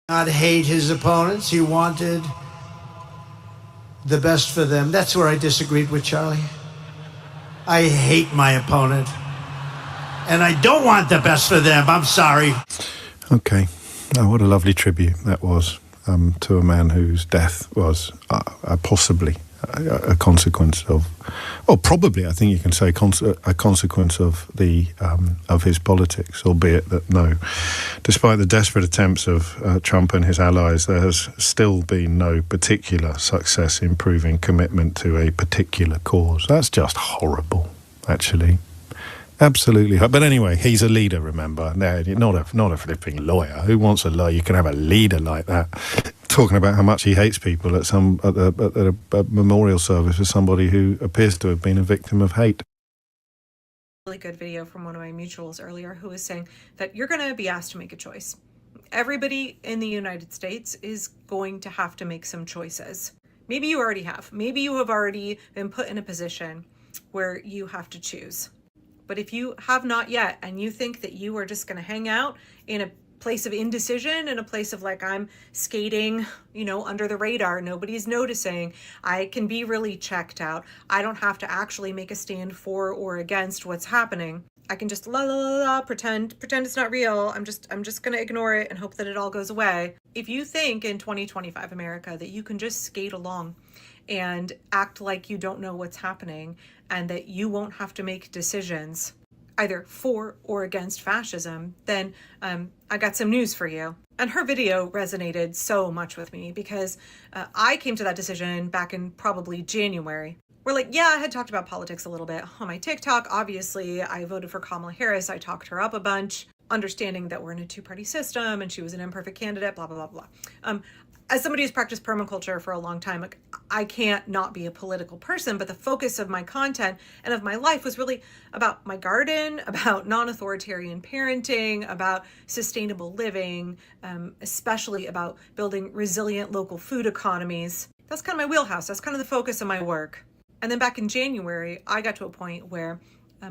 Not hate his opponents. He wanted the best for them. That's where I disagreed with Charlie. I hate my opponent. And I don't want the best for them. I'm sorry. Okay. Oh, what a lovely tribute that was to a man whose death was possibly a consequence of, well, probably, I think you can say, a consequence of of his politics, albeit that no, despite the desperate attempts of Trump and his allies, there has still been no particular success in proving commitment to a particular cause. That's just horrible, actually. Absolutely. But anyway, he's a leader, remember. No, not a flipping lawyer. Who wants a lawyer? You can have a leader like that. Talking about how much he hates people at a memorial service for somebody who appears to have been a victim of hate. Really good video from one of my mutuals earlier who was saying that you're going to be asked to make a choice. Everybody in the United States is going to have to make some choices. Maybe you already have. Maybe you have already been put in a position where you have to choose. But if you have not yet, and you think that you are just going to hang out in a place of indecision, in a place of like, I'm skating, under the radar, nobody's noticing, I can be really checked out, I don't have to actually make a stand for or against what's happening, I can just pretend it's not real, I'm just going to ignore it and hope that it all goes away. If you think in 2025 America that you can just skate along and act like you don't know what's happening and that you won't have to make decisions either for or against fascism, then I got some news for you. And her video resonated so much with me because I came to that decision back in probably January. I had talked about politics a little bit on my TikTok. Obviously, I voted for Kamala Harris. I talked her up a bunch, understanding that we're in a two-party system and she was an imperfect candidate, blah, blah, blah, blah. As somebody who's practiced permaculture for a long time, I can't not be a political person, but the focus of my content and of my life was really about my garden, about non-authoritarian parenting, about sustainable living, especially about building resilient local food economies. That's kind of my wheelhouse. That's kind of the focus of my work. And then back in January, I got to a point where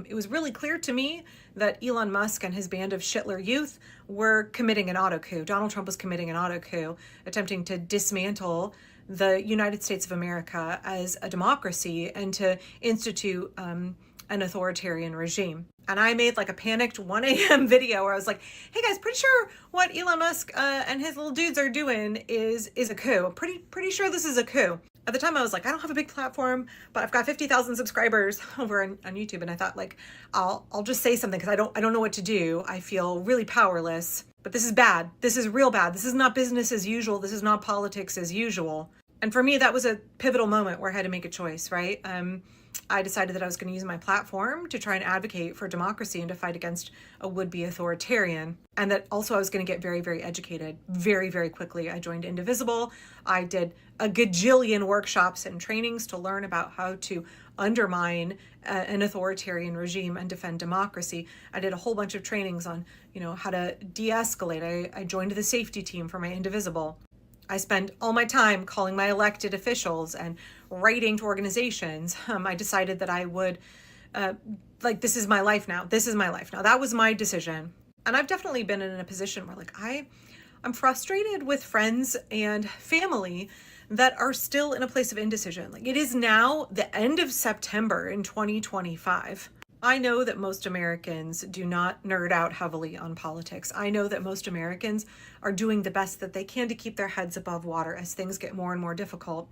it was really clear to me that Elon Musk and his band of Shitler youth were committing an auto coup. Donald Trump was committing an auto coup, attempting to dismantle the United States of America as a democracy and to institute an authoritarian regime. And I made like a panicked 1 a.m. video where I was like, hey guys, pretty sure what Elon Musk and his little dudes are doing is a coup. I'm pretty sure this is a coup. At the time I was like, I don't have a big platform, but I've got 50,000 subscribers over on YouTube. And I thought like, I'll just say something because I don't know what to do. I feel really powerless, but this is bad. This is real bad. This is not business as usual. This is not politics as usual. And for me, that was a pivotal moment where I had to make a choice, right? I decided that I was going to use my platform to try and advocate for democracy and to fight against a would-be authoritarian. And that also I was going to get very, very educated very, very quickly. I joined Indivisible. I did a gajillion workshops and trainings to learn about how to undermine an authoritarian regime and defend democracy. I did a whole bunch of trainings on, how to de-escalate. I joined the safety team for my Indivisible. I spend all my time calling my elected officials and writing to organizations. I decided that I would, this is my life now. This is my life now. That was my decision. And I've definitely been in a position where I'm frustrated with friends and family that are still in a place of indecision. It is now the end of September in 2025. I know that most Americans do not nerd out heavily on politics. I know that most Americans are doing the best that they can to keep their heads above water as things get more and more difficult.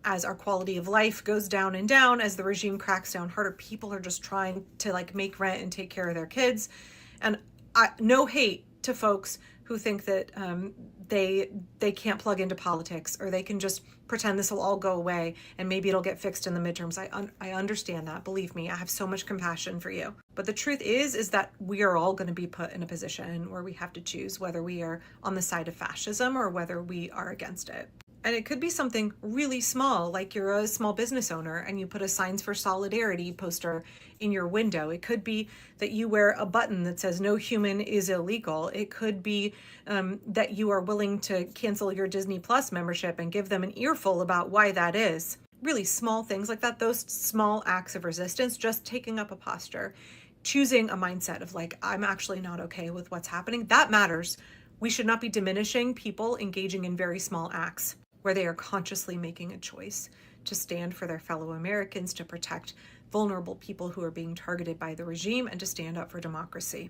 As our quality of life goes down and down, as the regime cracks down harder, people are just trying to make rent and take care of their kids. And no hate to folks who think that they can't plug into politics or they can just pretend this will all go away and maybe it'll get fixed in the midterms. I understand that. Believe me, I have so much compassion for you. But the truth is that we are all going to be put in a position where we have to choose whether we are on the side of fascism or whether we are against it. And it could be something really small, like you're a small business owner and you put a Signs for Solidarity poster in your window. It could be that you wear a button that says no human is illegal. It could be that you are willing to cancel your Disney Plus membership and give them an earful about why that is. Really small things like that, those small acts of resistance, just taking up a posture, choosing a mindset of I'm actually not okay with what's happening. That matters We should not be diminishing people engaging in very small acts where they are consciously making a choice to stand for their fellow Americans, to protect vulnerable people who are being targeted by the regime, and to stand up for democracy.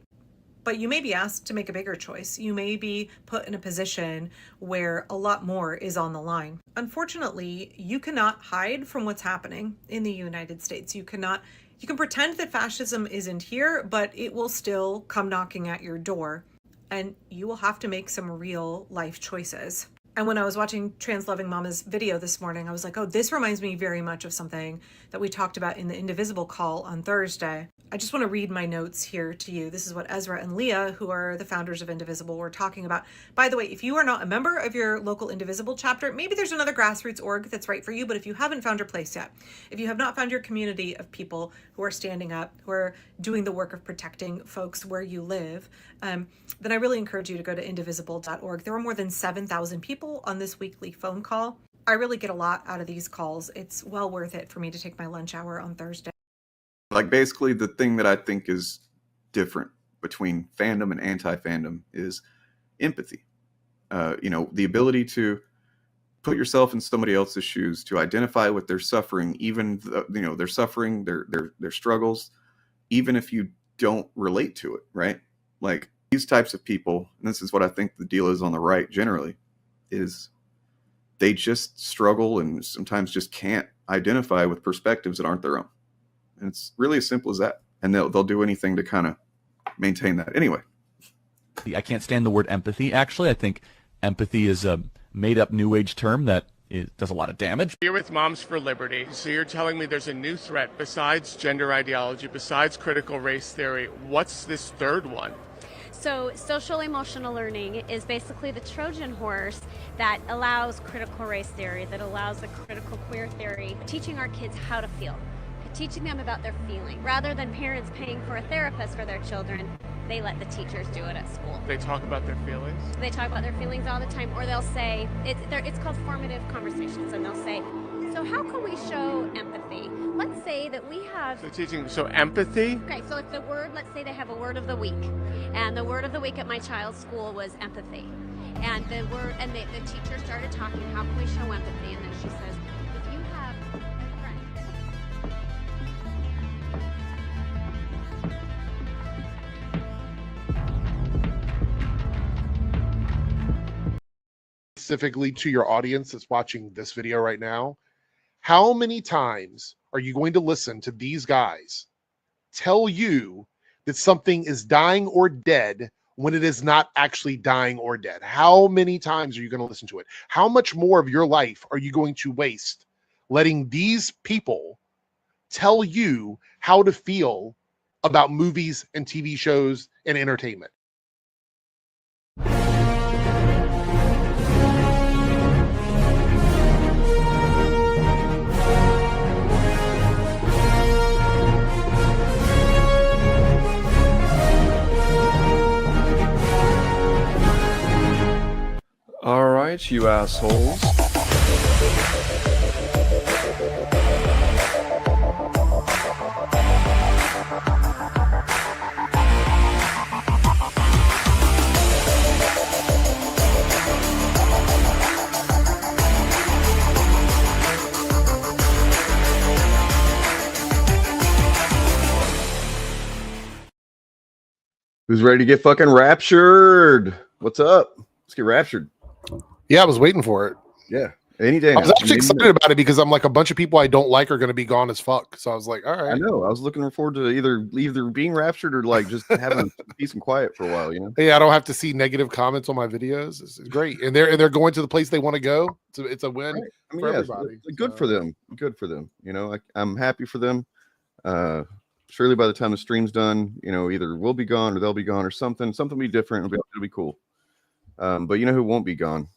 But you may be asked to make a bigger choice. You may be put in a position where a lot more is on the line. Unfortunately, you cannot hide from what's happening in the United States. You can pretend that fascism isn't here, but it will still come knocking at your door, and you will have to make some real life choices. And when I was watching Trans Loving Mama's video this morning, I was like, oh, this reminds me very much of something that we talked about in the Indivisible call on Thursday. I just want to read my notes here to you. This is what Ezra and Leah, who are the founders of Indivisible, were talking about. By the way, if you are not a member of your local Indivisible chapter, maybe there's another grassroots org that's right for you, but if you haven't found your place yet, if you have not found your community of people who are standing up, who are doing the work of protecting folks where you live, then I really encourage you to go to indivisible.org. There were more than 7,000 people on this weekly phone call. I really get a lot out of these calls. It's well worth it for me to take my lunch hour on Thursday. Like, basically, the thing that I think is different between fandom and anti-fandom is empathy. The ability to put yourself in somebody else's shoes, to identify with their suffering, even their suffering, their struggles, even if you don't relate to it, right? Like, these types of people, and this is what I think the deal is on the right generally, is they just struggle and sometimes just can't identify with perspectives that aren't their own. And it's really as simple as that. And they'll do anything to kind of maintain that. Anyway. I can't stand the word empathy, actually. I think empathy is a made-up New Age term that does a lot of damage. You're with Moms for Liberty, so you're telling me there's a new threat besides gender ideology, besides critical race theory. What's this third one? So social emotional learning is basically the Trojan horse that allows critical race theory, that allows the critical queer theory, teaching our kids how to feel, teaching them about their feeling. Rather than parents paying for a therapist for their children, they let the teachers do it at school. They talk about their feelings? They talk about their feelings all the time, or they'll say, it's called formative conversations, and they'll say, so how can we show empathy? Let's say that we have... So empathy? Okay, so if the word, let's say they have a word of the week, and the word of the week at my child's school was empathy. And the teacher started talking, how can we show empathy? And then she says, if you have a friend... Specifically to your audience that's watching this video right now, how many times are you going to listen to these guys tell you that something is dying or dead when it is not actually dying or dead? How many times are you going to listen to it? How much more of your life are you going to waste letting these people tell you how to feel about movies and TV shows and entertainment? All right, you assholes. Who's ready to get fucking raptured? What's up? Let's get raptured. Yeah, I was waiting for it. Yeah, any day. I was actually excited about it because I'm like, a bunch of people I don't like are going to be gone as fuck. So I was like, all right. I know. I was looking forward to either being raptured or like just having peace and quiet for a while. You know. Yeah, I don't have to see negative comments on my videos. It's great, and they're going to the place they want to go. It's a win. Right. I mean, for yeah, everybody. it's good for them. Good for them. You know, I'm happy for them. Surely by the time the stream's done, you know, either we'll be gone or they'll be gone or something will be different. It'll be cool. But you know who won't be gone?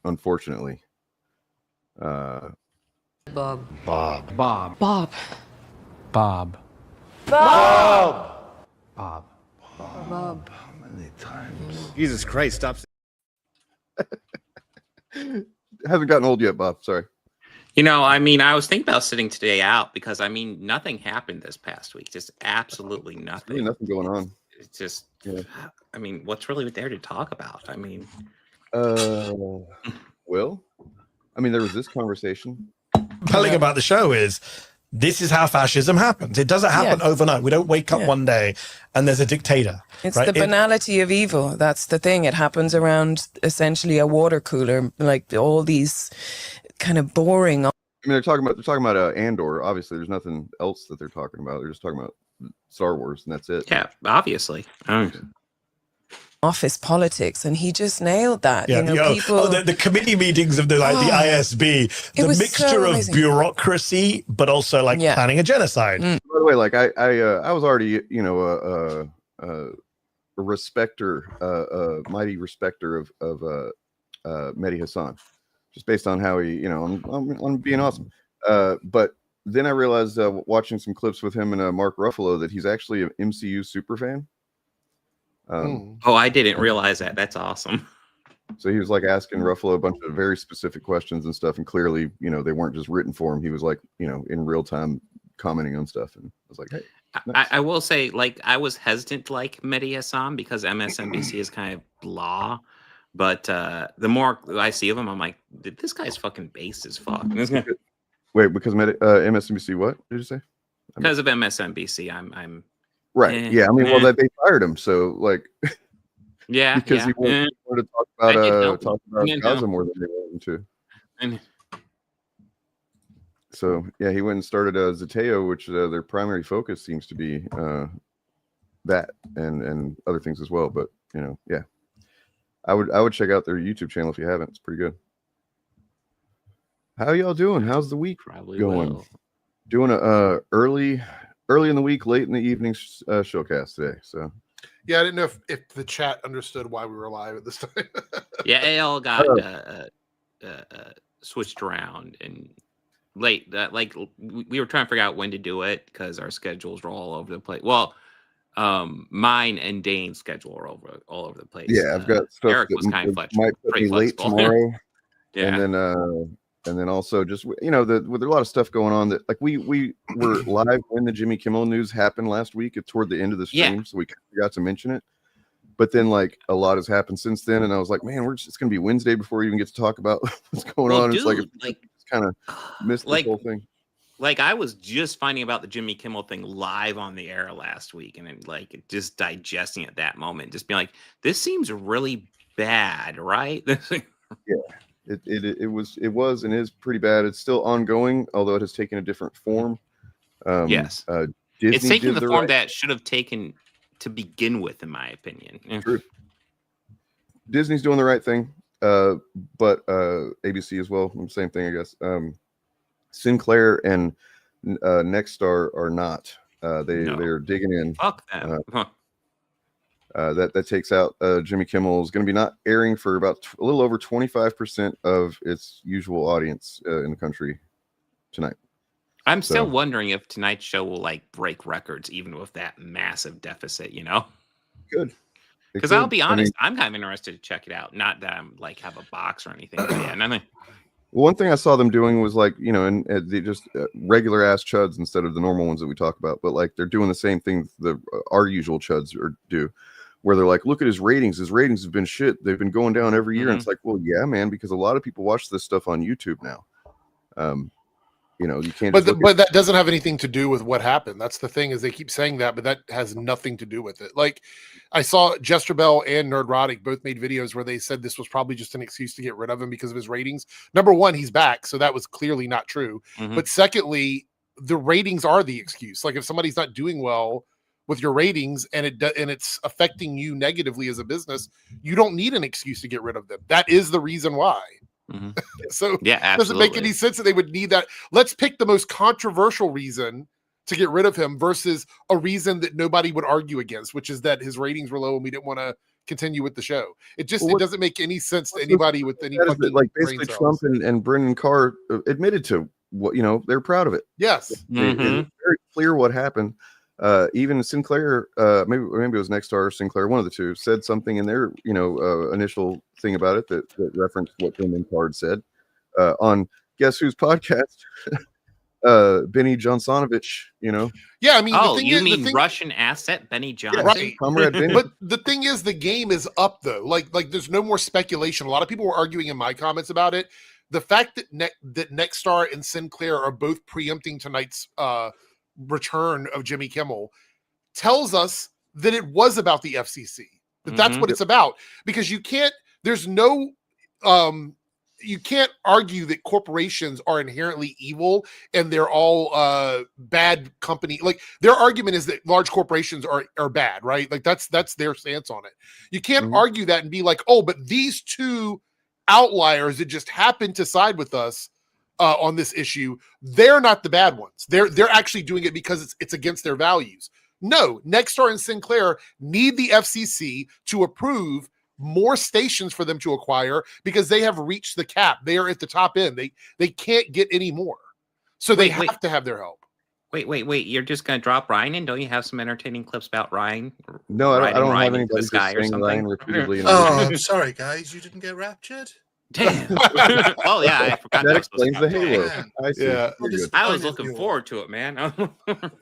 Unfortunately. Bob. Bob. Bob. Bob. Bob. Bob. Bob. Bob. How many times? Jesus Christ, stop. Hasn't gotten old yet, Bob. Sorry. You know, I mean, I was thinking about sitting today out because, I mean, nothing happened this past week. Just absolutely nothing. Really nothing going on. It's just, Yeah. I mean, what's really there to talk about? I mean, well, I mean, there was this conversation. Compelling about the show is this is how fascism happens. It doesn't happen overnight. We don't wake up one day and there's a dictator. It's the banality of evil. That's the thing. It happens around essentially a water cooler, like all these kind of boring. I mean, they're talking about Andor. Obviously, there's nothing else that they're talking about. They're just talking about Star Wars, and that's it. Yeah, obviously. Office politics, and he just nailed that. Yeah, you know, people. The committee meetings of the ISB, the mixture of bureaucracy, but also like planning a genocide. By the way, like I was already, you know, a respecter, mighty respecter of Mehdi Hassan, just based on how he, you know, I'm being awesome. But then I realized watching some clips with him and Mark Ruffalo that he's actually an MCU super fan. Oh, I didn't realize that. That's awesome. So he was like asking Ruffalo a bunch of very specific questions and stuff, and clearly, you know, they weren't just written for him. He was like, you know, in real time commenting on stuff, and I was like, hey. Nice. I will say, like, I was hesitant to like Mehdi Hassan because MSNBC is kind of blah. But the more I see of him, I'm like, this guy's fucking based as fuck. Wait, because MSNBC, what did you say? Because of MSNBC, I'm right. Yeah, I mean, well, that they fired him, so like, yeah, because he wanted to talk about Gaza more than they wanted to. So yeah, he went and started Zateo, which their primary focus seems to be that and other things as well. But you know, yeah, I would check out their YouTube channel if you haven't. It's pretty good. How y'all doing? How's the week going? Will. Doing a early in the week, late in the evening showcast today. So yeah, I didn't know if the chat understood why we were live at this time. Yeah, it all got switched around and late. Like we were trying to figure out when to do it because our schedules were all over the place. Well, mine and Dane's schedule are all over the place. Yeah, I've got stuff Eric that was kind of might put me late tomorrow. Yeah, and then also just, you know, with a lot of stuff going on that like we were live when the Jimmy Kimmel news happened last week toward the end of the stream, so we forgot to mention it. But then like a lot has happened since then, and I was like, man, it's gonna be Wednesday before we even get to talk about what's going on. Dude, it's kind of missed the whole thing. Like I was just finding about the Jimmy Kimmel thing live on the air last week, and then like just digesting at that moment, just being like, this seems really bad, right? Yeah. It was and is pretty bad. It's still ongoing, although it has taken a different form. Yes, Disney it's taking the form that should have taken to begin with, in my opinion. True. Disney's doing the right thing, but ABC as well. Same thing, I guess. Sinclair and Nexstar are not. They're digging in. Fuck them. That takes out Jimmy Kimmel is going to be not airing for about a little over 25% of its usual audience in the country tonight. I'm still wondering if tonight's show will like break records even with that massive deficit, you know? Good. Because I'll be honest, I'm kind of interested to check it out. Not that I'm like have a box or anything. But yeah, nothing. One thing I saw them doing was like, you know, and they just regular ass chuds instead of the normal ones that we talk about. But like they're doing the same thing our usual chuds do. Where they're like, look at his ratings. His ratings have been shit. They've been going down every year. And it's like, well, yeah, man, because a lot of people watch this stuff on YouTube now. You know, you can't. But that doesn't have anything to do with what happened. That's the thing is they keep saying that, but that has nothing to do with it. Like I saw Jester Bell and Nerdrotic both made videos where they said this was probably just an excuse to get rid of him because of his ratings. Number one, he's back, so that was clearly not true. But secondly, the ratings are the excuse. Like if somebody's not doing well with your ratings and it's affecting you negatively as a business, you don't need an excuse to get rid of them. That is the reason why. So yeah, it doesn't make any sense that they would need that. Let's pick the most controversial reason to get rid of him versus a reason that nobody would argue against, which is that his ratings were low and we didn't want to continue with the show. It just it doesn't make any sense to anybody with any fucking like basically Trump and Brendan Carr admitted to what, you know, they're proud of it. Yes. It's very clear what happened. Even Sinclair, maybe it was Nexstar or Sinclair, one of the two, said something in their, you know, initial thing about it that referenced what Brendan Carr said on Guess Who's podcast. Benny Johnsonovich, you know. Yeah, I mean, Oh, the thing you is, mean Russian asset Benny Johnson? right? Comrade Benny. But the thing is, the game is up though. Like there's no more speculation. A lot of people were arguing in my comments about it. The fact that that Nexstar and Sinclair are both preempting tonight's return of Jimmy Kimmel tells us that it was about the FCC. That's what it's about, because you can't. There's no. You can't argue that corporations are inherently evil and they're all bad company. Like their argument is that large corporations are bad, right? Like that's their stance on it. You can't argue that and be like, oh, but these two outliers that just happen to side with us on this issue, they're not the bad ones. They're actually doing it because it's against their values. No, Nexstar and Sinclair need the FCC to approve more stations for them to acquire because they have reached the cap. They are at the top end. They can't get any more. So they have to have their help. Wait. You're just going to drop Ryan in? Don't you have some entertaining clips about Ryan? No, I don't have anybody this guy or something. Ryan repeatedly. Oh, I'm sorry, guys. You didn't get raptured? Damn. Oh, yeah. I forgot that explains the Halo. I see. Yeah. I was looking forward to it, man. The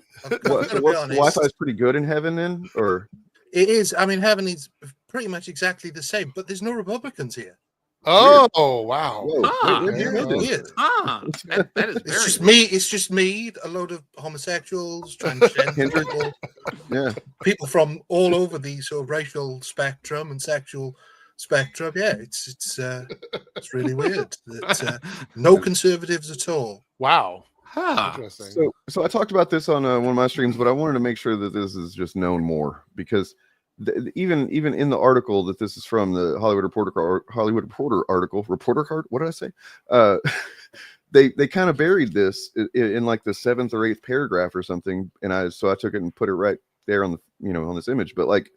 Wi-Fi is pretty good in heaven then? Or it is. I mean, heaven is pretty much exactly the same, but there's no Republicans here. Oh, wow. Weird. That is it's just me. It's just me, a load of homosexuals, transgender people, people from all over the sort of racial spectrum and sexual spectrum. Yeah, it's really weird. No conservatives at all. Wow. Interesting. So I talked about this on one of my streams, but I wanted to make sure that this is just known more, because even in the article that this is from, the Hollywood Reporter article, Reporter card, what did I say? They kind of buried this in like the 7th or 8th paragraph or something, and I took it and put it right there on the on this image. But like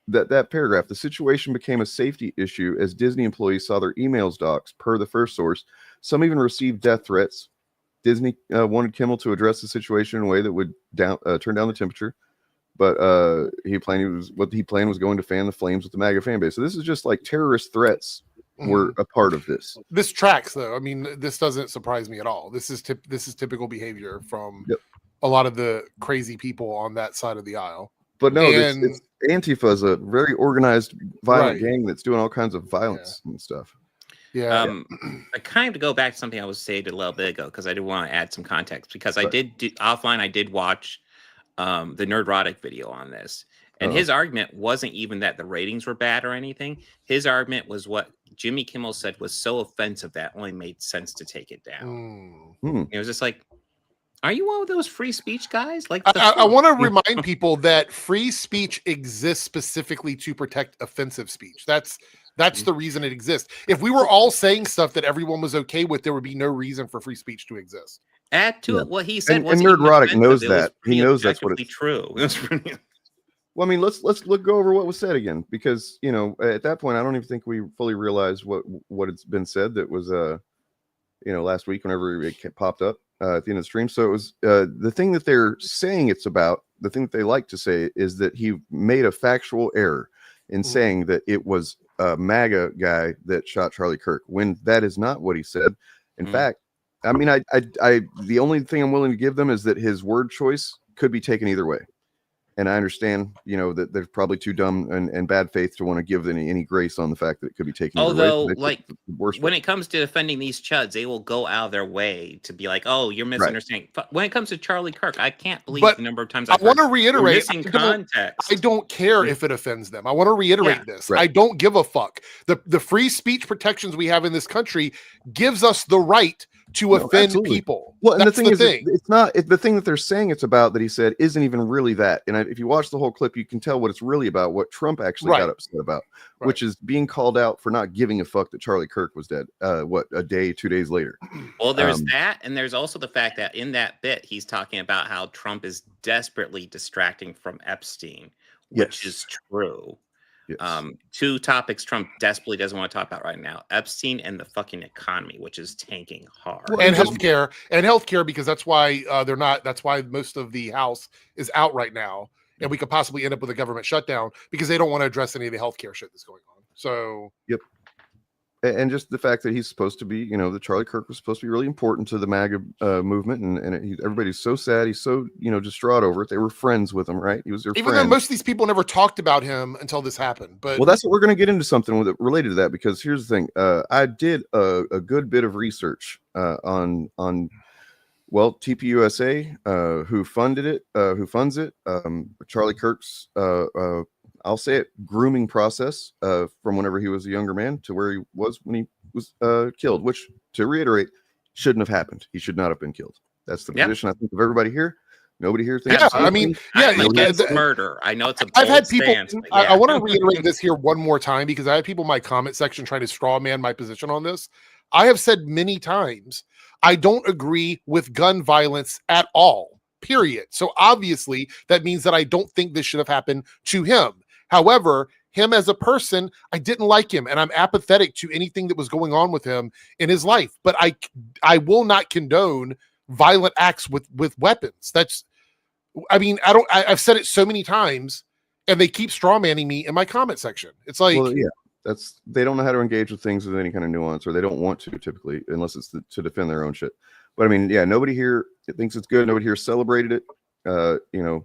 that paragraph, the situation became a safety issue as Disney employees saw their emails doxed. Per the first source, some even received death threats. Disney wanted Kimmel to address the situation in a way that would turn down the temperature, but what he planned was going to fan the flames with the MAGA fan base. So this is just like terrorist threats were a part of this. This tracks, though. I mean, this doesn't surprise me at all. This is typical behavior from a lot of the crazy people on that side of the aisle. But no, it's Antifa is a very organized, violent gang that's doing all kinds of violence and stuff. Yeah. I kind of to go back to something I was saying a little bit ago, because I did want to add some context, because I did offline. I did watch the Nerdrotic video on this, and his argument wasn't even that the ratings were bad or anything. His argument was what Jimmy Kimmel said was so offensive that only made sense to take it down. It was just like, are you one of those free speech guys? Like, I want to remind people that free speech exists specifically to protect offensive speech. That's the reason it exists. If we were all saying stuff that everyone was okay with, there would be no reason for free speech to exist. Add to it what he said. And Nerdrotic knows that. He knows that's what it's true. Well, I mean, let's go over what was said again, because at that point, I don't even think we fully realized what it's been said. That was last week whenever it popped up at the end of the stream. So it was the thing that they're saying it's about. The thing that they like to say is that he made a factual error in saying that it was a MAGA guy that shot Charlie Kirk, when that is not what he said. In fact, I mean, I the only thing I'm willing to give them is that his word choice could be taken either way. And I understand, that they're probably too dumb and bad faith to want to give any grace on the fact that it could be taken Although, either way. when it comes to defending these chuds, they will go out of their way to be like, oh, you're misunderstanding. Right. When it comes to Charlie Kirk, I can't believe the number of times I want to reiterate, missing context. I don't care if it offends them. I want to reiterate this. Right. I don't give a fuck. The free speech protections we have in this country gives us the right to offend people. Well, and the thing is, it's not the thing that they're saying it's about that he said isn't even really that. And if you watch the whole clip, you can tell what it's really about, what Trump actually got upset about, which is being called out for not giving a fuck that Charlie Kirk was dead. A day, 2 days later. Well, there's that, and there's also the fact that in that bit, he's talking about how Trump is desperately distracting from Epstein, which is true. Yes. Two topics Trump desperately doesn't want to talk about right now: Epstein and the fucking economy, which is tanking hard, and healthcare, because that's why they're not. That's why most of the House is out right now, and we could possibly end up with a government shutdown because they don't want to address any of the healthcare shit that's going on. So, and just the fact that he's supposed to be, you know, that Charlie Kirk was supposed to be really important to the MAGA movement, and everybody's so sad, he's so, you know, distraught over it. They were friends with him, right? He was their Even friend. though most of these people never talked about him until this happened. But well, that's what we're going to get into something with it related to that, because here's the thing. I did a good bit of research on well, TPUSA, who funded it, who funds it, Charlie Kirk's I'll say it, grooming process from whenever he was a younger man to where he was when he was killed, which, to reiterate, shouldn't have happened. He should not have been killed. That's the position, I think, of everybody here. Nobody here thinks. Yeah, I mean, yeah, it's murder. I know it's a I've had bold people. stance, but I yeah. want to reiterate this here one more time, because I had people in my comment section trying to straw man my position on this. I have said many times I don't agree with gun violence at all. Period. So obviously that means that I don't think this should have happened to him. However, him as a person, I didn't like him, and I'm apathetic to anything that was going on with him in his life. But I will not condone violent acts with weapons. That's, I mean, I've said it so many times, and they keep straw manning me in my comment section. It's like, well, yeah, they don't know how to engage with things with any kind of nuance, or they don't want to typically, unless it's to defend their own shit. But I mean, yeah, nobody here thinks it's good. Nobody here celebrated it. You know,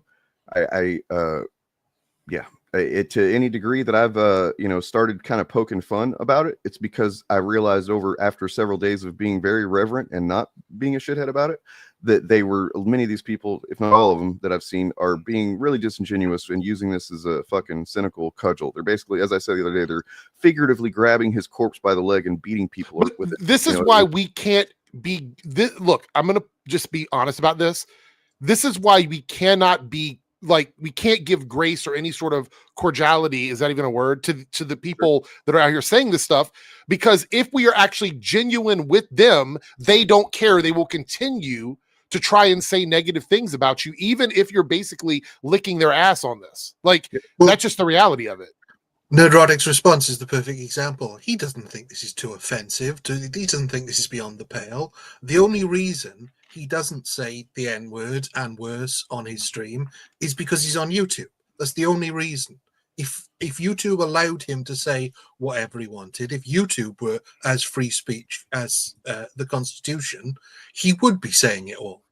yeah. To any degree that I've you know, started kind of poking fun about it, it's because I realized after several days of being very reverent and not being a shithead about it, that many of these people, if not all of them that I've seen, are being really disingenuous and using this as a fucking cynical cudgel. They're basically, as I said the other day, they're figuratively grabbing his corpse by the leg and beating people with it. This is why we can't be this. Look, I'm gonna just be honest about this. This is why we cannot be like, we can't give grace or any sort of cordiality, is that even a word, to the people that are out here saying this stuff, because if we are actually genuine with them, they don't care. They will continue to try and say negative things about you, even if you're basically licking their ass on this. Like, that's just the reality of it. Nerdrotic's response is the perfect example. He doesn't think this is too offensive. He doesn't think this is beyond the pale. The only reason he doesn't say the N-word and worse on his stream is because he's on YouTube. That's the only reason. If YouTube allowed him to say whatever he wanted, if YouTube were as free speech as the Constitution, he would be saying it all.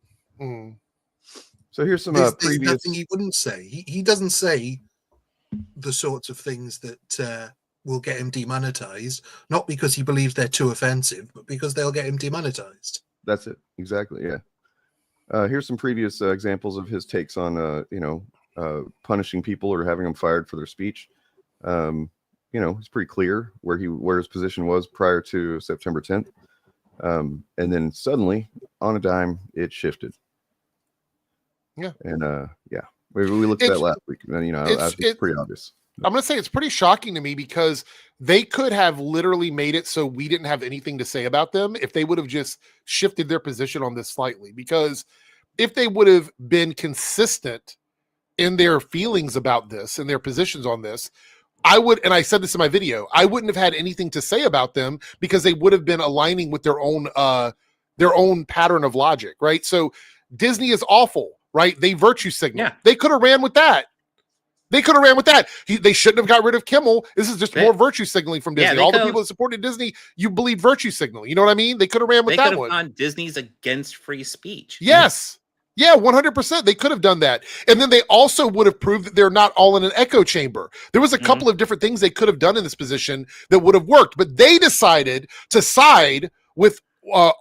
So here's some there's previous. nothing he wouldn't say. He doesn't say the sorts of things that will get him demonetized, not because he believes they're too offensive, but because they'll get him demonetized. That's it. Exactly. Yeah. Here's some previous examples of his takes on, you know, punishing people or having them fired for their speech. You know, it's pretty clear where his position was prior to September 10th. And then suddenly, on a dime, it shifted. Yeah. And yeah, we looked at that last week, and you know, it's pretty obvious. I'm going to say it's pretty shocking to me, because they could have literally made it so we didn't have anything to say about them if they would have just shifted their position on this slightly. Because if they would have been consistent in their feelings about this and their positions on this, I would, and I said this in my video, I wouldn't have had anything to say about them, because they would have been aligning with their own pattern of logic, right? So Disney is awful, right? They virtue signal. Yeah. They could have ran with that. They could have ran with that. They shouldn't have got rid of Kimmel. This is just more virtue signaling from Disney. All the people that supported Disney, you believe virtue signaling. You know what I mean? They could have ran with that one. On Disney's against free speech. Yes. Yeah, 100%. They could have done that. And then they also would have proved that they're not all in an echo chamber. There was a couple of different things they could have done in this position that would have worked, but they decided to side with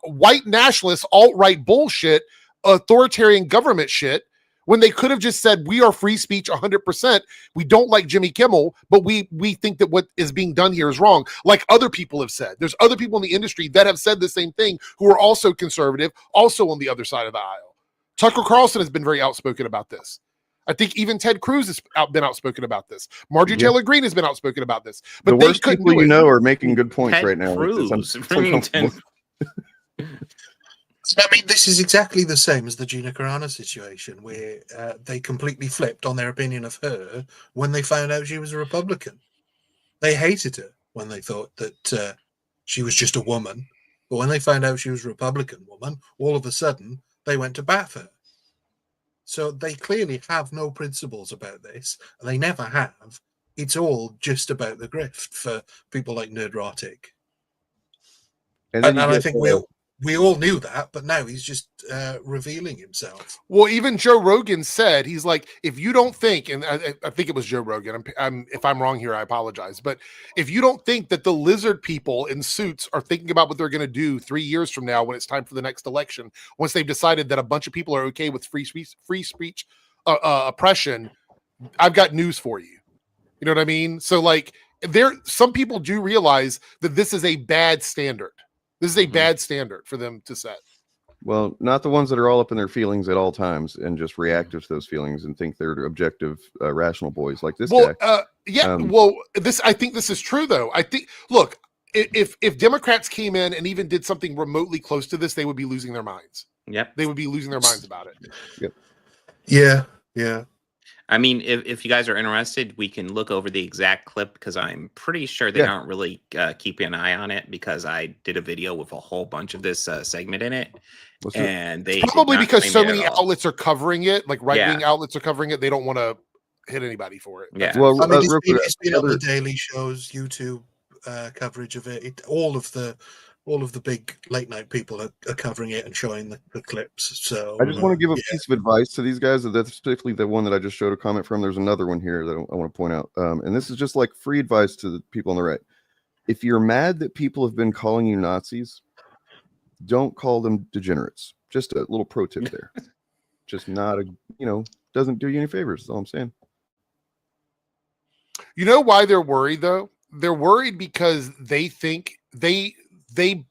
white nationalist, alt-right bullshit, authoritarian government shit, when they could have just said, we are free speech 100%. We don't like Jimmy Kimmel, but we think that what is being done here is wrong. Like other people have said. There's other people in the industry that have said the same thing, who are also conservative, also on the other side of the aisle. Tucker Carlson has been very outspoken about this. I think even Ted Cruz has been outspoken about this. Marjorie Taylor Greene has been outspoken about this. But the worst people you know are making good points right now. I mean, this is exactly the same as the Gina Carano situation, where they completely flipped on their opinion of her when they found out she was a Republican. They hated her when they thought that she was just a woman. But when they found out she was a Republican woman, all of a sudden, they went to bat for her. So they clearly have no principles about this. And they never have. It's all just about the grift for people like Nerdrotic. And then I think we all knew that, but now he's just revealing himself. Well, even Joe Rogan said, he's like, if you don't think, and I think it was Joe Rogan, if I'm wrong here, I apologize, but if you don't think that the lizard people in suits are thinking about what they're going to do 3 years from now when it's time for the next election, once they've decided that a bunch of people are okay with free speech oppression, I've got news for you. You know what I mean? So like, some people do realize that this is a bad standard. This is a bad standard for them to set. Well, not the ones that are all up in their feelings at all times and just reactive to those feelings and think they're objective, rational boys like this guy. I think this is true though. I think, look, if Democrats came in and even did something remotely close to this, they would be losing their minds. Yep. They would be losing their minds about it. Yep. Yeah. I mean, if you guys are interested, we can look over the exact clip because I'm pretty sure they aren't really keeping an eye on it because I did a video with a whole bunch of this segment in it. And they probably because so many outlets are covering it, like right-wing outlets are covering it. They don't want to hit anybody for it. Yeah. Well, I mean, it's been on the Daily Show's YouTube coverage of it. All of the big late night people are covering it and showing the clips. So I just want to give a piece of advice to these guys. That's particularly the one that I just showed a comment from. There's another one here that I want to point out. And this is just like free advice to the people on the right. If you're mad that people have been calling you Nazis, don't call them degenerates. Just a little pro tip there. Just not doesn't do you any favors. That's all I'm saying. You know why they're worried though? They're worried because they think they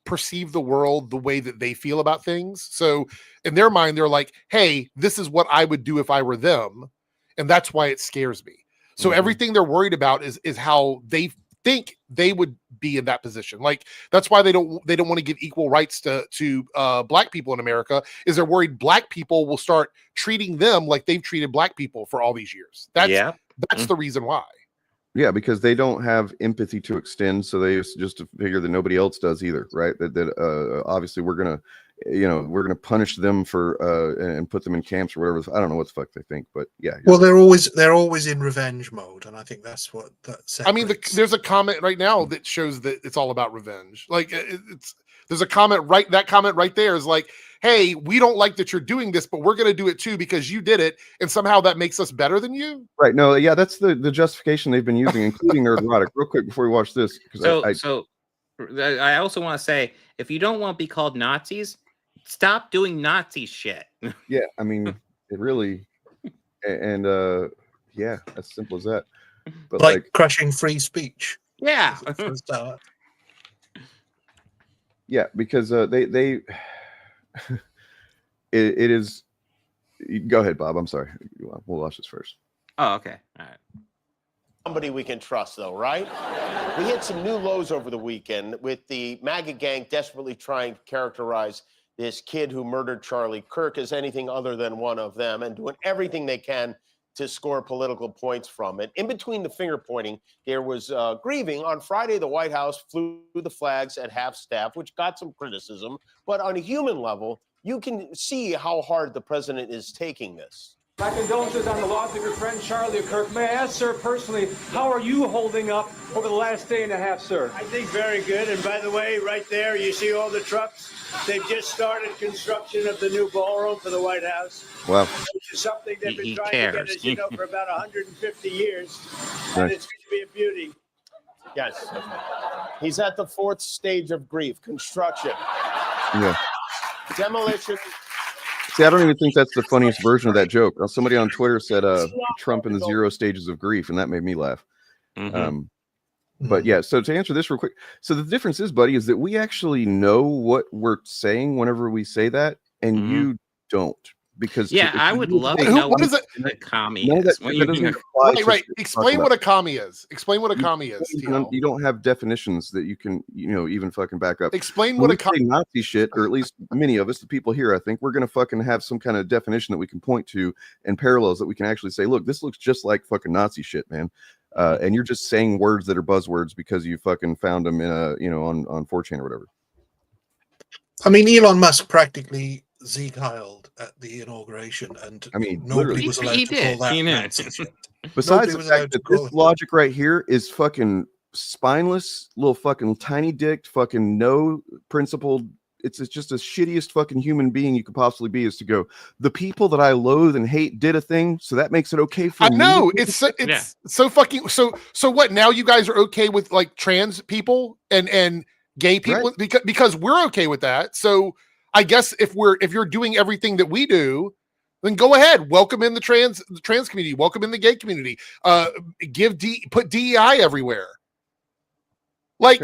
perceive the world the way that they feel about things. So in their mind, they're like, hey, this is what I would do if I were them. And that's why it scares me. So everything they're worried about is how they think they would be in that position. Like, that's why they don't want to give equal rights to black people in America, is they're worried black people will start treating them like they've treated black people for all these years. That's the reason why. Yeah, because they don't have empathy to extend, so they just figure that nobody else does either, right? That obviously we're gonna punish them for and put them in camps or whatever. I don't know what the fuck they think, but yeah. Well, they're always in revenge mode, and I think that's what that. I mean, there's a comment right now that shows that it's all about revenge. Like there's a comment right. That comment right there is like, hey, we don't like that you're doing this, but we're going to do it too because you did it, and somehow that makes us better than you. Right. No, yeah, that's the justification they've been using, including Nerdrotic. Real quick before we watch this. So I also want to say, if you don't want to be called Nazis, stop doing Nazi shit. Yeah, I mean, it really, and yeah, as simple as that. But like crushing free speech. Yeah. Yeah, because they it is. Go ahead, Bob. I'm sorry. We'll watch this first. Oh, okay. All right. Somebody we can trust, though, right? We hit some new lows over the weekend with the MAGA gang desperately trying to characterize this kid who murdered Charlie Kirk as anything other than one of them and doing everything they can to score political points from it. In between the finger pointing, there was grieving. On Friday, the White House flew the flags at half-staff, which got some criticism. But on a human level, you can see how hard the president is taking this. My condolences on the loss of your friend Charlie Kirk. May I ask, sir, personally, how are you holding up over the last day and a half, sir? I think very good. And by the way, right there, you see all the trucks. They've just started construction of the new ballroom for the White House. Wow. Which is something they've been trying to get, as you know, for about 150 years. And it's going to be a beauty. Yes. He's at the fourth stage of grief, construction. Yeah. Demolition. See, I don't even think that's the funniest version of that joke. Somebody on Twitter said Trump in the 0 stages of grief, and that made me laugh. But yeah, so to answer this real quick. So the difference is, buddy, is that we actually know what we're saying whenever we say that, and you don't. Because I would love to know what a commie is. Right. Explain what a commie is. Explain what a commie is. You don't have definitions that you can, even fucking back up. Explain what a commie Nazi shit, or at least many of us, the people here, I think, we're gonna fucking have some kind of definition that we can point to and parallels that we can actually say, look, this looks just like fucking Nazi shit, man. And you're just saying words that are buzzwords because you fucking found them in on 4chan or whatever. I mean, Elon Musk practically Zeke-heiled at the inauguration, and I mean, nobody was allowed to call that. Besides the fact that this logic right here is fucking spineless little fucking tiny dicked fucking no principled. It's just the shittiest fucking human being you could possibly be, is to go, the people that I loathe and hate did a thing, so that makes it okay for me. I know it's so fucking so what now? You guys are okay with like trans people and gay people, right? because we're okay with that. So I guess if you're doing everything that we do, then go ahead, welcome in the trans community, welcome in the gay community, put DEI everywhere. Like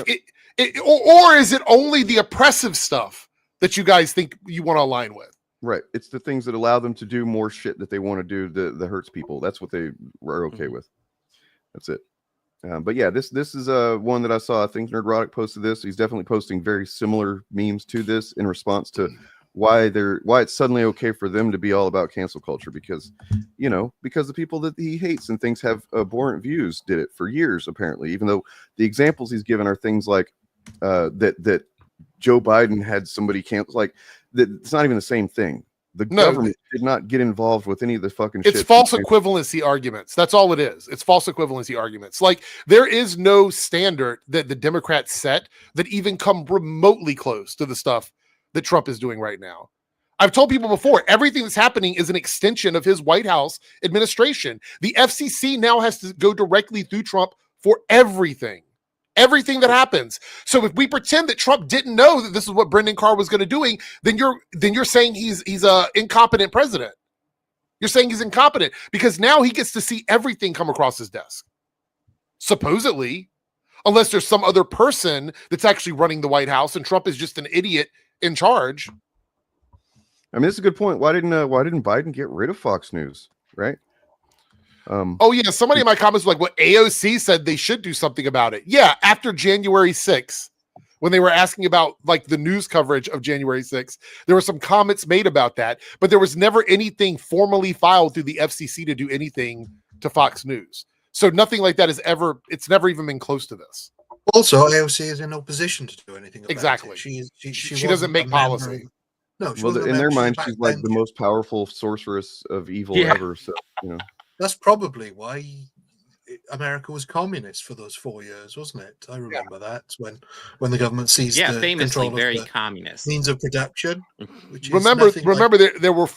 or is it only the oppressive stuff that you guys think you want to align with? Right. It's the things that allow them to do more shit that they want to do that hurts people. That's what they were okay with. That's it. But yeah, this is one that I saw. I think Nerdrotic posted this. He's definitely posting very similar memes to this in response to why it's suddenly okay for them to be all about cancel culture, because the people that he hates and thinks have abhorrent views did it for years, apparently, even though the examples he's given are things like that Joe Biden had somebody cancel, like that. It's not even the same thing. The government did not get involved with any of the fucking shit. It's false equivalency arguments. That's all it is. It's false equivalency arguments. Like, there is no standard that the Democrats set that even come remotely close to the stuff that Trump is doing right now. I've told people before, everything that's happening is an extension of his White House administration. The FCC now has to go directly through Trump for everything that happens. So if we pretend that Trump didn't know that this is what Brendan Carr was going to doing, then you're saying he's a incompetent president. You're saying he's incompetent because now he gets to see everything come across his desk. Supposedly, unless there's some other person that's actually running the White House and Trump is just an idiot in charge. I mean, it's a good point. Why didn't Biden get rid of Fox News, right? Oh yeah, somebody in my comments was like, "What AOC said they should do something about it." Yeah, after January 6th, when they were asking about like the news coverage of January 6th, there were some comments made about that, but there was never anything formally filed through the FCC to do anything to Fox News. So nothing like that it's never even been close to this. Also, AOC is in no position to do anything about exactly. It. She doesn't make policy. No, well, in their mind, she's like the most powerful sorceress of evil ever. So that's probably why America was communist for those 4 years, wasn't it? I remember that when the government seized the famously control very of the communist means of production. Which is remember, like... there were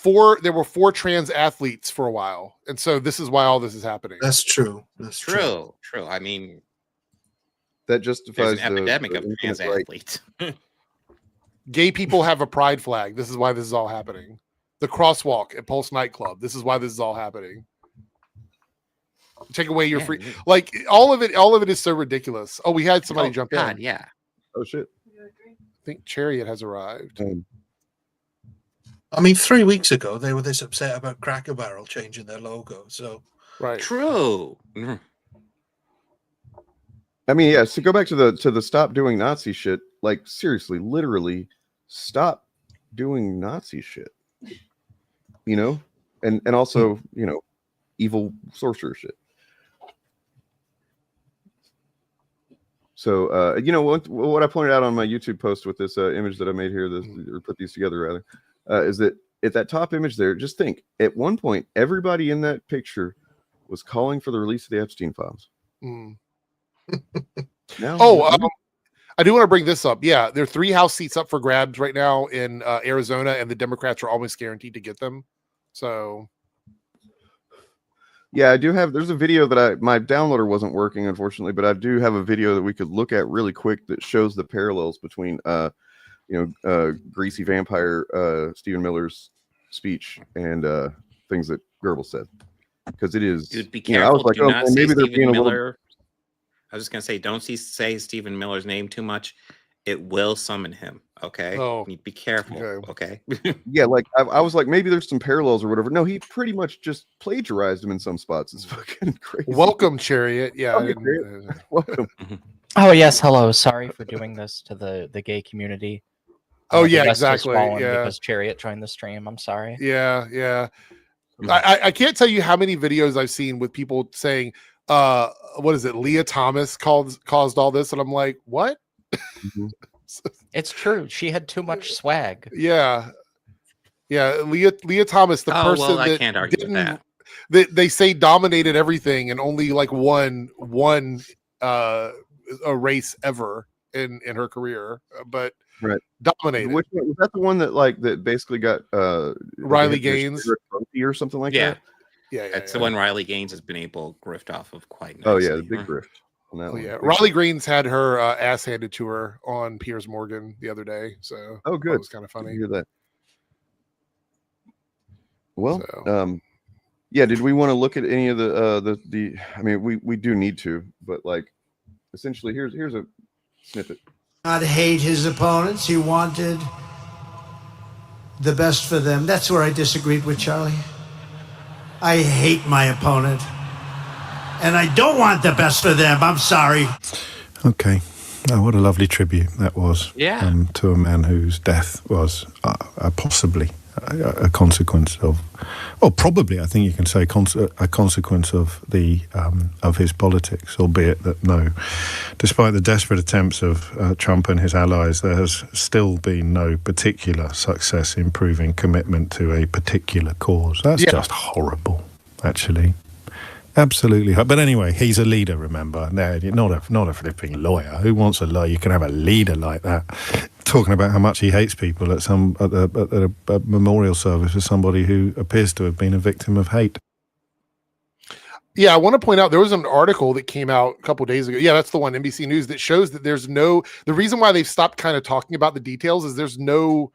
four trans athletes for a while, and so this is why all this is happening. That's true. That's true. I mean, that justifies an epidemic of trans athletes. Gay people have a pride flag. This is why this is all happening. The crosswalk at Pulse nightclub. This is why this is all happening. Take away your free, like all of it is so ridiculous. Oh, we had somebody jump in. Yeah. Oh shit. I think Chariot has arrived. I mean, 3 weeks ago they were this upset about Cracker Barrel changing their logo. So right. True. I mean, yeah. So go back to the stop doing Nazi shit. Like seriously, literally, stop doing Nazi shit. And also evil sorcerer shit. So what I pointed out on my YouTube post with this image that I made here, or put these together rather, is that at that top image there, just think at one point everybody in that picture was calling for the release of the Epstein files. I do want to bring this up. Yeah, there are 3 House seats up for grabs right now in Arizona, and the Democrats are almost guaranteed to get them. So, yeah, I do have. There's a video that my downloader wasn't working, unfortunately, but I do have a video that we could look at really quick that shows the parallels between, greasy vampire Stephen Miller's speech and things that Goebbels said, because it is. Dude, be careful. I was like, do not say maybe they're Stephen being Miller. I was just gonna say, don't say Stephen Miller's name too much. It will summon him. Okay. Oh, be careful. Okay. Yeah, like I was like, maybe there's some parallels or whatever. No, he pretty much just plagiarized him in some spots. It's fucking crazy. Welcome, Chariot. Yeah. Welcome. Oh yes, hello. Sorry for doing this to the gay community. Oh yeah, exactly. Yeah. Because Chariot joined the stream. I'm sorry. Yeah. I can't tell you how many videos I've seen with people saying, what is it? Leah Thomas caused all this, and I'm like, what? It's true. She had too much swag. Yeah. Leah Thomas, the person I can't argue with that. They say dominated everything, and only like one a race ever in her career, but right. dominated. Which was that the one that that basically got Riley Gaines or something like Yeah. that? Yeah, That's the one Riley Gaines has been able to grift off of quite nicely. Oh yeah, the big grift. On that Oh one. yeah, Riley Gaines had her ass handed to her on Piers Morgan the other day. So good. It was kind of funny. Hear that? Well, yeah. Did we want to look at any of the? I mean, we do need to, but like, essentially, here's a snippet. Not hate his opponents. He wanted the best for them. That's where I disagreed with Charlie. I hate my opponent, and I don't want the best for them. I'm sorry. Okay. Oh, what a lovely tribute that was. Yeah. To a man whose death was possibly a consequence of, well, probably, I think you can say, a consequence of of his politics, albeit that despite the desperate attempts of Trump and his allies, there has still been no particular success in proving commitment to a particular cause. That's just horrible, actually. Absolutely. But anyway, he's a leader, remember. No, not a flipping lawyer. Who wants a lawyer? You can have a leader like that talking about how much he hates people at a memorial service for somebody who appears to have been a victim of hate. Yeah, I want to point out there was an article that came out a couple of days ago. Yeah, that's the one, NBC News, that shows that the reason why they've stopped kind of talking about the details is there's no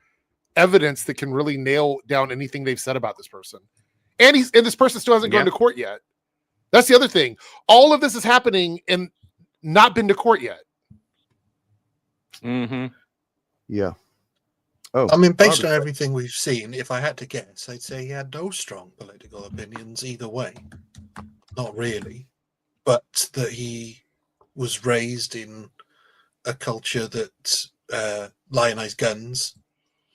evidence that can really nail down anything they've said about this person. And this person still hasn't gone to court yet. That's the other thing. All of this is happening and not been to court yet. Mm-hmm. Yeah. Oh, I mean, based on everything we've seen, if I had to guess, I'd say he had no strong political opinions either way. Not really. But that he was raised in a culture that lionized guns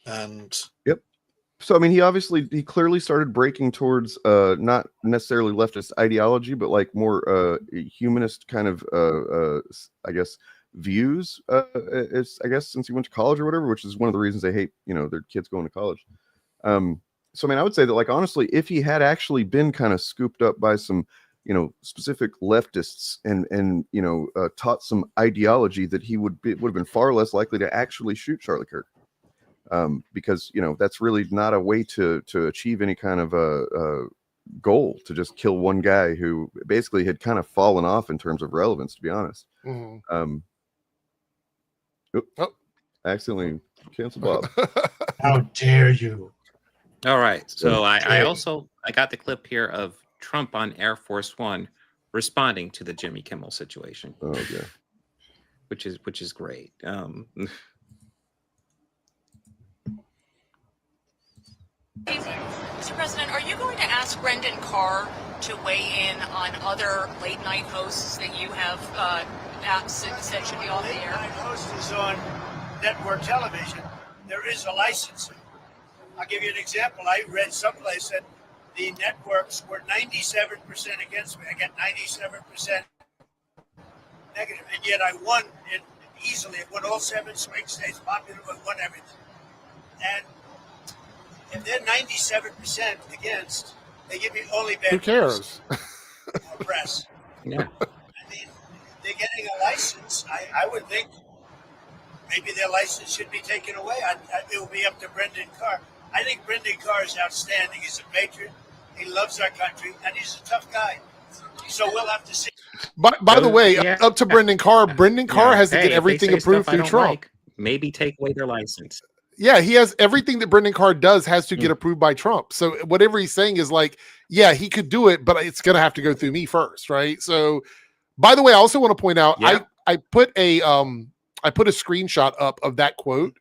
and... Yep. So, I mean, he clearly started breaking towards not necessarily leftist ideology, but like more humanist kind of, I guess, views. I guess since he went to college or whatever, which is one of the reasons they hate, their kids going to college. So, I mean, I would say that, like, honestly, if he had actually been kind of scooped up by some, specific leftists and taught some ideology, that he would have been far less likely to actually shoot Charlie Kirk. Because that's really not a way to achieve any kind of a goal, to just kill one guy who basically had kind of fallen off in terms of relevance, to be honest. Mm-hmm. Accidentally cancel Bob. How dare you? All right. So I got the clip here of Trump on Air Force One responding to the Jimmy Kimmel situation. Oh yeah. Which is great. Mr. President, are you going to ask Brendan Carr to weigh in on other late night hosts that you have said should be off the air? Late night host is on network television. There is a licensing. I'll give you an example. I read someplace that the networks were 97% against me. I get 97% negative, and yet I won easily. I won all 7 swing states, popular, but won everything. And if they're 97% against, they give me only bad Who cares? press. Yeah. I mean, they're getting a license. I would think maybe their license should be taken away. It will be up to Brendan Carr. I think Brendan Carr is outstanding. He's a patriot. He loves our country, and he's a tough guy. So we'll have to see. By the way, up to Brendan Carr. Brendan Carr has to get everything approved through Trump. Maybe take away their license. Yeah, he has everything that Brendan Carr does has to get approved by Trump. So whatever he's saying is like, yeah, he could do it, but it's going to have to go through me first, right? So, by the way, I also want to point out, I put a screenshot up of that quote,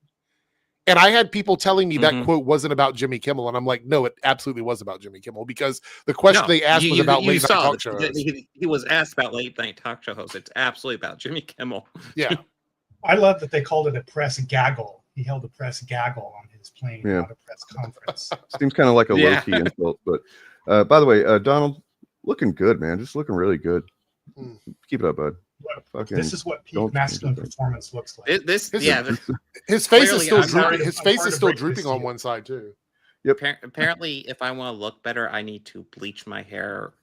and I had people telling me that quote wasn't about Jimmy Kimmel, and I'm like, no, it absolutely was about Jimmy Kimmel, because the question they asked was about late night talk show hosts. He was asked about late night talk show hosts. It's absolutely about Jimmy Kimmel. Yeah. I love that they called it a press gaggle. He held a press gaggle on his plane, not a press conference. Seems kind of like a low-key insult, but by the way, Donald, looking good, man. Just looking really good. Keep it up, bud. This is what peak masculine performance looks like. His face is still drooping. His face is still drooping on one side too. Yep. Apparently, if I want to look better, I need to bleach my hair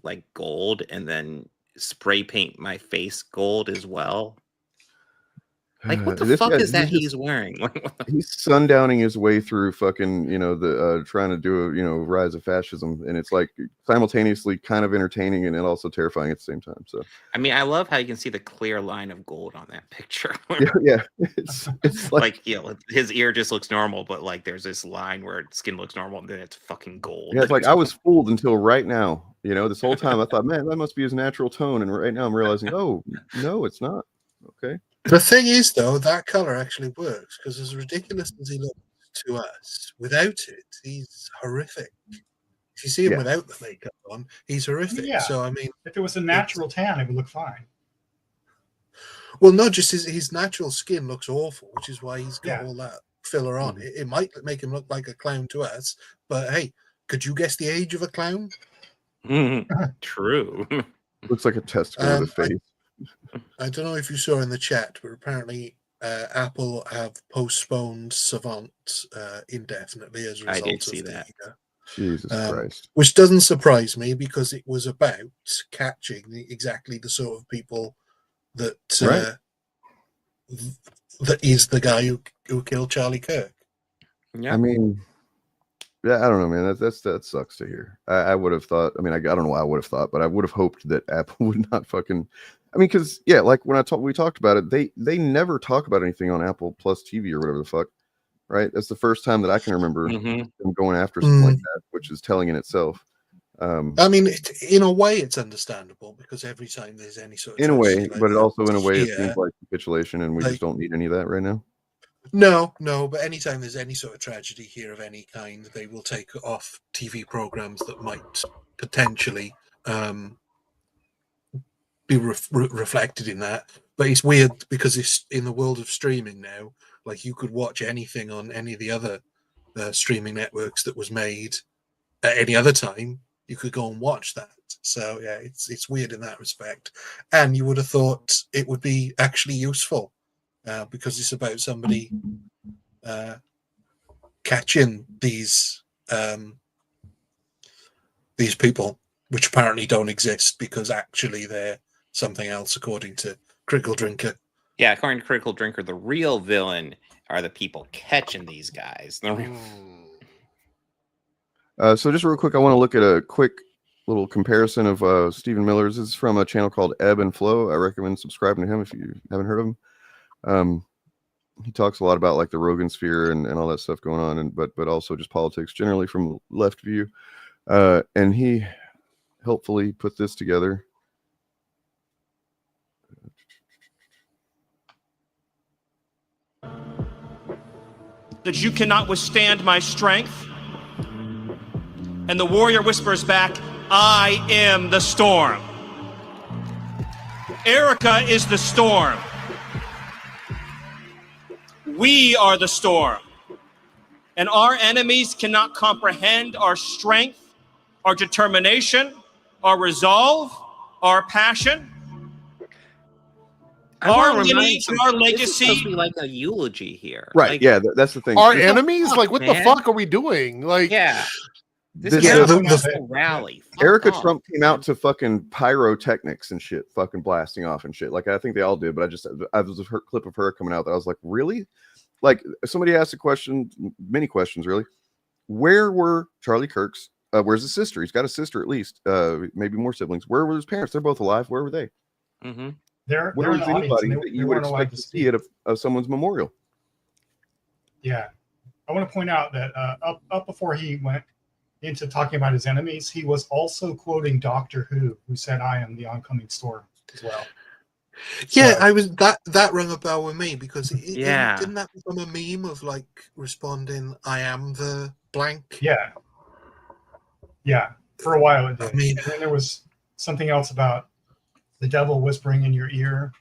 like gold and then spray paint my face gold as well. Like, what the This fuck guy- is that he's he's wearing? Like, what the- He's sundowning his way through fucking, the trying to do a, rise of fascism, and it's like simultaneously kind of entertaining and also terrifying at the same time. So I mean, I love how you can see the clear line of gold on that picture. yeah, it's like his ear just looks normal, but like there's this line where skin looks normal, and then it's fucking gold. yeah, it's like I was fooled until right now. This whole time I thought, man, that must be his natural tone, and right now I'm realizing, oh no, it's not. Okay. The thing is, though, that color actually works because as ridiculous as he looks to us, without it, he's horrific. If you see him without the makeup on, he's horrific. Yeah. So, I mean, if it was a natural tan, it would look fine. Well, not just his natural skin looks awful, which is why he's got all that filler on. It might make him look like a clown to us, but hey, could you guess the age of a clown? True. Looks like a testicle with a face. I don't know if you saw in the chat, but apparently Apple have postponed Savant indefinitely as a result I did see of that. Jesus Christ. Which doesn't surprise me because it was about catching exactly the sort of people that that is the guy who killed Charlie Kirk. Yeah. I mean, yeah, I don't know, man. That sucks to hear. I would have thought. I mean, I don't know what I would have thought, but I would have hoped that Apple would not fucking. I mean, because like when we talked about it, they never talk about anything on Apple Plus TV or whatever the fuck, right? That's the first time that I can remember them going after something like that, which is telling in itself. I mean, in a way, it's understandable because every time there's any sort of in a way, like but it also in a way it here, seems like capitulation, and we just don't need any of that right now. No, but anytime there's any sort of tragedy here of any kind, they will take off TV programs that might potentially be reflected in that. But it's weird because it's in the world of streaming now. Like you could watch anything on any of the other streaming networks that was made at any other time. You could go and watch that. So yeah, it's weird in that respect. And you would have thought it would be actually useful because it's about somebody catching these people, which apparently don't exist because actually they're something else, according to Critical Drinker. Yeah, according to Critical Drinker, the real villain are the people catching these guys. So just real quick, I want to look at a quick little comparison of Stephen Miller's. This is from a channel called Ebb and Flow. I recommend subscribing to him if you haven't heard of him. He talks a lot about like the Rogan sphere and all that stuff going on, but also just politics generally from left view. And he helpfully put this together. That you cannot withstand my strength. And the warrior whispers back, I am the storm. Erica is the storm. We are the storm. And our enemies cannot comprehend our strength, our determination, our resolve, our passion, our lineage, and our This is supposed to legacy. be like a eulogy here. Right, Like, yeah, that's the thing. Our This- enemies? Like, what the man? fuck are we doing? Like, yeah. This This- is the- a rally. Fuck Erica off. Trump came out to fucking pyrotechnics and shit, fucking blasting off and shit. Like I think they all did, but I was a clip of her coming out that I was like, really? Like somebody asked a question, many questions really. Where were Charlie Kirk's? Where's his sister? He's got a sister at least, maybe more siblings. Where were his parents? They're both alive. Where were they? Mm-hmm. They're Where was in the audience, anybody and that they you would weren't allowed expect to see at someone's memorial? Yeah, I want to point out that up before he went into talking about his enemies, he was also quoting Doctor Who said, "I am the oncoming storm" as well. Yeah, So- I was that rung a bell with me because Yeah. didn't that become a meme of like responding, "I am the blank"? Yeah, for a while it did. I mean- And then there was something else about the devil whispering in your ear.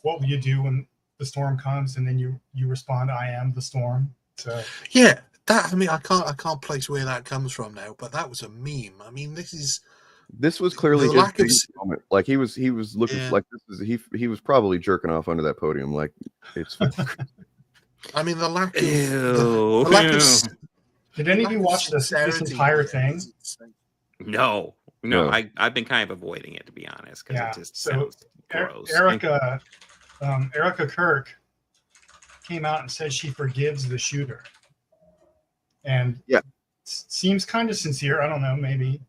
What will you do when the storm comes? And then you respond, "I am the storm." So Yeah, that I mean, I can't place where that comes from now, but that was a meme. I mean, this was clearly the his lack of biggest moment. Like he was looking Yeah. like this is he was probably jerking off under that podium. Like it's I mean, the lack of Ew. the lack of did any of you watch this sincerity entire here thing? is insane. No. No, I've been kind of avoiding it, to be honest, because it just sounds gross. Erica Kirk came out and said she forgives the shooter, and seems kind of sincere. I don't know, maybe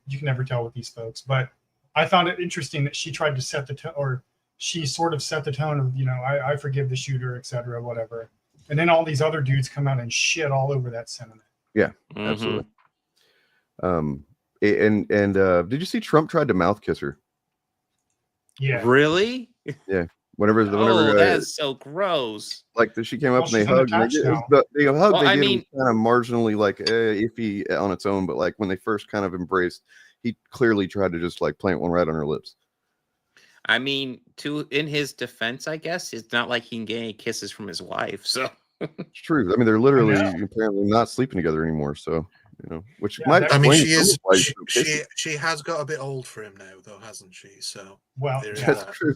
you can never tell with these folks, but I found it interesting that she tried to set the tone, or she sort of set the tone of, I forgive the shooter, etc., whatever. And then all these other dudes come out and shit all over that sentiment. Yeah, absolutely. And did you see Trump tried to mouth kiss her? Yeah. Really? Yeah. Whenever that's so gross. Like she came up and they hugged. They hugged. They did kind of marginally like iffy on its own, but like when they first kind of embraced, he clearly tried to just like plant one right on her lips. I mean, in his defense, I guess it's not like he can get any kisses from his wife. So it's true. I mean, they're literally apparently not sleeping together anymore. So which might. I mean, she has got a bit old for him now, though, hasn't she? So that's true.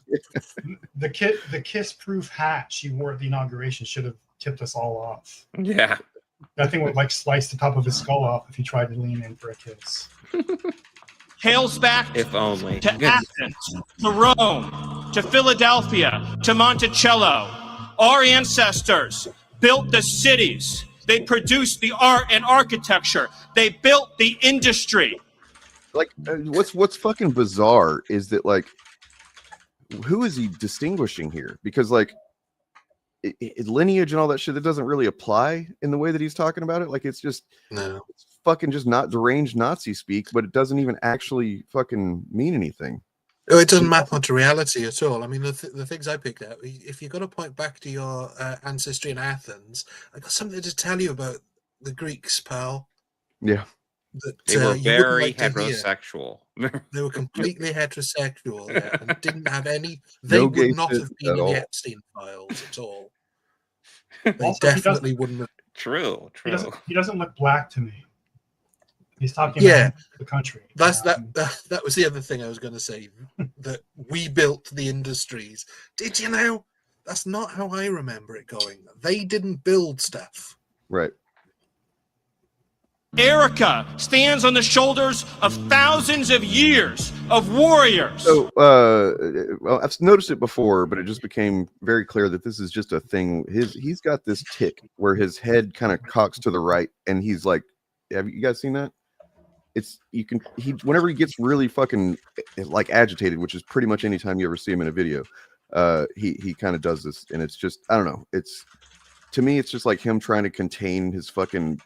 The kiss-proof hat she wore at the inauguration should have tipped us all off. Yeah, that thing would like slice the top of his skull off if he tried to lean in for a kiss. Hails back if only to Athens, to Rome, to Philadelphia, to Monticello. Our ancestors built the cities. They produced the art and architecture. They built the industry. Like, what's fucking bizarre is that, like, who is he distinguishing here? Because, like, lineage and all that shit, that doesn't really apply in the way that he's talking about it. Like, it's just it's fucking just not deranged Nazi speak, but it doesn't even actually fucking mean anything. Oh, it doesn't map onto reality at all. I mean, the things I picked out, if you've got to point back to your ancestry in Athens, I got something to tell you about the Greeks, pal. Yeah. That, they were very heterosexual. They were completely heterosexual, and didn't have any. They would not have been in the Epstein files at all. They Also, definitely wouldn't have. True. He doesn't look black to me. He's talking about the country. That was the other thing I was going to say. That we built the industries. Did you know? That's not how I remember it going. They didn't build stuff. Right. Erica stands on the shoulders of thousands of years of warriors. So, well, I've noticed it before, but it just became very clear that this is just a thing. He's got this tick where his head kind of cocks to the right, and he's like, have you guys seen that? Whenever he gets really fucking like agitated, which is pretty much any time you ever see him in a video, he kind of does this, and it's just, I don't know. To me, it's just like him trying to contain his fucking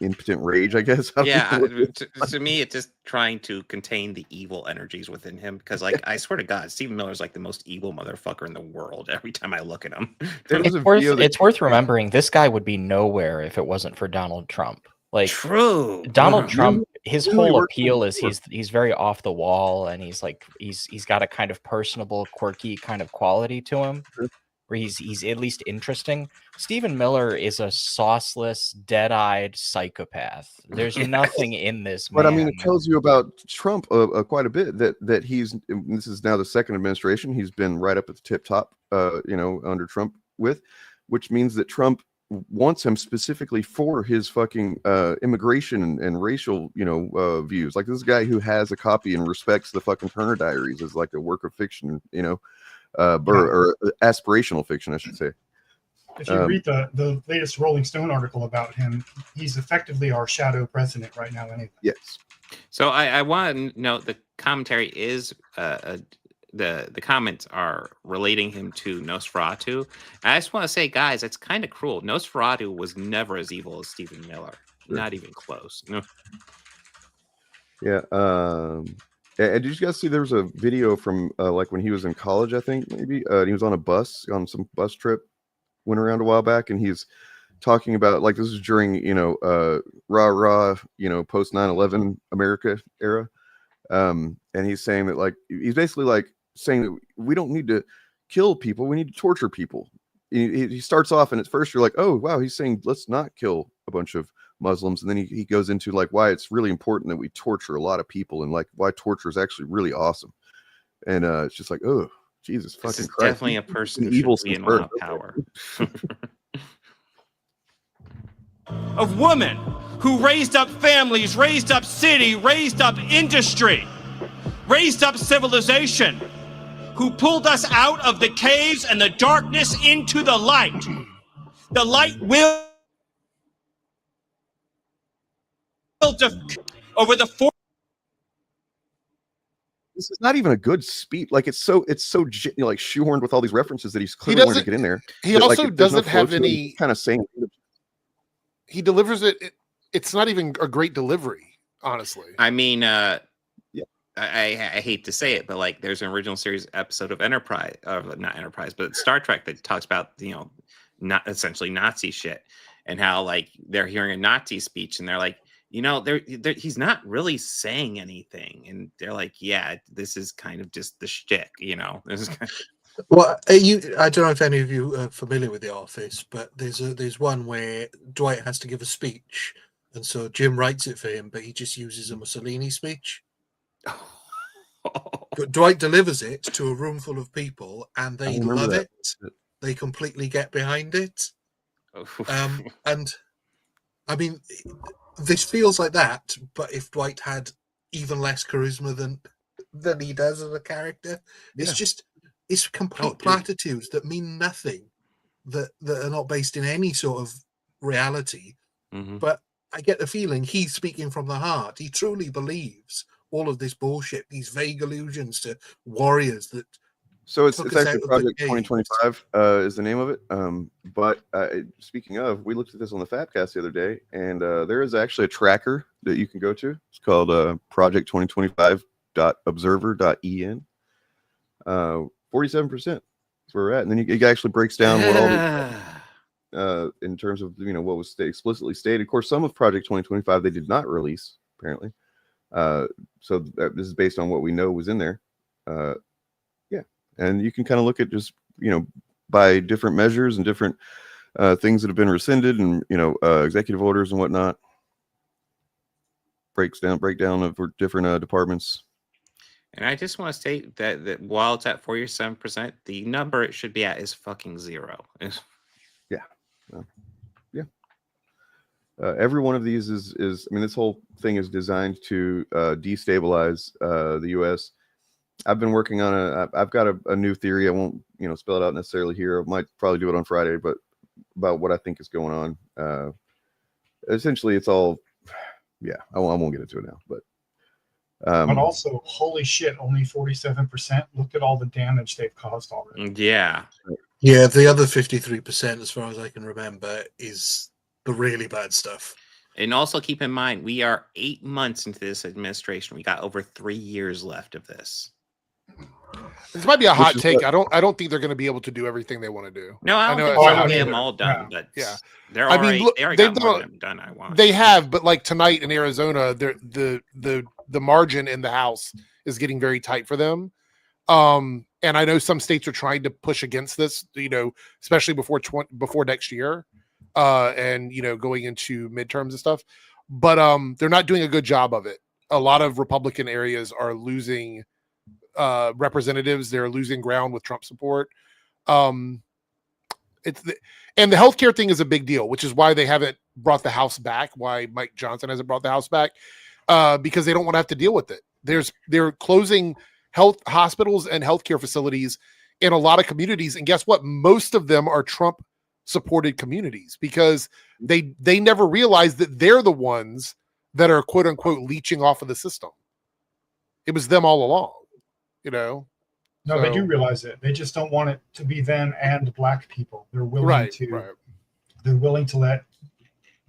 impotent rage, I guess. To me, it's just trying to contain the evil energies within him, because like I swear to God, Stephen Miller's like the most evil motherfucker in the world every time I look at him. It's worth remembering this guy would be nowhere if it wasn't for Donald Trump. Like, true. Donald Trump, his whole appeal is he's very off the wall, and he's got a kind of personable, quirky kind of quality to him, where he's at least interesting. Stephen Miller is a sauceless, dead-eyed psychopath. There's nothing in this man. But I mean, it tells you about Trump quite a bit, that this is now the second administration he's been right up at the tip top, under Trump which means that Trump wants him specifically for his fucking immigration and racial, views. Like, this is a guy who has a copy and respects the fucking Turner Diaries as like a work of fiction, or aspirational fiction, I should say. If you read the latest Rolling Stone article about him, he's effectively our shadow president right now anyway. Yes. So I want to note the commentary is the comments are relating him to Nosferatu. I just want to say, guys, it's kind of cruel. Nosferatu was never as evil as Stephen Miller. Sure. Not even close. No. Yeah. And did you guys see there was a video from like when he was in college, I think maybe he was on on some bus trip, went around a while back, and he's talking about, like, this is during rah post 9/11 America era, and he's saying that, like, he's basically like saying that we don't need to kill people, we need to torture people. He starts off, and at first you're like, oh wow, he's saying let's not kill a bunch of Muslims, and then he goes into like why it's really important that we torture a lot of people, and like why torture is actually really awesome. And it's just like, oh Jesus fucking Christ, definitely a person who evil should be in a lot of power. of women who raised up families, raised up city, raised up industry, raised up civilization, who pulled us out of the caves and the darkness into the light. The light will over the This is not even a good speech. Like it's so like shoehorned with all these references that he's clearly wanting to get in there. He also doesn't have any kind of saying. He delivers it. It's not even a great delivery, honestly. I mean, I hate to say it, but like there's an original series episode of Enterprise, not Enterprise, but Star Trek that talks about, not essentially Nazi shit, and how like they're hearing a Nazi speech and they're like, he's not really saying anything, and they're like, yeah, this is kind of just the shtick, This is kind of... Well, I don't know if any of you are familiar with The Office, but there's one where Dwight has to give a speech, and so Jim writes it for him, but he just uses a Mussolini speech. But Dwight delivers it to a room full of people, and they love it. They completely get behind it. And I mean, this feels like that, but if Dwight had even less charisma than he does as a character, it's complete platitudes that mean nothing, that are not based in any sort of reality. But I get the feeling he's speaking from the heart. He truly believes all of this bullshit, these vague allusions to warriors that. So it's actually Project 2025 is the name of it. But speaking of, we looked at this on the Fapcast the other day, and there is actually a tracker that you can go to. It's called project2025.observer.en. 47%. That's where we're at. And then it actually breaks down what all the, in terms of what was explicitly stated. Of course, some of Project 2025 they did not release, apparently. So this is based on what we know was in there. And you can kind of look at just, by different measures and different things that have been rescinded and, executive orders and whatnot. Breakdown of different departments. And I just want to state that while it's at 47%, the number it should be at is fucking 0. Every one of these is this whole thing is designed to destabilize the U.S. I've been working on I've got a new theory. I won't, spell it out necessarily here. I might probably do it on Friday, but about what I think is going on. Essentially, it's all, I won't get into it now, but. But also, holy shit, only 47%. Look at all the damage they've caused already. Yeah. Yeah, the other 53%, as far as I can remember, is the really bad stuff. And also keep in mind, we are 8 months into this administration. We got over 3 years left of this. This might be a hot take. I don't think they're going to be able to do everything they want to do. No, I don't think they'll get them all done. But they're already, they already got more done. I want. They have, but like tonight in Arizona, the margin in the House is getting very tight for them. And I know some states are trying to push against this, especially before next year, and going into midterms and stuff. But they're not doing a good job of it. A lot of Republican areas are losing representatives. They're losing ground with Trump support. And the healthcare thing is a big deal, which is why they haven't brought the House back. Why Mike Johnson hasn't brought the House back, because they don't want to have to deal with it. They're closing hospitals and healthcare facilities in a lot of communities, and guess what? Most of them are Trump supported communities because they never realized that they're the ones that are quote unquote leeching off of the system. It was them all along. No, they do realize it. They just don't want it to be them and black people. They're willing They're willing to let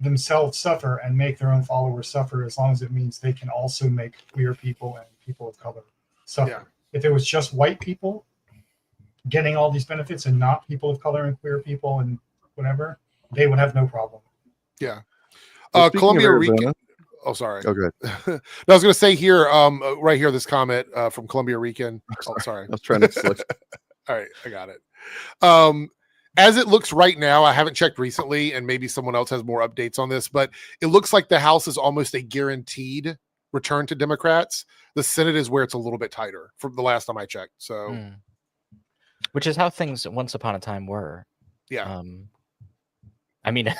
themselves suffer and make their own followers suffer, as long as it means they can also make queer people and people of color suffer. Yeah. If it was just white people getting all these benefits and not people of color and queer people and whatever, they would have no problem. Yeah. Columbia Rican. Oh, sorry. Okay. I was going to say here, right here, this comment from Columbia Rican. Oh, sorry. I was trying to select. All right, I got it. As it looks right now, I haven't checked recently, and maybe someone else has more updates on this, but it looks like the House is almost a guaranteed return to Democrats. The Senate is where it's a little bit tighter from the last time I checked. So, which is how things once upon a time were. Yeah. I mean,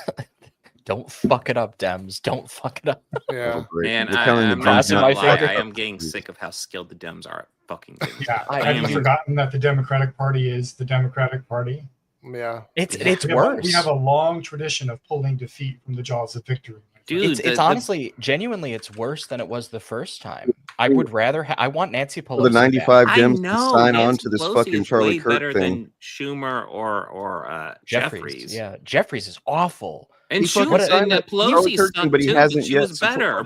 Don't fuck it up, Dems. Don't fuck it up. Yeah. Man, I'm not gonna lie, favorite. I am getting sick of how skilled the Dems are at fucking things. Yeah, I've forgotten that the Democratic Party is the Democratic Party. Yeah, it's we worse. We have a long tradition of pulling defeat from the jaws of victory. Dude, it's honestly, genuinely, it's worse than it was the first time. I would rather. I want Nancy Pelosi. The 95 I Dems to know, sign on Nancy to this Pelosi fucking is Charlie way Kirk better thing. than Schumer or Jeffries. Yeah, Jeffries is awful. And He fucking Schumer signed and that Charlie Pelosi Kirk thing, sucked but he too, hasn't but she yet. was better.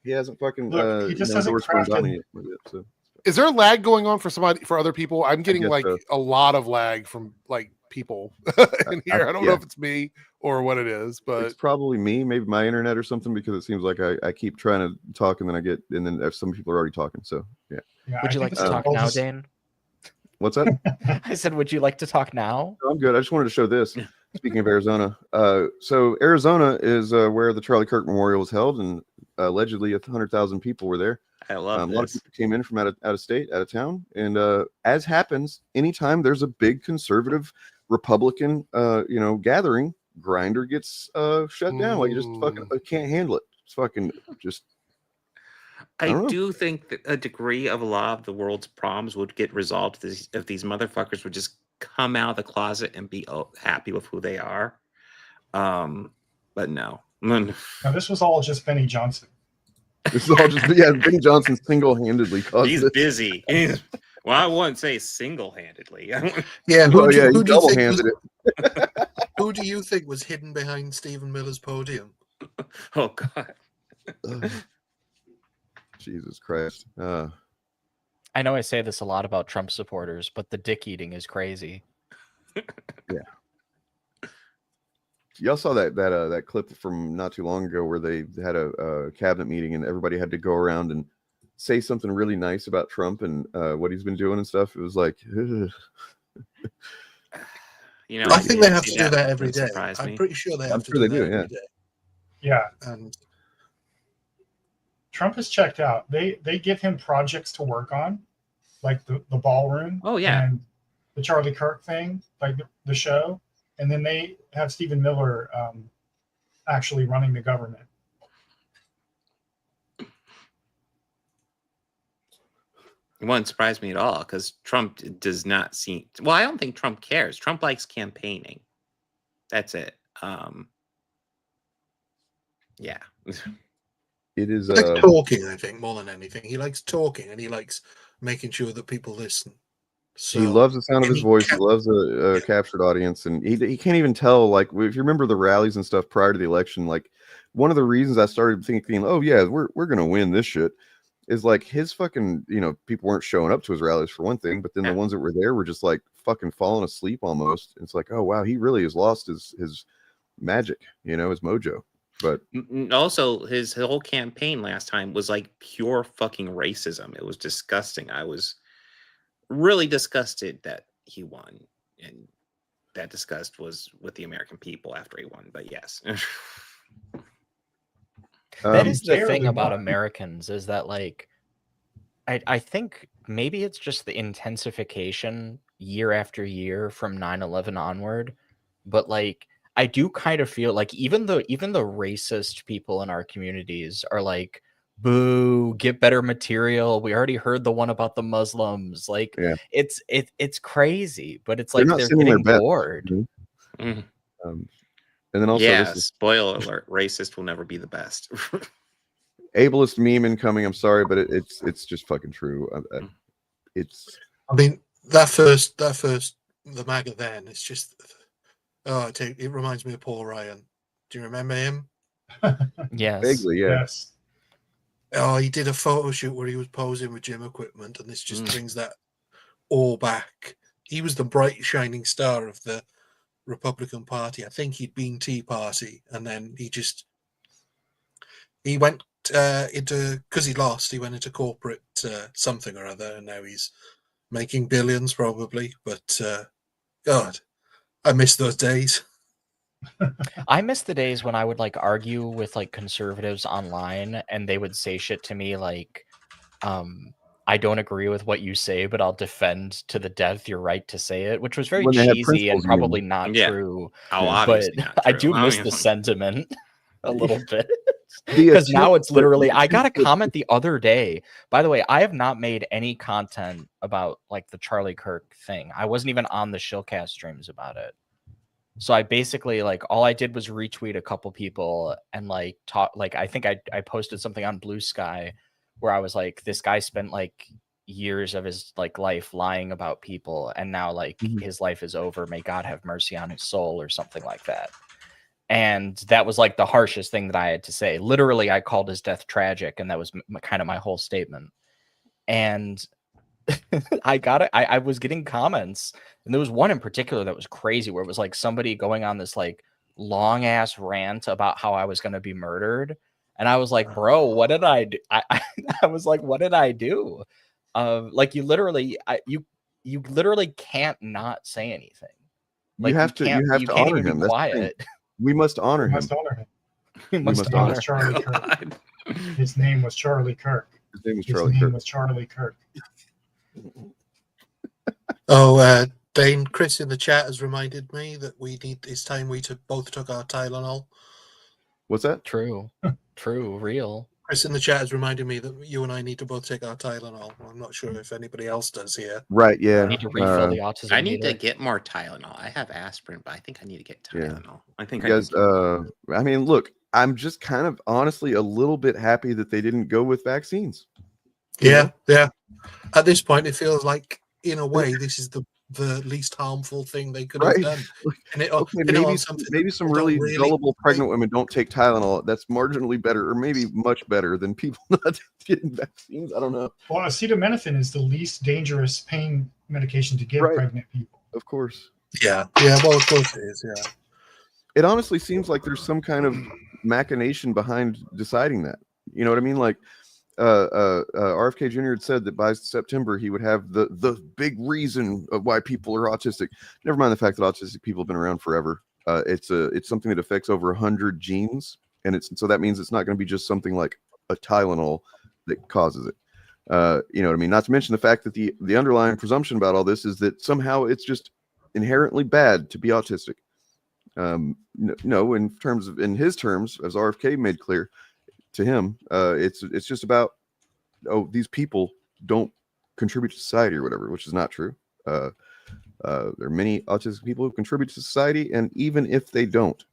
He hasn't fucking. Look, he just hasn't endorsed Ron crafted- Donnie yet, so. Is there a lag going on for other people? I'm getting guess like so. a lot of lag from like people in here. I don't know if it's me or what it is, but It's probably me, maybe my internet or something, because it seems like I keep trying to talk and then some people are already talking. So yeah. Would you like to talk now, Dane? What's that? I said, would you like to talk now? I'm good. I just wanted to show this. Speaking of Arizona, so Arizona is where the Charlie Kirk Memorial was held, and allegedly 100,000 people were there. I love a lot of people came in from out of state, out of town, and as happens, anytime there's a big conservative Republican, gathering, Grindr gets shut down. Like, you just fucking can't handle it. It's fucking just. I do think that a degree of a lot of the world's problems would get resolved if these motherfuckers would just come out of the closet and be happy with who they are. But no. Now, this was all just Benny Johnson. This is all just Benny Johnson single-handedly caused He's this. busy. Well, I wouldn't say single-handedly. yeah, Who do you think was hidden behind Stephen Miller's podium? Oh God. Jesus Christ. I know I say this a lot about Trump supporters, but the dick eating is crazy. Yeah. Y'all saw that clip from not too long ago where they had a cabinet meeting and everybody had to go around and say something really nice about Trump and what he's been doing and stuff. It was like, ugh. I think they have to do that every day. I'm pretty sure they have to do that every day. Yeah. And Trump is checked out. They give him projects to work on, like the ballroom. Oh yeah. And the Charlie Kirk thing, like the show. And then they have Stephen Miller actually running the government. It wouldn't surprise me at all because Trump does not seem. Well, I don't think Trump cares. Trump likes campaigning. That's it. Yeah. It is he likes talking, I think, more than anything. He likes talking and he likes making sure that people listen. So, he loves the sound of his voice. He loves a captured audience, and he can't even tell. Like, if you remember the rallies and stuff prior to the election, like one of the reasons I started thinking, oh yeah, we're gonna win this shit, is like his fucking people weren't showing up to his rallies for one thing, but then the ones that were there were just like fucking falling asleep almost. It's like, oh wow, he really has lost his magic, his mojo. But also his whole campaign last time was like pure fucking racism. It was disgusting. I was really disgusted that he won, and that disgust was with the American people after he won. But yes. That is the thing about Americans, is that like I think maybe it's just the intensification year after year from 9/11 onward, but like I do kind of feel like even the racist people in our communities are like, boo, get better material. We already heard the one about the Muslims. Like, it's crazy, but it's like they're getting bored. And then also, yeah, spoiler alert: racist will never be the best. Ableist meme incoming. I'm sorry, but it's just fucking true. It's. I mean, that first the MAGA then. It's just. Oh, it reminds me of Paul Ryan. Do you remember him? Yes. Vaguely, yeah. Yes. Oh, he did a photo shoot where he was posing with gym equipment, and this just brings that all back. He was the bright, shining star of the Republican Party. I think he'd been Tea Party, and then he went into, because he lost, he went into corporate something or other, and now he's making billions probably. But God, I miss those days. I miss the days when I would like argue with like conservatives online and they would say shit to me like I don't agree with what you say, but I'll defend to the death your right to say it, which was very When they have cheesy and principles, you mean. probably not Yeah. true. Oh, But obviously not I true. do I miss mean, the like- sentiment a little bit. The Because now attempt it's to- literally, the I got a attempt to- comment the other day. By the way, I have not made any content about like the Charlie Kirk thing. I wasn't even on the Shillcast streams about it. So I basically like all I did was retweet a couple people and like talk, like I think I posted something on Blue Sky where I was like, this guy spent like years of his like life lying about people, and now like his life is over. May God have mercy on his soul, or something like that. And that was like the harshest thing that I had to say. Literally, I called his death tragic, and that was kind of my whole statement. And I got it. I was getting comments, and there was one in particular that was crazy, where it was like somebody going on this like long ass rant about how I was going to be murdered, and I was like, bro, what did I do? I was like, what did I do? Like you literally can't not say anything. Like you have to honor him. That's the thing. We must honor him. Must honor him. We must honor Charlie Kirk. His name was Charlie Kirk. His name was His Charlie name Kirk. was Charlie Kirk. Oh, Dane, Chris in the chat has reminded me that it's time we both took our Tylenol. What's that? True. True. Real. Chris in the chat has reminded me that you and I need to both take our Tylenol. I'm not sure if anybody else does here. Right, yeah. I need to refill the autism I need to meter. get more Tylenol. I have aspirin, but I think I need to get Tylenol. I think You guys, I mean, look, I'm just kind of honestly a little bit happy that they didn't go with vaccines. Yeah. At this point, it feels like, in a way, this is the least harmful thing they could have done. And maybe some really gullible pregnant women don't take Tylenol. That's marginally better, or maybe much better than people not getting vaccines. I don't know. Well, acetaminophen is the least dangerous pain medication to give pregnant people. Of course. Yeah. Well, of course it is. Yeah. It honestly seems like there's some kind of machination behind deciding that. You know what I mean? Like, RFK Jr. had said that by September he would have the big reason of why people are autistic. Never mind the fact that autistic people have been around forever. It's something that affects over 100 genes, and so that means it's not going to be just something like a Tylenol that causes it. You know what I mean? Not to mention the fact that the underlying presumption about all this is that somehow it's just inherently bad to be autistic. No, in his terms, as RFK made clear to him, it's just about, these people don't contribute to society or whatever, which is not true. There are many autistic people who contribute to society, and even if they don't,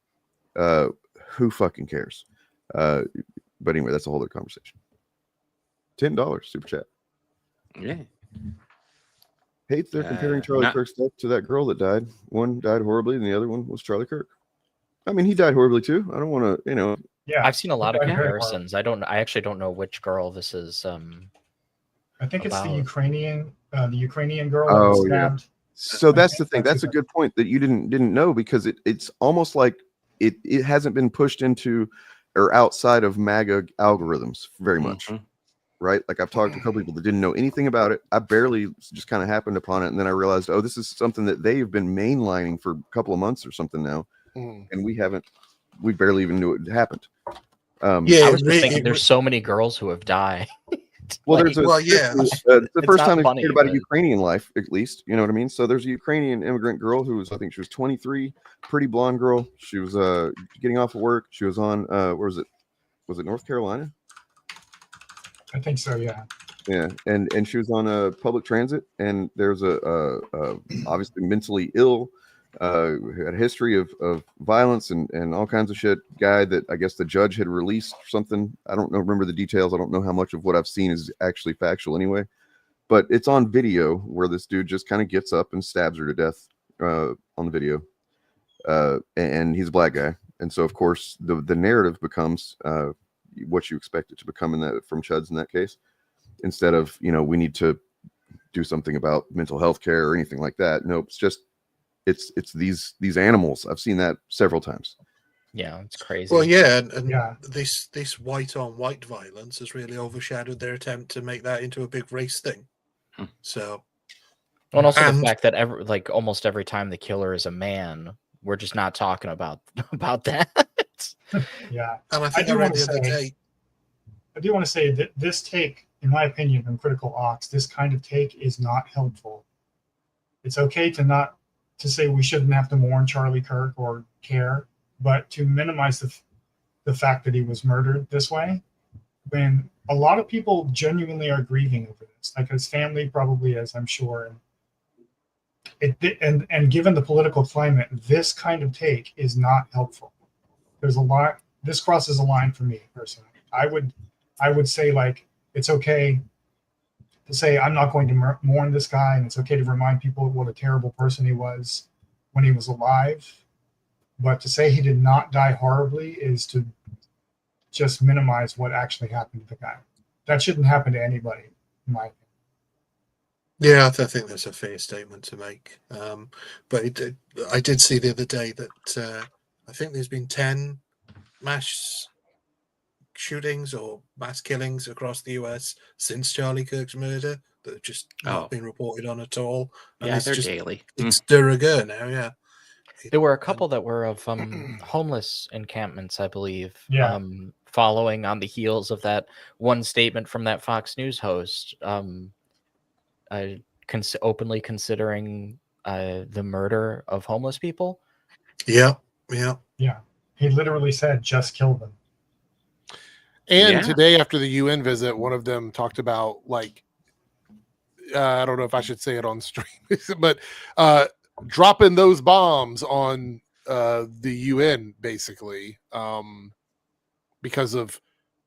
who fucking cares? But anyway, that's a whole other conversation. $10 super chat. Yeah. Hates they're comparing Charlie Kirk's death to that girl that died. One died horribly, and the other one was Charlie Kirk. I mean, he died horribly too. I don't want to, Yeah, I've seen a lot of comparisons. I actually don't know which girl this is. I think it's about. the Ukrainian girl. Oh, that was yeah. stabbed. So that's the thing. That's a good point that you didn't know, because it's almost like it hasn't been pushed into or outside of MAGA algorithms very much. Right? Like, I've talked to a couple people that didn't know anything about it. I barely just kind of happened upon it, and then I realized, this is something that they've been mainlining for a couple of months or something now, and we barely even knew it happened. I was just thinking, there's so many girls who have died. Well, Like, the it's first not time they funny, heard about a but- Ukrainian life, at least, you know what I mean? So there's a Ukrainian immigrant girl who was, I think she was 23, pretty blonde girl. She was getting off of work. She was on, where was it? Was it North Carolina? I think so, yeah. Yeah, and she was on public transit, and there's a obviously mentally ill, who had a history of violence and all kinds of shit guy that I guess the judge had released or something. I don't remember the details. I don't know how much of what I've seen is actually factual anyway, but it's on video where this dude just kind of gets up and stabs her to death on the video, and he's a black guy, and so of course the narrative becomes what you expect it to become from Chuds in that case, instead of we need to do something about mental health care or anything like that. Nope, it's just it's these animals. I've seen that several times. Yeah, it's crazy. Well, yeah, and this white on white violence has really overshadowed their attempt to make that into a big race thing. So, and also the fact that almost every time the killer is a man, we're just not talking about that. Yeah, and I think do I read want the to other say, day. I do want to say that this take in my opinion, from Critical Ops, this kind of take is not helpful. It's okay to say we shouldn't have to mourn Charlie Kirk or care, but to minimize the fact that he was murdered this way, when a lot of people genuinely are grieving over this, like his family probably is, I'm sure. And given the political climate, this kind of take is not helpful. There's a lot. This crosses a line for me personally. I would say, like, it's okay to say I'm not going to mourn this guy, and it's okay to remind people what a terrible person he was when he was alive. But to say he did not die horribly is to just minimize what actually happened to the guy. That shouldn't happen to anybody, in my opinion. Yeah, I think that's a fair statement to make. But I did see the other day that I think there's been 10 mass shootings or mass killings across the US since Charlie Kirk's murder that have just not been reported on at all. And Yeah, it's they're just, daily. It's de rigueur now, yeah. There were a couple that were of homeless encampments, I believe. Yeah. Following on the heels of that one statement from that Fox News host, openly considering the murder of homeless people. Yeah. He literally said, "Just kill them." And today, after the UN visit, one of them talked about, like, I don't know if I should say it on stream, but dropping those bombs on the UN, basically, because of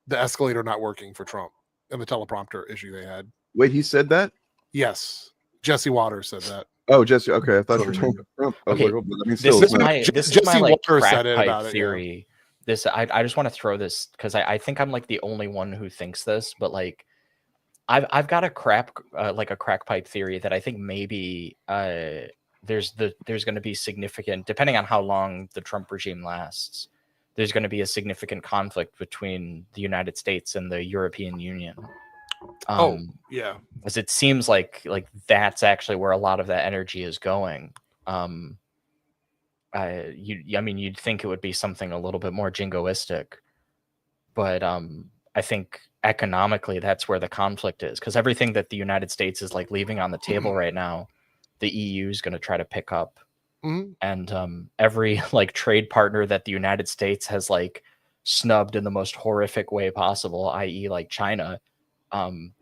the escalator not working for Trump and the teleprompter issue they had. Wait, he said that? Yes. Jesse Waters said that. Oh, Jesse. Okay, I thought you were talking about Trump. I was like, oh, but I mean, still, this is my like crack said it pipe about it, theory. Yeah. I just want to throw this because I think I'm like the only one who thinks this, but like I've got a crack pipe theory that I think maybe there's going to be significant, depending on how long the Trump regime lasts, there's going to be a significant conflict between the United States and the European Union. Yeah, as it seems like that's actually where a lot of that energy is going. I mean, you'd think it would be something a little bit more jingoistic, but I think economically that's where the conflict is, because everything that the United States is like leaving on the table right now, the EU is going to try to pick up. And every like trade partner that the United States has like snubbed in the most horrific way possible, i.e. like China,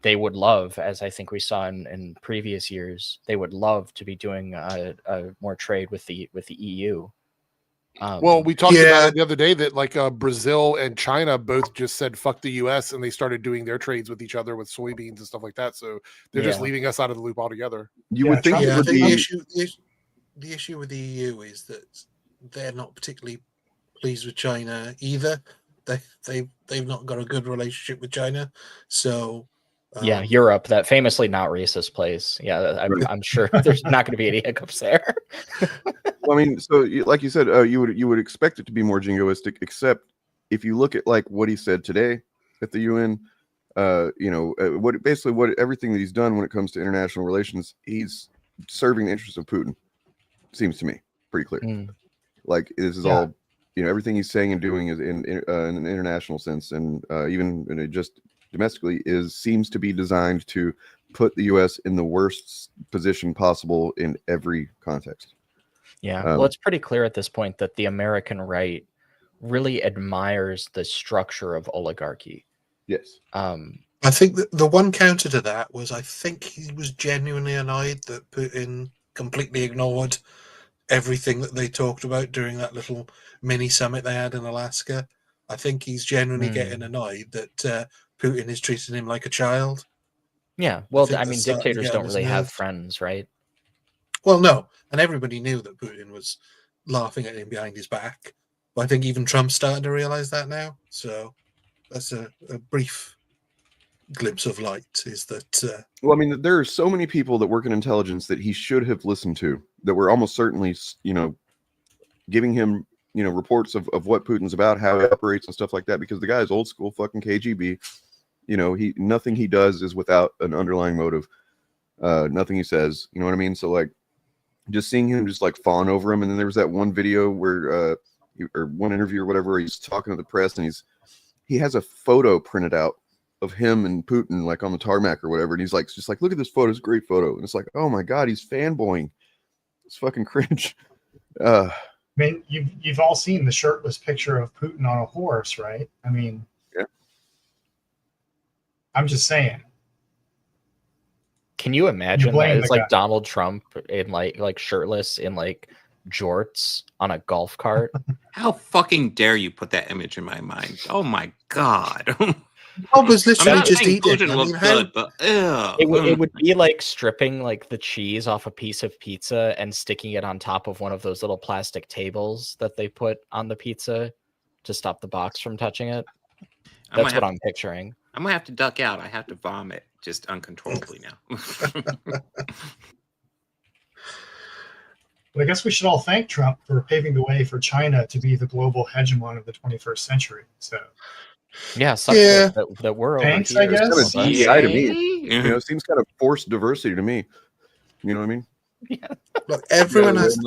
they would love, as I think we saw in previous years, they would love to be doing more trade with the EU. Well, we talked about it the other day that like Brazil and China both just said fuck the US, and they started doing their trades with each other with soybeans and stuff like that. So they're just leaving us out of the loop altogether. You would think it would be the issue with the EU is that they're not particularly pleased with China either. They've not got a good relationship with China, so Europe, that famously not racist place. I'm sure there's not going to be any hiccups there. Well, I mean, so like you said, you would expect it to be more jingoistic, except if you look at like what he said today at the UN, what everything that he's done when it comes to international relations, he's serving the interests of Putin. Seems to me pretty clear. Like this is all, everything he's saying and doing is in an international sense, and even just domestically seems to be designed to put the U.S. in the worst position possible in every context. Yeah, well, it's pretty clear at this point that the American right really admires the structure of oligarchy. Yes. I think that the one counter to that was I think he was genuinely annoyed that Putin completely ignored everything that they talked about during that little mini summit they had in Alaska. I think he's genuinely getting annoyed that Putin is treating him like a child. Yeah, well, I mean, dictators don't really have friends, right? Well, no, and everybody knew that Putin was laughing at him behind his back. But I think even Trump's starting to realize that now. So that's a brief glimpse of light, is that... Well, I mean, there are so many people that work in intelligence that he should have listened to, that were almost certainly, giving him, reports of what Putin's about, how he operates and stuff like that, because the guy is old school fucking KGB. Nothing he does is without an underlying motive. Nothing he says, you know what I mean? So like, just seeing him just like fawn over him. And then there was that one video where, or one interview or whatever, he's talking to the press and he has a photo printed out of him and Putin like on the tarmac or whatever, and he's like, just like, look at this photo, it's a great photo, and it's like, oh my god, he's fanboying. It's fucking cringe. I mean, you've all seen the shirtless picture of Putin on a horse, right? I mean, yeah. I'm just saying. Can you imagine that it's like Donald Trump in like shirtless in like jorts on a golf cart? How fucking dare you put that image in my mind? Oh my god. Bob was literally just saying eating. Putin looked good, but ew. It would be like stripping like the cheese off a piece of pizza and sticking it on top of one of those little plastic tables that they put on the pizza to stop the box from touching it. That's what I'm picturing. I'm gonna have to duck out. I have to vomit just uncontrollably now. But I guess we should all thank Trump for paving the way for China to be the global hegemon of the 21st century. So, yeah, that we're thanks, over here. I guess. Kind of DEI to me. You know, it seems kind of forced diversity to me. You know what I mean? Yeah. Look, everyone has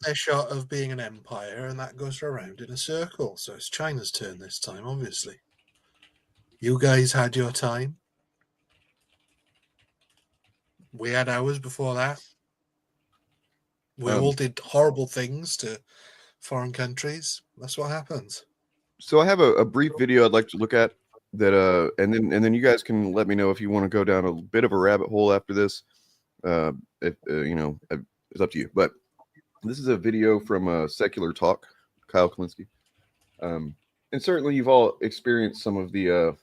their shot of being an empire, and that goes around in a circle. So it's China's turn this time, obviously. You guys had your time. We had ours before that. We all did horrible things to foreign countries. That's what happens. So I have a brief video I'd like to look at that, and then you guys can let me know if you want to go down a bit of a rabbit hole after this. If you know, it's up to you. But this is a video from Secular Talk, Kyle Kalinske, and certainly you've all experienced some of the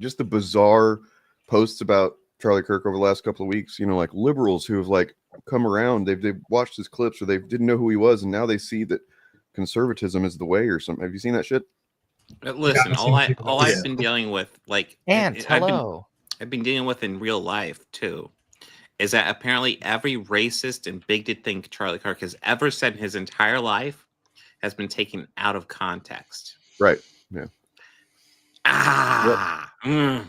just the bizarre posts about Charlie Kirk over the last couple of weeks. You know, like liberals who have like come around, they've watched his clips, or they didn't know who he was, and now they see that conservatism is the way or something. Have you seen that shit? Listen, all I've been dealing with, like, I've been dealing with in real life too, is that apparently every racist and bigoted thing Charlie Kirk has ever said in his entire life has been taken out of context. Right. Yeah. Yep.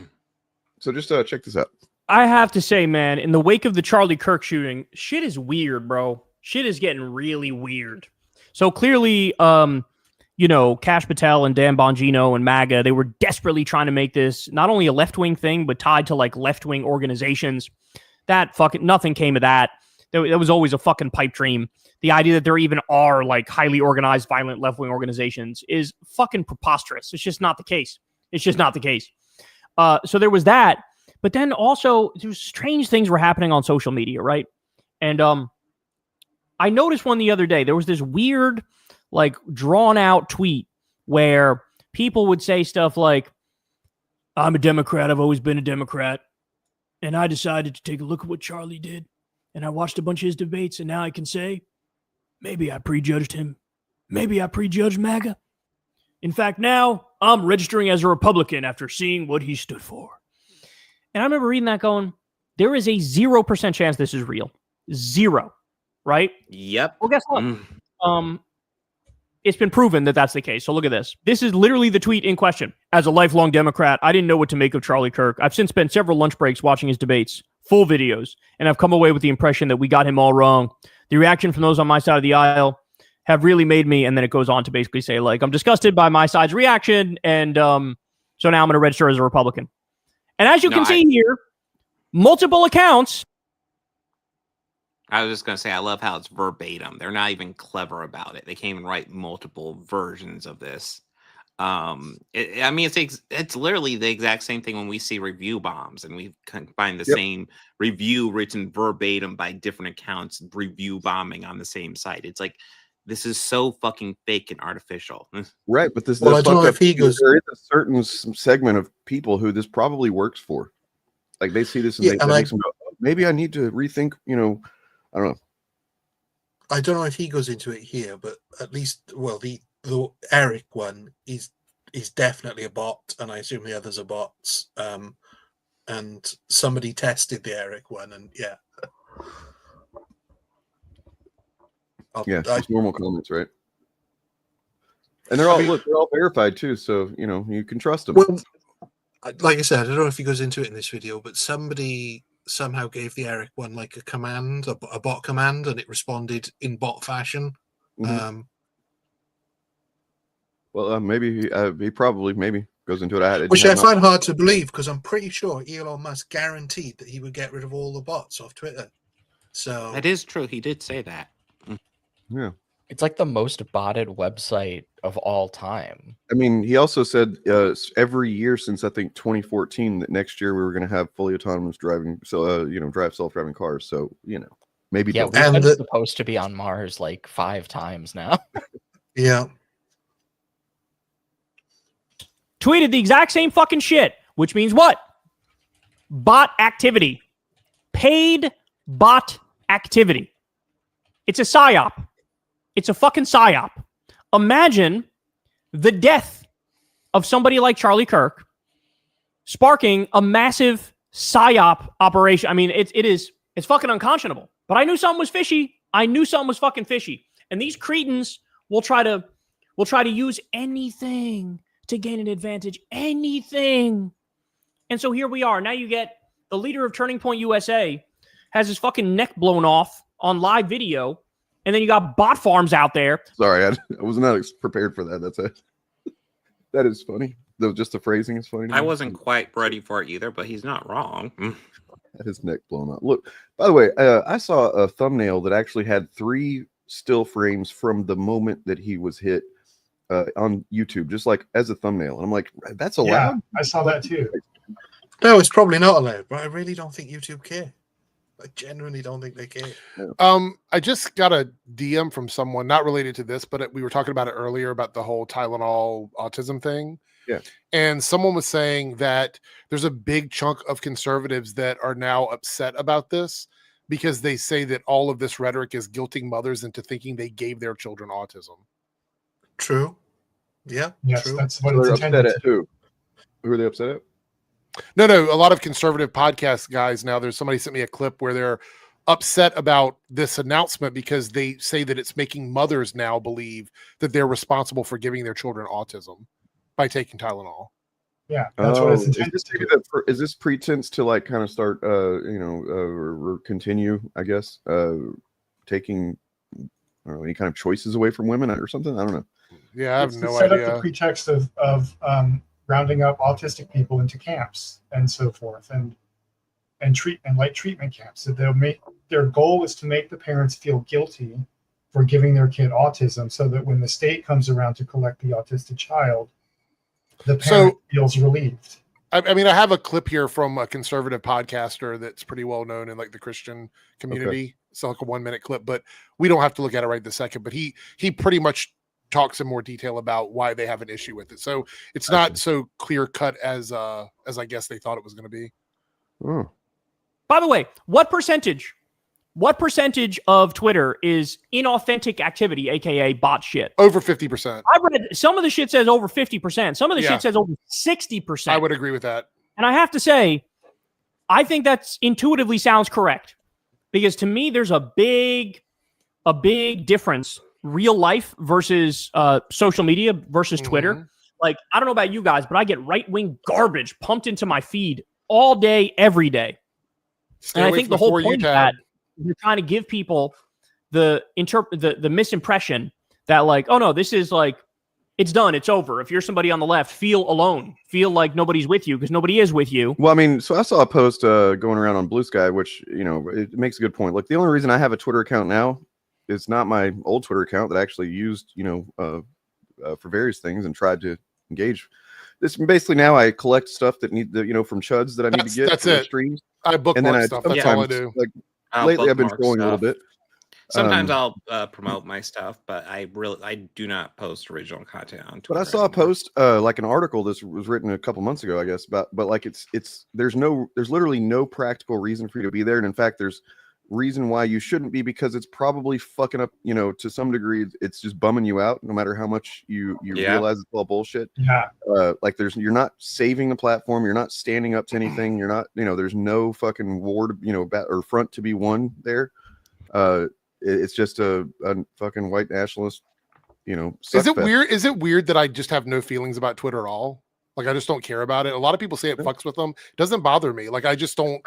So just check this out. I have to say, man, in the wake of the Charlie Kirk shooting, shit is weird, bro. Shit is getting really weird. So clearly, you know, Kash Patel and Dan Bongino and MAGA, they were desperately trying to make this not only a left-wing thing, but tied to like left-wing organizations. That fucking nothing came of that. That was always a fucking pipe dream. The idea that there even are like highly organized, violent left-wing organizations is fucking preposterous. It's just not the case. It's just not the case. So there was that. But then also, there's strange things were happening on social media, right? And I noticed one the other day. There was this weird, like, drawn-out tweet where people would say stuff like, I'm a Democrat, I've always been a Democrat, and I decided to take a look at what Charlie did, and I watched a bunch of his debates, and now I can say, maybe I prejudged him. Maybe I prejudged MAGA. In fact, now I'm registering as a Republican after seeing what he stood for. And I remember reading that going, there is a 0% chance this is real. 0. Right? Yep. Well, guess what? It's been proven that that's the case. So look at this. This is literally the tweet in question. As a lifelong Democrat, I didn't know what to make of Charlie Kirk. I've since spent several lunch breaks watching his debates, full videos, and I've come away with the impression that we got him all wrong. The reaction from those on my side of the aisle have really made me, and then it goes on to basically say, like, I'm disgusted by my side's reaction, and so now I'm going to register as a Republican. And as you can see here, multiple accounts. I was just going to say, I love how it's verbatim. They're not even clever about it. They can't even write multiple versions of this. I mean, it's literally the exact same thing when we see review bombs, and we find the same review written verbatim by different accounts, review bombing on the same site. It's like, this is so fucking fake and artificial. Right, but this. Well, I don't know if he goes. There is a certain segment of people who this probably works for. Like they see this and they makes them go, oh, maybe I need to rethink. You know, I don't know. I don't know if he goes into it here, but at least, well, the Eric one is definitely a bot, and I assume the others are bots. And somebody tested the Eric one, and yeah. Just normal comments, right? And they're all they're all verified too, so you know you can trust them. Well, like I said, I don't know if he goes into it in this video, but somebody somehow gave the Eric one like a command, a bot command, and it responded in bot fashion. Mm-hmm. Well, maybe he probably maybe goes into it. Which I find hard to believe because I'm pretty sure Elon Musk guaranteed that he would get rid of all the bots off Twitter. So that is true. He did say that. Yeah. It's like the most botted website of all time. I mean, he also said every year since I think 2014 that next year we were going to have fully autonomous driving, so drive self-driving cars. So maybe yeah, we've been supposed to be on Mars like 5 times now. Yeah. Tweeted the exact same fucking shit, which means what? Bot activity. Paid bot activity. It's a psyop. It's a fucking psyop. Imagine the death of somebody like Charlie Kirk sparking a massive psyop operation. I mean, it's fucking unconscionable. But I knew something was fishy. I knew something was fucking fishy. And these cretins will try to use anything to gain an advantage. Anything. And so here we are. Now you get the leader of Turning Point USA has his fucking neck blown off on live video. And then you got bot farms out there. Sorry, I was not prepared for that. That's it. That is funny. Just the phrasing is funny. I wasn't quite ready for it either, but he's not wrong. Had his neck blown up. Look, by the way, I saw a thumbnail that actually had 3 still frames from the moment that he was hit on YouTube, just like as a thumbnail. And I'm like, that's allowed? Yeah, I saw that too. No, it's probably not allowed, but I really don't think YouTube care. I genuinely don't think they care. I just got a DM from someone not related to this, but we were talking about it earlier about the whole Tylenol autism thing. Yeah. And someone was saying that there's a big chunk of conservatives that are now upset about this because they say that all of this rhetoric is guilting mothers into thinking they gave their children autism. True. Yeah. Yes, true. that's what So it's they're intended upset at who? Who are they upset at? No, a lot of conservative podcast guys now, there's somebody sent me a clip where they're upset about this announcement because they say that it's making mothers now believe that they're responsible for giving their children autism by taking Tylenol. Yeah, that's what it's intended to do. Is this pretense to like kind of start, or continue, I guess, taking any kind of choices away from women or something? I don't know. Yeah, I have It's no to set idea. up the pretext of rounding up autistic people into camps and so forth, and like treatment camps. So their goal is to make the parents feel guilty for giving their kid autism, so that when the state comes around to collect the autistic child, the parent feels relieved. I mean, I have a clip here from a conservative podcaster that's pretty well known in like the Christian community. Okay. It's like a 1-minute clip, but we don't have to look at it right this second. But he pretty much talks in more detail about why they have an issue with it. So it's not so clear cut as I guess they thought it was going to be. Oh. By the way, what percentage of Twitter is inauthentic activity, aka bot shit? Over 50%. I read some of the shit says over 50%. Some of the shit says over 60%. I would agree with that. And I have to say, I think that's intuitively sounds correct, because to me, there's a big difference. Real life versus social media versus Twitter. Like, I don't know about you guys, but I get right-wing garbage pumped into my feed all day, every day. Stay and I away think from the whole For You point of tab. that, you're trying to give people the misimpression that like, oh no, this is like, it's done, it's over. If you're somebody on the left, feel alone, feel like nobody's with you, because nobody is with you. Well, I mean, so I saw a post going around on Blue Sky, which, it makes a good point. Like, the only reason I have a Twitter account now is not my old Twitter account that I actually used, for various things and tried to engage. This basically now I collect stuff that from chuds that I need to get. That's for it. Streams. I bookmark stuff. That's all I do. Like I'll lately, I've been bookmark trolling a little stuff. bit. Sometimes I'll promote my stuff, but I do not post original content on Twitter. But I saw a post, like an article that was written a couple months ago, I guess, but like there's literally no practical reason for you to be there, and in fact, there's reason why you shouldn't be, because it's probably fucking up, to some degree. It's just bumming you out, no matter how much you realize it's all bullshit. Yeah. Like you're not saving the platform, you're not standing up to anything, you're not, there's no fucking war, or front to be won there. It's just a fucking white nationalist, Is it weird? Is it weird that I just have no feelings about Twitter at all? Like, I just don't care about it. A lot of people say it fucks with them. It doesn't bother me. Like, I just don't.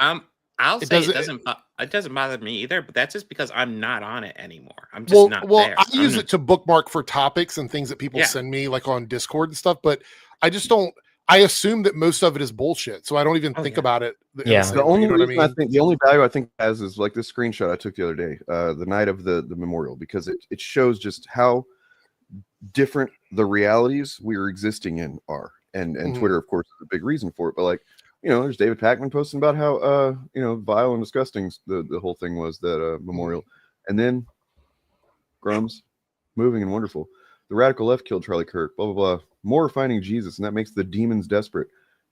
I'll say it doesn't bother me either, but that's just because I'm not on it anymore. I'm just not there. I use it to bookmark for topics and things that people send me, like on Discord and stuff. But I just don't. I assume that most of it is bullshit, so I don't even think about it. The only reason I think the only value I think it has is like this screenshot I took the other day, the night of the memorial, because it shows just how different the realities we are existing in are, and Twitter, of course, is a big reason for it. But like, you know, there's David Pakman posting about how you know, vile and disgusting the whole thing was, that memorial, and then Grums, moving and wonderful. The radical left killed Charlie Kirk. Blah blah blah. More finding Jesus, and that makes the demons desperate.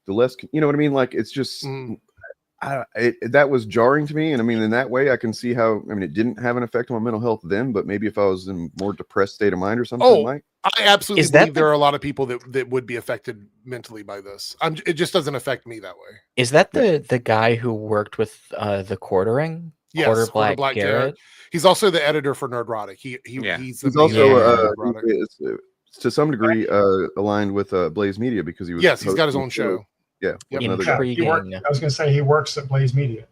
The less, you know what I mean? Like, it's just that was jarring to me, and I mean, in that way, I can see how. I mean, it didn't have an effect on my mental health then, but maybe if I was in a more depressed state of mind or something, it might. I absolutely believe there are a lot of people that would be affected mentally by this. It just doesn't affect me that way. Is that the guy who worked with the quartering? Yes, Quarter Black Garrett. Garrett. He's also the editor for Nerdrotic. He's also to some degree aligned with Blaze Media, because he was. Yes, he's got his own show. Yeah, Intriguing. I was going to say he works at Blaze Media.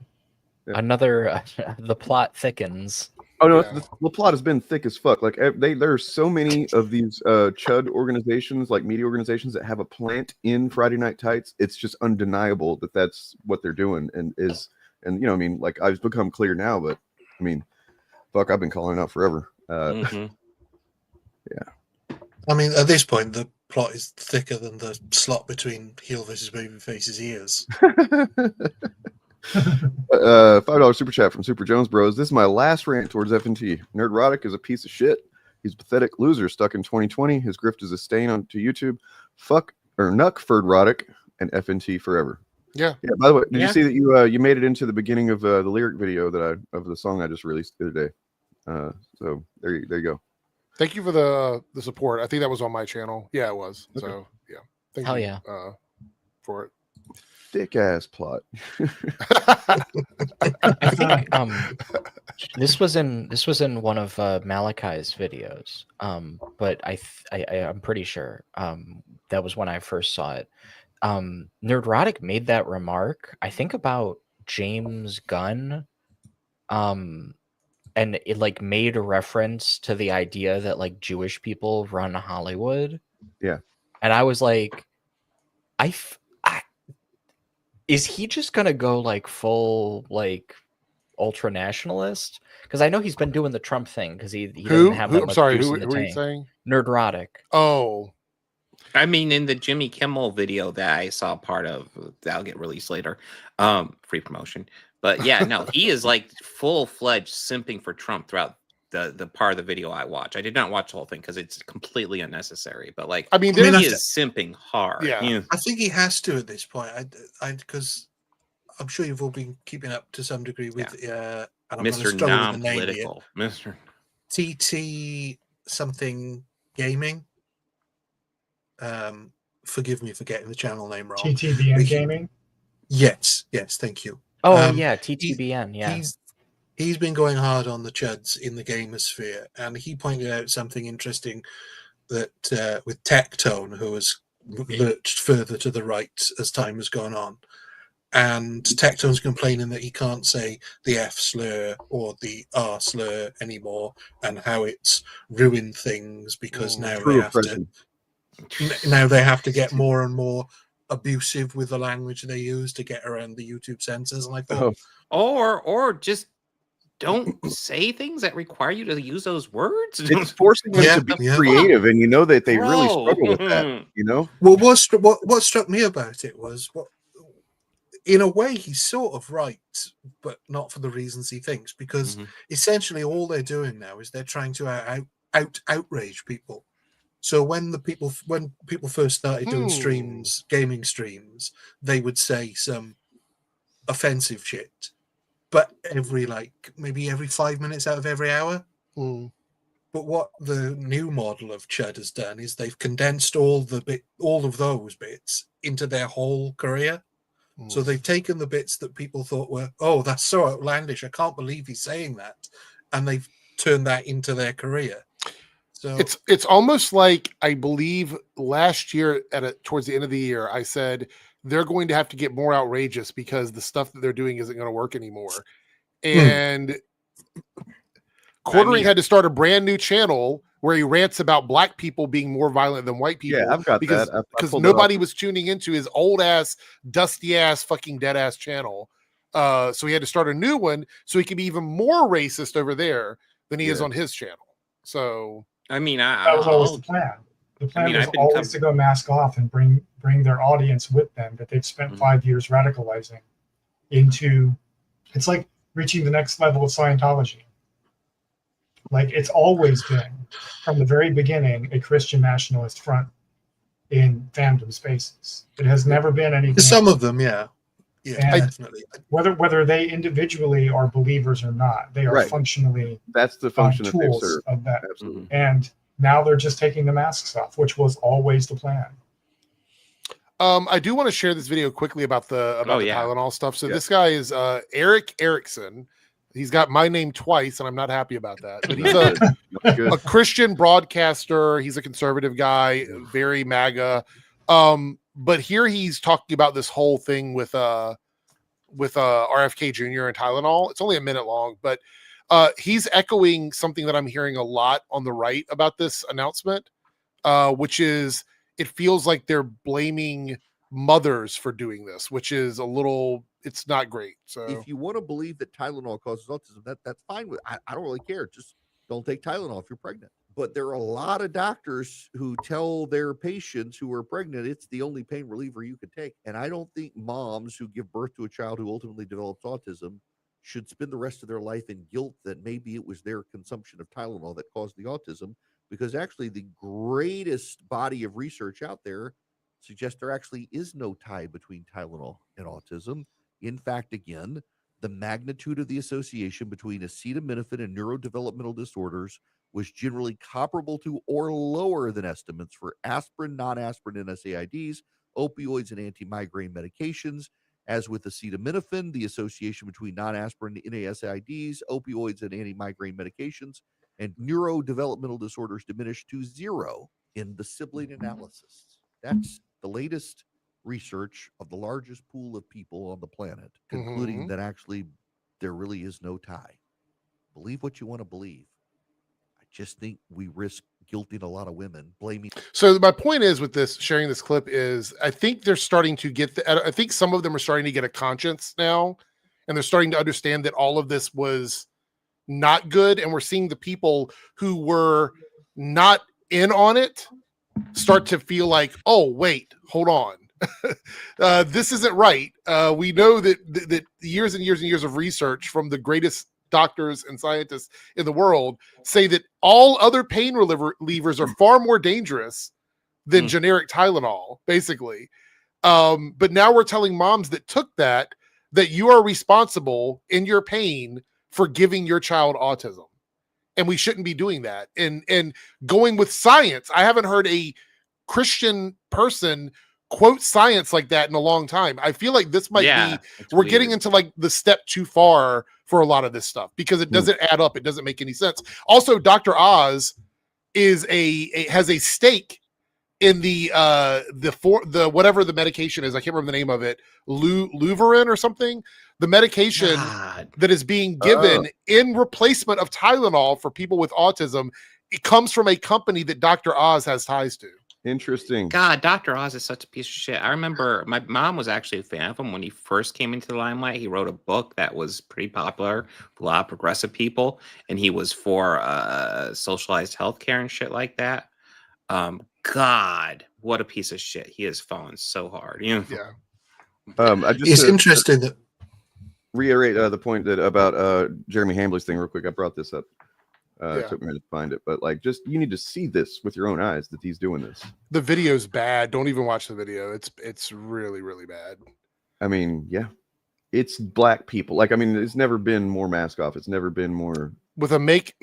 Yeah. Another the plot thickens. Oh no, the plot has been thick as fuck. Like there are so many of these chud organizations, like media organizations, that have a plant in Friday Night Tights. It's just undeniable that that's what they're doing, and you know, I mean, like, I've become clear now, but I mean, fuck, I've been calling it out forever. Yeah. I mean, at this point, the plot is thicker than the slot between heel versus babyface's ears. $5 super chat from Super Jones Bros. This is my last rant towards FNT. Nerdrotic is a piece of shit. He's a pathetic loser stuck in 2020. His grift is a stain onto YouTube. Fuck or nuck Ferdrotic and FNT forever. Yeah. By the way, did you see that you made it into the beginning of the lyric video of the song I just released the other day? So there you go. Thank you for the support. I think that was on my channel. Yeah, it was. Okay. So yeah, thank Hell you, yeah, for it. Thick ass plot. I think this was in one of Malachi's videos. But I'm pretty sure that was when I first saw it. Nerdrotic made that remark, I think, about James Gunn, and it like made a reference to the idea that like Jewish people run Hollywood. Yeah, and I was like, is he just gonna go like full like ultra nationalist? Because I know he's been doing the Trump thing because he doesn't have that much juice in the who are you tank. saying? Nerdrotic. Oh. I mean, in the Jimmy Kimmel video that I saw part of, that'll get released later, free promotion. But yeah, no, he is like full-fledged simping for Trump throughout the part of the video I watch. I did not watch the whole thing because it's completely unnecessary. But like, he is simping hard. Yeah, I think he has to at this point. Because I'm sure you've all been keeping up to some degree with and I'm Mr. Non-political, Mr. TT something gaming. Forgive me for getting the channel name wrong. TTBN Gaming. Yes, thank you. Oh yeah, TTBN. Yeah, he's been going hard on the chuds in the gamer sphere, and he pointed out something interesting that with Tectone, who has lurched further to the right as time has gone on, and Tectone's complaining that he can't say the F slur or the R slur anymore, and how it's ruined things because now they have to get more and more abusive with the language they use to get around the YouTube censors. And I thought, or just don't say things that require you to use those words. It's forcing them to be creative, and you know that they really struggle with that. You know. Well, what struck me about it was in a way, he's sort of right, but not for the reasons he thinks, because essentially all they're doing now is they're trying to outrage people. So when people first started doing streams, gaming streams, they would say some offensive shit, but maybe every 5 minutes out of every hour. But what the new model of Chud has done is they've condensed all of those bits into their whole career. So they've taken the bits that people thought were, oh, that's so outlandish, I can't believe he's saying that, and they've turned that into their career. So it's almost like, I believe last year towards the end of the year, I said they're going to have to get more outrageous because the stuff that they're doing isn't going to work anymore. And Quartering had to start a brand new channel where he rants about black people being more violent than white people. Yeah, I've got because, that. I because pulled that nobody off. was tuning into his old ass, dusty ass, fucking dead ass channel. So he had to start a new one so he could be even more racist over there than he is on his channel. So I mean, that was always the plan. The plan was always to go mask off and bring their audience with them that they've spent 5 years radicalizing into. It's like reaching the next level of Scientology. Like it's always been, from the very beginning, a Christian nationalist front in fandom spaces. It has never been anything. Some else. of them, yeah. Yeah, And definitely. Whether they individually are believers or not, they are Right. functionally That's the function that they've tools served. of that. Absolutely. And now they're just taking the masks off, which was always the plan. I do want to share this video quickly about the Tylenol stuff. So this guy is Eric Erickson. He's got my name twice, and I'm not happy about that. But he's a Christian broadcaster. He's a conservative guy, very MAGA. But here he's talking about this whole thing with RFK Jr. and Tylenol. It's only a minute long, but he's echoing something that I'm hearing a lot on the right about this announcement, which is it feels like they're blaming mothers for doing this, which is a little, it's not great. So if you want to believe that Tylenol causes autism, that's fine with. I don't really care. Just don't take Tylenol if you're pregnant. But there are a lot of doctors who tell their patients who are pregnant it's the only pain reliever you can take. And I don't think moms who give birth to a child who ultimately develops autism should spend the rest of their life in guilt that maybe it was their consumption of Tylenol that caused the autism, because actually the greatest body of research out there suggests there actually is no tie between Tylenol and autism. In fact, again, the magnitude of the association between acetaminophen and neurodevelopmental disorders was generally comparable to or lower than estimates for aspirin, non-aspirin NSAIDs, opioids, and anti-migraine medications. As with acetaminophen, the association between non-aspirin NSAIDs, opioids, and anti-migraine medications and neurodevelopmental disorders diminished to 0 in the sibling analysis. That's the latest research of the largest pool of people on the planet, concluding that actually there really is no tie. Believe what you want to believe. I just think we risk guilting a lot of women, blaming. So my point is with this, sharing this clip is I think they're starting to get, I think some of them are starting to get a conscience now, and they're starting to understand that all of this was not good. And we're seeing the people who were not in on it start to feel like, oh, wait, hold on. This isn't right. We know that years and years and years of research from the greatest doctors and scientists in the world say that all other pain relievers are far more dangerous than generic Tylenol, basically. But now we're telling moms that took that you are responsible in your pain for giving your child autism. And we shouldn't be doing that. And going with science. I haven't heard a Christian person quote science like that in a long time. I feel like this might be, we're weird. Getting into like the step too far for a lot of this stuff because it doesn't add up. It doesn't make any sense. Also, Dr. Oz is has a stake in the whatever the medication is. I can't remember the name of it. Luverin or something. The medication that is being given in replacement of Tylenol for people with autism. It comes from a company that Dr. Oz has ties to. Interesting. God, Dr. Oz is such a piece of shit. I remember my mom was actually a fan of him when he first came into the limelight. He wrote a book that was pretty popular for a lot of progressive people, and he was for socialized healthcare and shit like that. God, what a piece of shit. He has fallen so hard. You know? Yeah. It's interesting that reiterate the point that about Jeremy Hambley's thing real quick. I brought this up. It took me a minute to find it, but like, just you need to see this with your own eyes that he's doing this. The video's bad. Don't even watch the video. It's really, really bad. I mean, yeah, it's black people. Like, I mean, it's never been more mask off. It's never been more with a make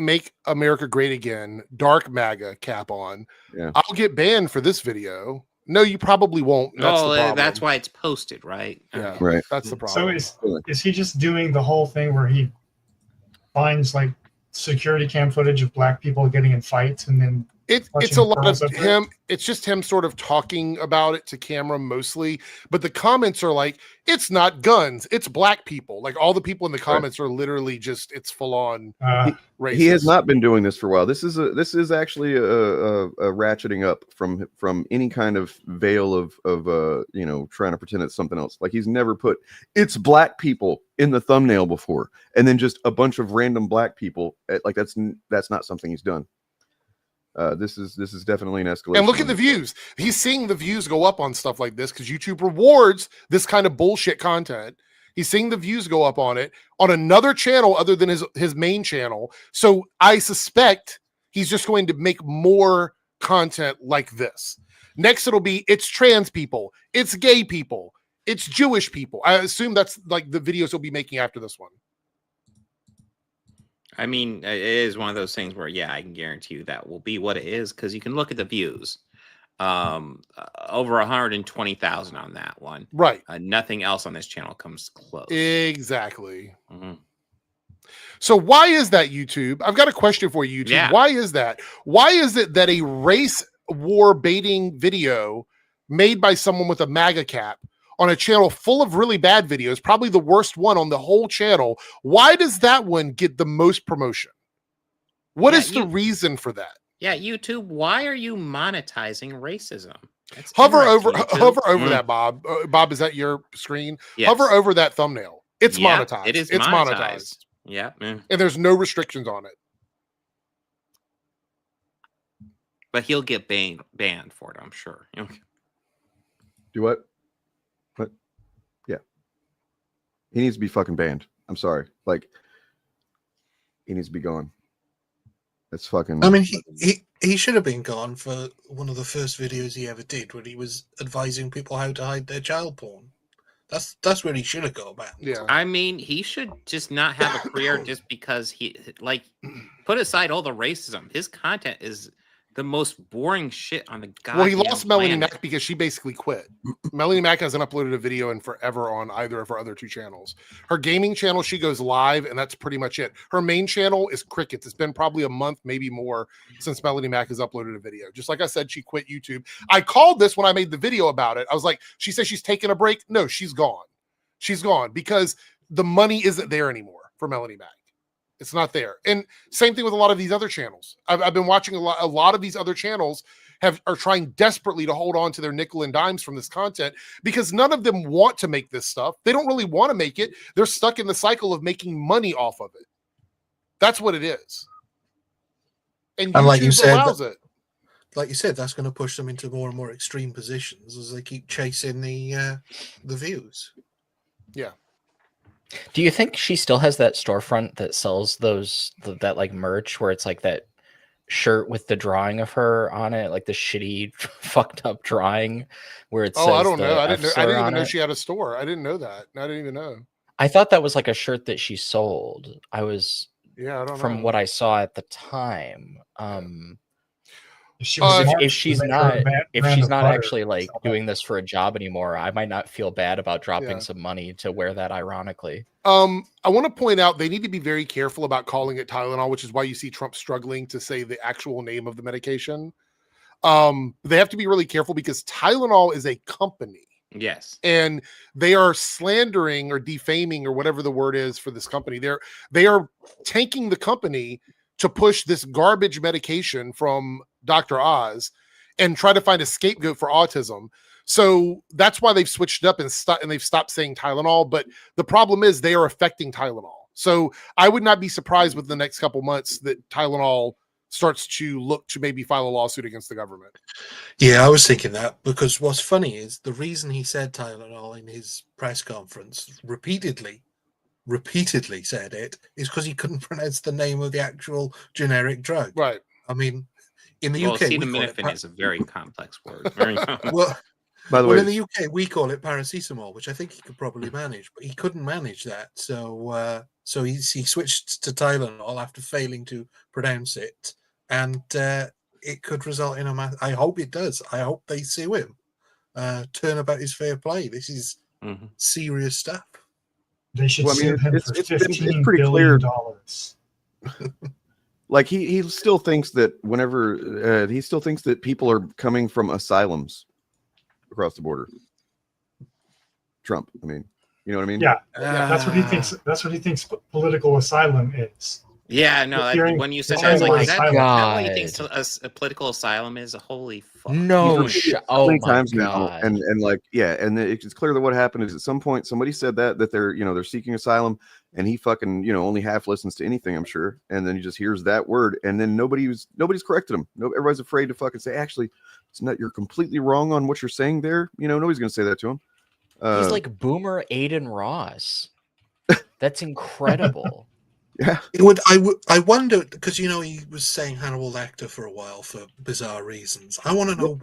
America great again, dark MAGA cap on. Yeah, I'll get banned for this video. No, you probably won't. That's why it's posted, right? Yeah, right. That's the problem. So is he just doing the whole thing where he finds like security cam footage of black people getting in fights and then It's a lot of him. It's just him sort of talking about it to camera mostly. But the comments are like, it's not guns, it's black people. Like all the people in the comments are literally just, it's full on racist. He has not been doing this for a while. This is actually a ratcheting up from any kind of veil of you know, trying to pretend it's something else. Like he's never put it's black people in the thumbnail before, and then just a bunch of random black people. Like that's not something he's done. This is definitely an escalation. And look at the views. He's seeing the views go up on stuff like this because YouTube rewards this kind of bullshit content. He's seeing the views go up on it on another channel other than his main channel. So I suspect he's just going to make more content like this. Next, it'll be it's trans people, it's gay people, it's Jewish people. I assume that's like the videos he'll be making after this one. I mean, it is one of those things where, yeah, I can guarantee you that will be what it is because you can look at the views. Over 120,000 on that one. Right. Nothing else on this channel comes close. Exactly. So why is that, YouTube? I've got a question for you, YouTube. Yeah. Why is that? Why is it that a race war baiting video made by someone with a MAGA cap on a channel full of really bad videos, probably the worst one on the whole channel, why does that one get the most promotion? What is the reason for that? Yeah, YouTube, why are you monetizing racism? That's Hover incorrect, over that, Bob. Bob, is that your screen? Yes. Hover over that thumbnail. It's Yeah, monetized. it is It's monetized. Yeah. And there's no restrictions on it. But he'll get banned for it, I'm sure. Do what? What? Yeah. He needs to be fucking banned. I'm sorry. Like, he needs to be gone. It's fucking. I mean, he should have been gone for one of the first videos he ever did, where he was advising people how to hide their child porn. That's where he should have gone back. Yeah. I mean, he should just not have a career just because he, like, put aside all the racism. His content is the most boring shit on the goddamn Well, he lost Melanie planet. Mack because she basically quit. Melanie Mack hasn't uploaded a video in forever on either of her other two channels. Her gaming channel, she goes live, and that's pretty much it. Her main channel is crickets. It's been probably a month, maybe more, since Melanie Mack has uploaded a video. Just like I said, she quit YouTube. I called this when I made the video about it. I was like, she says she's taking a break. No, she's gone. She's gone because the money isn't there anymore for Melanie Mack. It's not there. And same thing with a lot of these other channels. I've been watching a lot of these other channels are trying desperately to hold on to their nickel and dimes from this content because none of them want to make this stuff. They don't really want to make it. They're stuck in the cycle of making money off of it. That's what it is. And like you said, allows it. Like you said, that's going to push them into more and more extreme positions as they keep chasing the views. Yeah. Do you think she still has that storefront that sells that like merch where it's like that shirt with the drawing of her on it, like the shitty fucked up drawing where it says I don't know. I didn't even know it? she had a store. I didn't know that. I didn't even know. I thought that was like a shirt that she sold. I don't know. What I saw at the time. If she's not actually like doing this for a job anymore, I might not feel bad about dropping some money to wear that ironically. I want to point out they need to be very careful about calling it Tylenol, which is why you see Trump struggling to say the actual name of the medication. They have to be really careful because Tylenol is a company. Yes. And they are slandering or defaming or whatever the word is for this company. They are tanking the company to push this garbage medication from Dr. Oz and try to find a scapegoat for autism. So that's why they've switched up and they've stopped saying Tylenol. But the problem is they are affecting Tylenol. So I would not be surprised within the next couple months that Tylenol starts to look to maybe file a lawsuit against the government. Yeah, I was thinking that because what's funny is the reason he said Tylenol in his press conference repeatedly said it is because he couldn't pronounce the name of the actual generic drug. Right. I mean, in the UK, acetaminophen is a very complex word. Well, by the way, in the UK, we call it paracetamol, which I think he could probably manage, but he couldn't manage that. So, he switched to Tylenol after failing to pronounce it, and it could result in I hope it does. I hope they sue him. Turn about his fair play. This is serious stuff. They should sue him for $15 pretty billion. clear. Like he still thinks that whenever he still thinks that people are coming from asylums across the border. Trump, I mean, you know what I mean? Yeah, that's what he thinks. That's what he thinks political asylum is. Yeah, no. When you said that, I was like, is that what he thinks a political asylum is? Holy fuck! No, oh my God! And like, yeah, and it's clear that what happened is at some point somebody said that they're seeking asylum, and he fucking only half listens to anything, I'm sure, and then he just hears that word, and then nobody's corrected him. Everybody's afraid to fucking say, actually, it's not. You're completely wrong on what you're saying there. Nobody's gonna say that to him. He's like Boomer Aiden Ross. That's incredible. Yeah, I wonder, because he was saying Hannibal Lecter for a while for bizarre reasons. I want to know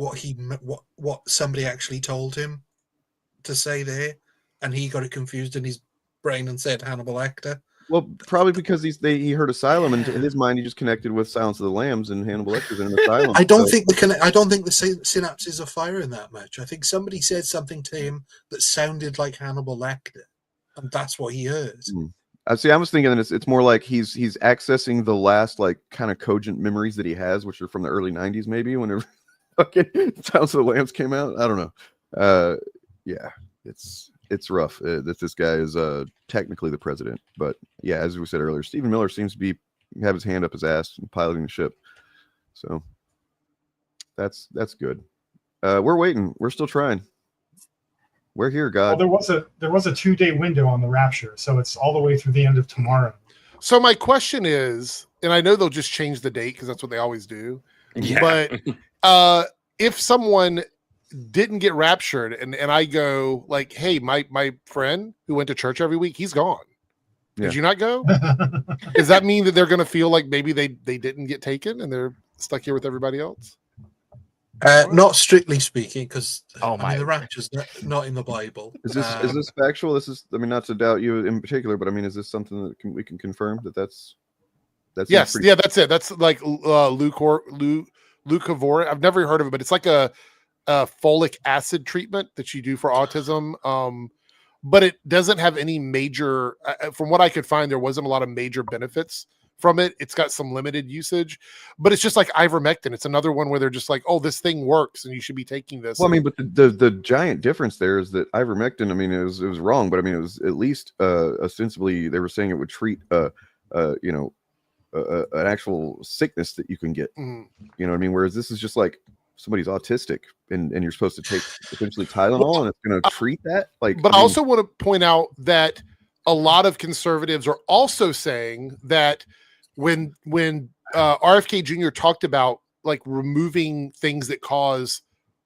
what somebody actually told him to say there, and he got it confused in his brain and said Hannibal Lecter. Well, probably because he heard asylum, and in his mind he just connected with Silence of the Lambs and Hannibal Lecter's in an asylum. I don't think the synapses are firing that much. I think somebody said something to him that sounded like Hannibal Lecter, and that's what he heard. See, I was thinking that it's more like he's accessing the last like kind of cogent memories that he has, which are from the early '90s, maybe whenever Silence of the Lambs came out. I don't know. Yeah, it's rough that this guy is technically the president, but yeah, as we said earlier, Stephen Miller seems to have his hand up his ass and piloting the ship. So that's good. We're waiting. We're still trying. We're here, God. Well, there was a 2-day window on the Rapture, so it's all the way through the end of tomorrow. So my question is, and I know they'll just change the date because that's what they always do. Yeah. But if someone didn't get raptured and I go like, hey, my friend who went to church every week, he's gone. Did you not go? Does that mean that they're going to feel like maybe they didn't get taken and they're stuck here with everybody else? Not strictly speaking, because the rapture's not in the Bible. Is this factual? This is, I mean, not to doubt you in particular, but I mean, is this something that we can confirm that's yes, yeah, that's it. That's like leucovorin. I've never heard of it, but it's like a folic acid treatment that you do for autism. But it doesn't have any major, from what I could find, there wasn't a lot of major benefits from it. It's got some limited usage, but it's just like ivermectin. It's another one where they're just like, oh, this thing works and you should be taking this. Well, I mean, but the giant difference there is that ivermectin, I mean, it was wrong, but I mean, it was at least ostensibly they were saying it would treat an actual sickness that you can get. You know what I mean? Whereas this is just like somebody's autistic and you're supposed to take essentially Tylenol and it's going to treat that. But I also want to point out that a lot of conservatives are also saying that when RFK Jr. talked about like removing things that cause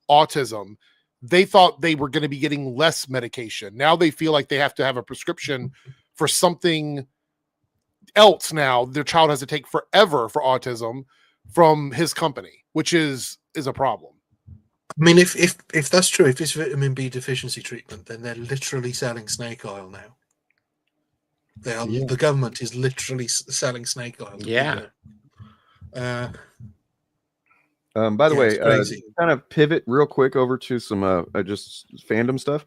autism, they thought they were going to be getting less medication. Now they feel like they have to have a prescription for something else. Now their child has to take forever for autism from his company, which is a problem. I mean, if that's true, if it's vitamin B deficiency treatment, then they're literally selling snake oil now. The government is literally selling snake oil. Yeah. By the way, kind of pivot real quick over to some just fandom stuff.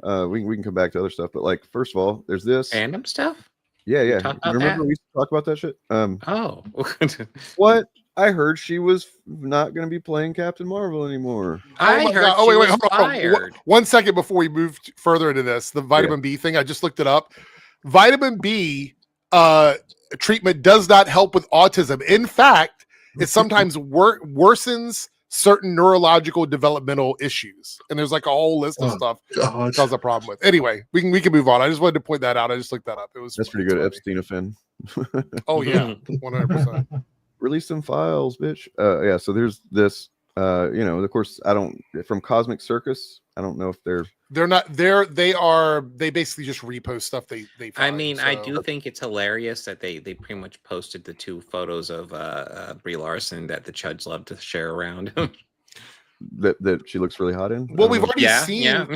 We can come back to other stuff, but like first of all, there's this fandom stuff. Yeah. Remember we used to talk about that shit? What? I heard she was not going to be playing Captain Marvel anymore. I heard. Oh wait, hold on. 1 second before we move further into this, the vitamin B thing. I just looked it up. Vitamin B treatment does not help with autism. In fact, it sometimes worsens certain neurological developmental issues. And there's like a whole list of stuff it causes a problem with. Anyway, we can move on. I just wanted to point that out. I just looked that up. That's pretty good. Epstein-Ofen. Oh yeah, 100%. Release some files, bitch. Yeah, so there's this of course from Cosmic Circus, I don't know if they basically just repost stuff they find, I mean, I do think it's hilarious that they pretty much posted the 2 photos of Brie Larson that the Chuds love to share around. that she looks really hot in. Well, we've already seen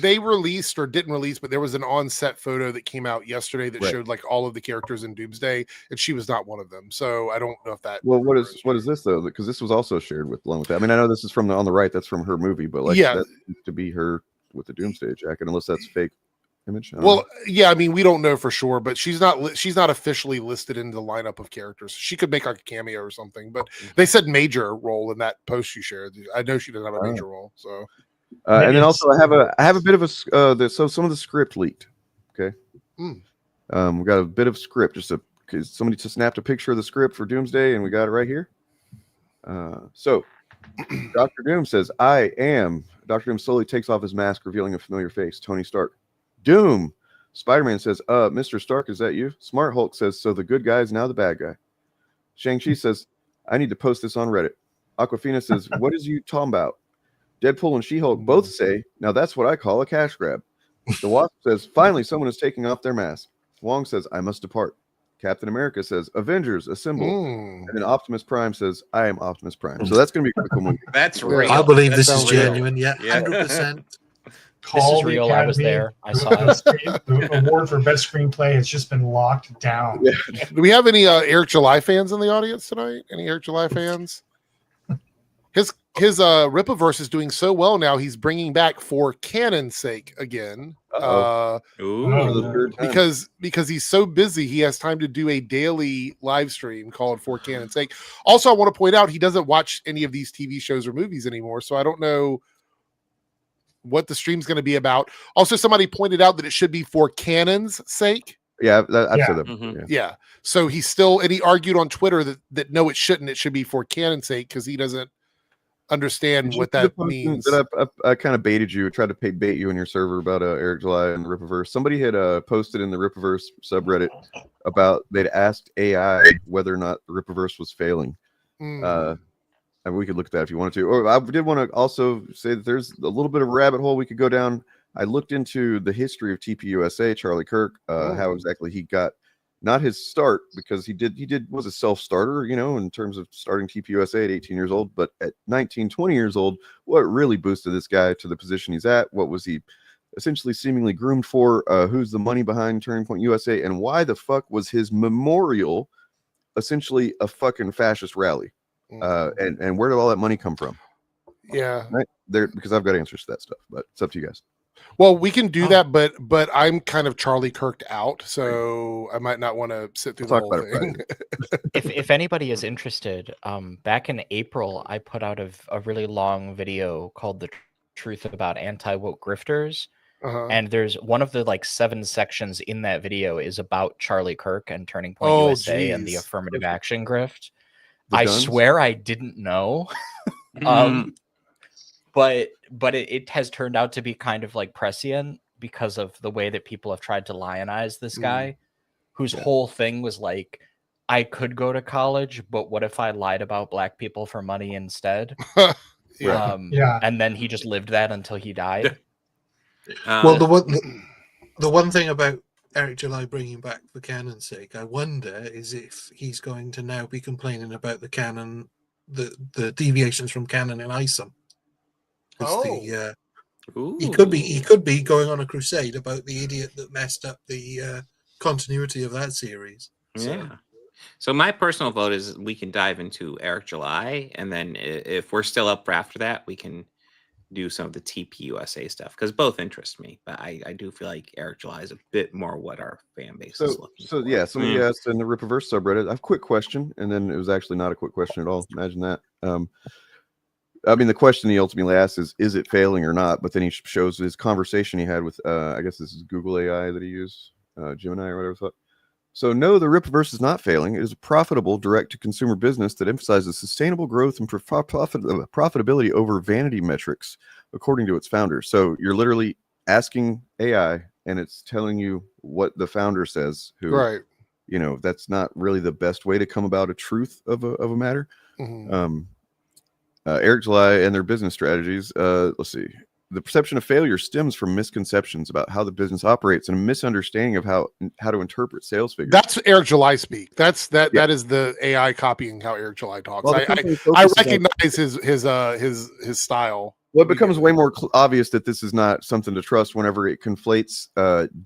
they released or didn't release, but there was an on-set photo that came out yesterday that showed like all of the characters in Doomsday, and she was not one of them. So I don't know if that. Well, what is this though? Because this was also shared along with that. I mean, I know this is from on the right. That's from her movie, but like that to be her with the Doomsday jacket, unless that's fake image? Well, yeah, I mean, we don't know for sure, but she's not officially listed in the lineup of characters. She could make like a cameo or something, but they said major role in that post you shared. I know she doesn't have a major role, so. And then also I have a bit of a so some of the script leaked. Okay. We got a bit of script, because somebody just snapped a picture of the script for Doomsday, and we got it right here. So Dr. Doom says, "I am." Dr. Doom slowly takes off his mask, revealing a familiar face, Tony Stark. Doom. Spider-Man says, Mr. Stark, is that you? Smart Hulk says, so the good guy is now the bad guy. Shang-Chi says, I need to post this on Reddit. Aquafina says, what is you talking about? Deadpool and She-Hulk both say, now that's what I call a cash grab. The Wasp says, finally someone is taking off their mask. Wong says, I must depart. Captain America says, Avengers, assemble. And then Optimus Prime says, I am Optimus Prime. So that's going to be a critical movie. That's real. I believe this is That's real. genuine. Yeah, 100%. This is real. I was there. I saw it. The award for best screenplay has just been locked down. Yeah. Do we have any Eric July fans in the audience tonight? Any Eric July fans? His Rippaverse is doing so well now. He's bringing back For Canon's Sake again. Because he's so busy, he has time to do a daily live stream called For Canon's Sake. Also, I want to point out he doesn't watch any of these TV shows or movies anymore, so I don't know what the stream's going to be about. Also, somebody pointed out that it should be For Canon's Sake. Yeah, I've said that. Yeah. So he argued on Twitter that no, it shouldn't. It should be For Canon's Sake, because he doesn't understand what that means. That I kind of baited you, tried to bait you in your server about Eric July and the Rippaverse. Somebody had posted in the Rippaverse subreddit about they'd asked AI whether or not the Rippaverse was failing. And we could look at that if you wanted to. Or I did want to also say that there's a little bit of a rabbit hole we could go down. I looked into the history of TPUSA, Charlie Kirk, how exactly he got not his start, because he was a self-starter, in terms of starting TPUSA at 18 years old, but at 19, 20 years old, what really boosted this guy to the position he's at? What was he essentially seemingly groomed for? Who's the money behind Turning Point USA? And why the fuck was his memorial essentially a fucking fascist rally? And where did all that money come from? Yeah. Right there, because I've got answers to that stuff, but it's up to you guys. Well, we can do that, but I'm kind of Charlie Kirked out, so I might not want to sit through the whole thing. if anybody is interested, back in April, I put out a really long video called "The Truth About Anti-Woke Grifters," and there's one of the 7 sections in that video is about Charlie Kirk and Turning Point USA and the affirmative action grift. I swear I didn't know. But it has turned out to be kind of prescient because of the way that people have tried to lionize this guy, whose whole thing was I could go to college, but what if I lied about black people for money instead? And then he just lived that until he died. Well, the one thing about Eric July bringing back For Canon's Sake, I wonder is if he's going to now be complaining about the canon, the deviations from canon in ISOM. He could be going on a crusade about the idiot that messed up the continuity of that series. So my personal vote is we can dive into Eric July, and then if we're still up for after that, we can do some of the TPUSA stuff, because both interest me. But I do feel like Eric July is a bit more what our fan base is looking for. Yeah, somebody asked in the Rippaverse subreddit, I have a quick question, and then it was actually not a quick question at all. Imagine that. I mean, the question he ultimately asks is it failing or not? But then he shows his conversation he had with, I guess this is Google AI that he used, Gemini or whatever. So no, the Rippaverse is not failing. It is a profitable direct-to-consumer business that emphasizes sustainable growth and profitability over vanity metrics, according to its founders. So you're literally asking AI, and it's telling you what the founder says. Who, that's not really the best way to come about a truth of a matter. Eric July and their business strategies. Let's see. The perception of failure stems from misconceptions about how the business operates and a misunderstanding of how to interpret sales figures. That's Eric July speak. That is the AI copying how Eric July talks. Well, I recognize his style. Well, it becomes way more obvious that this is not something to trust whenever it conflates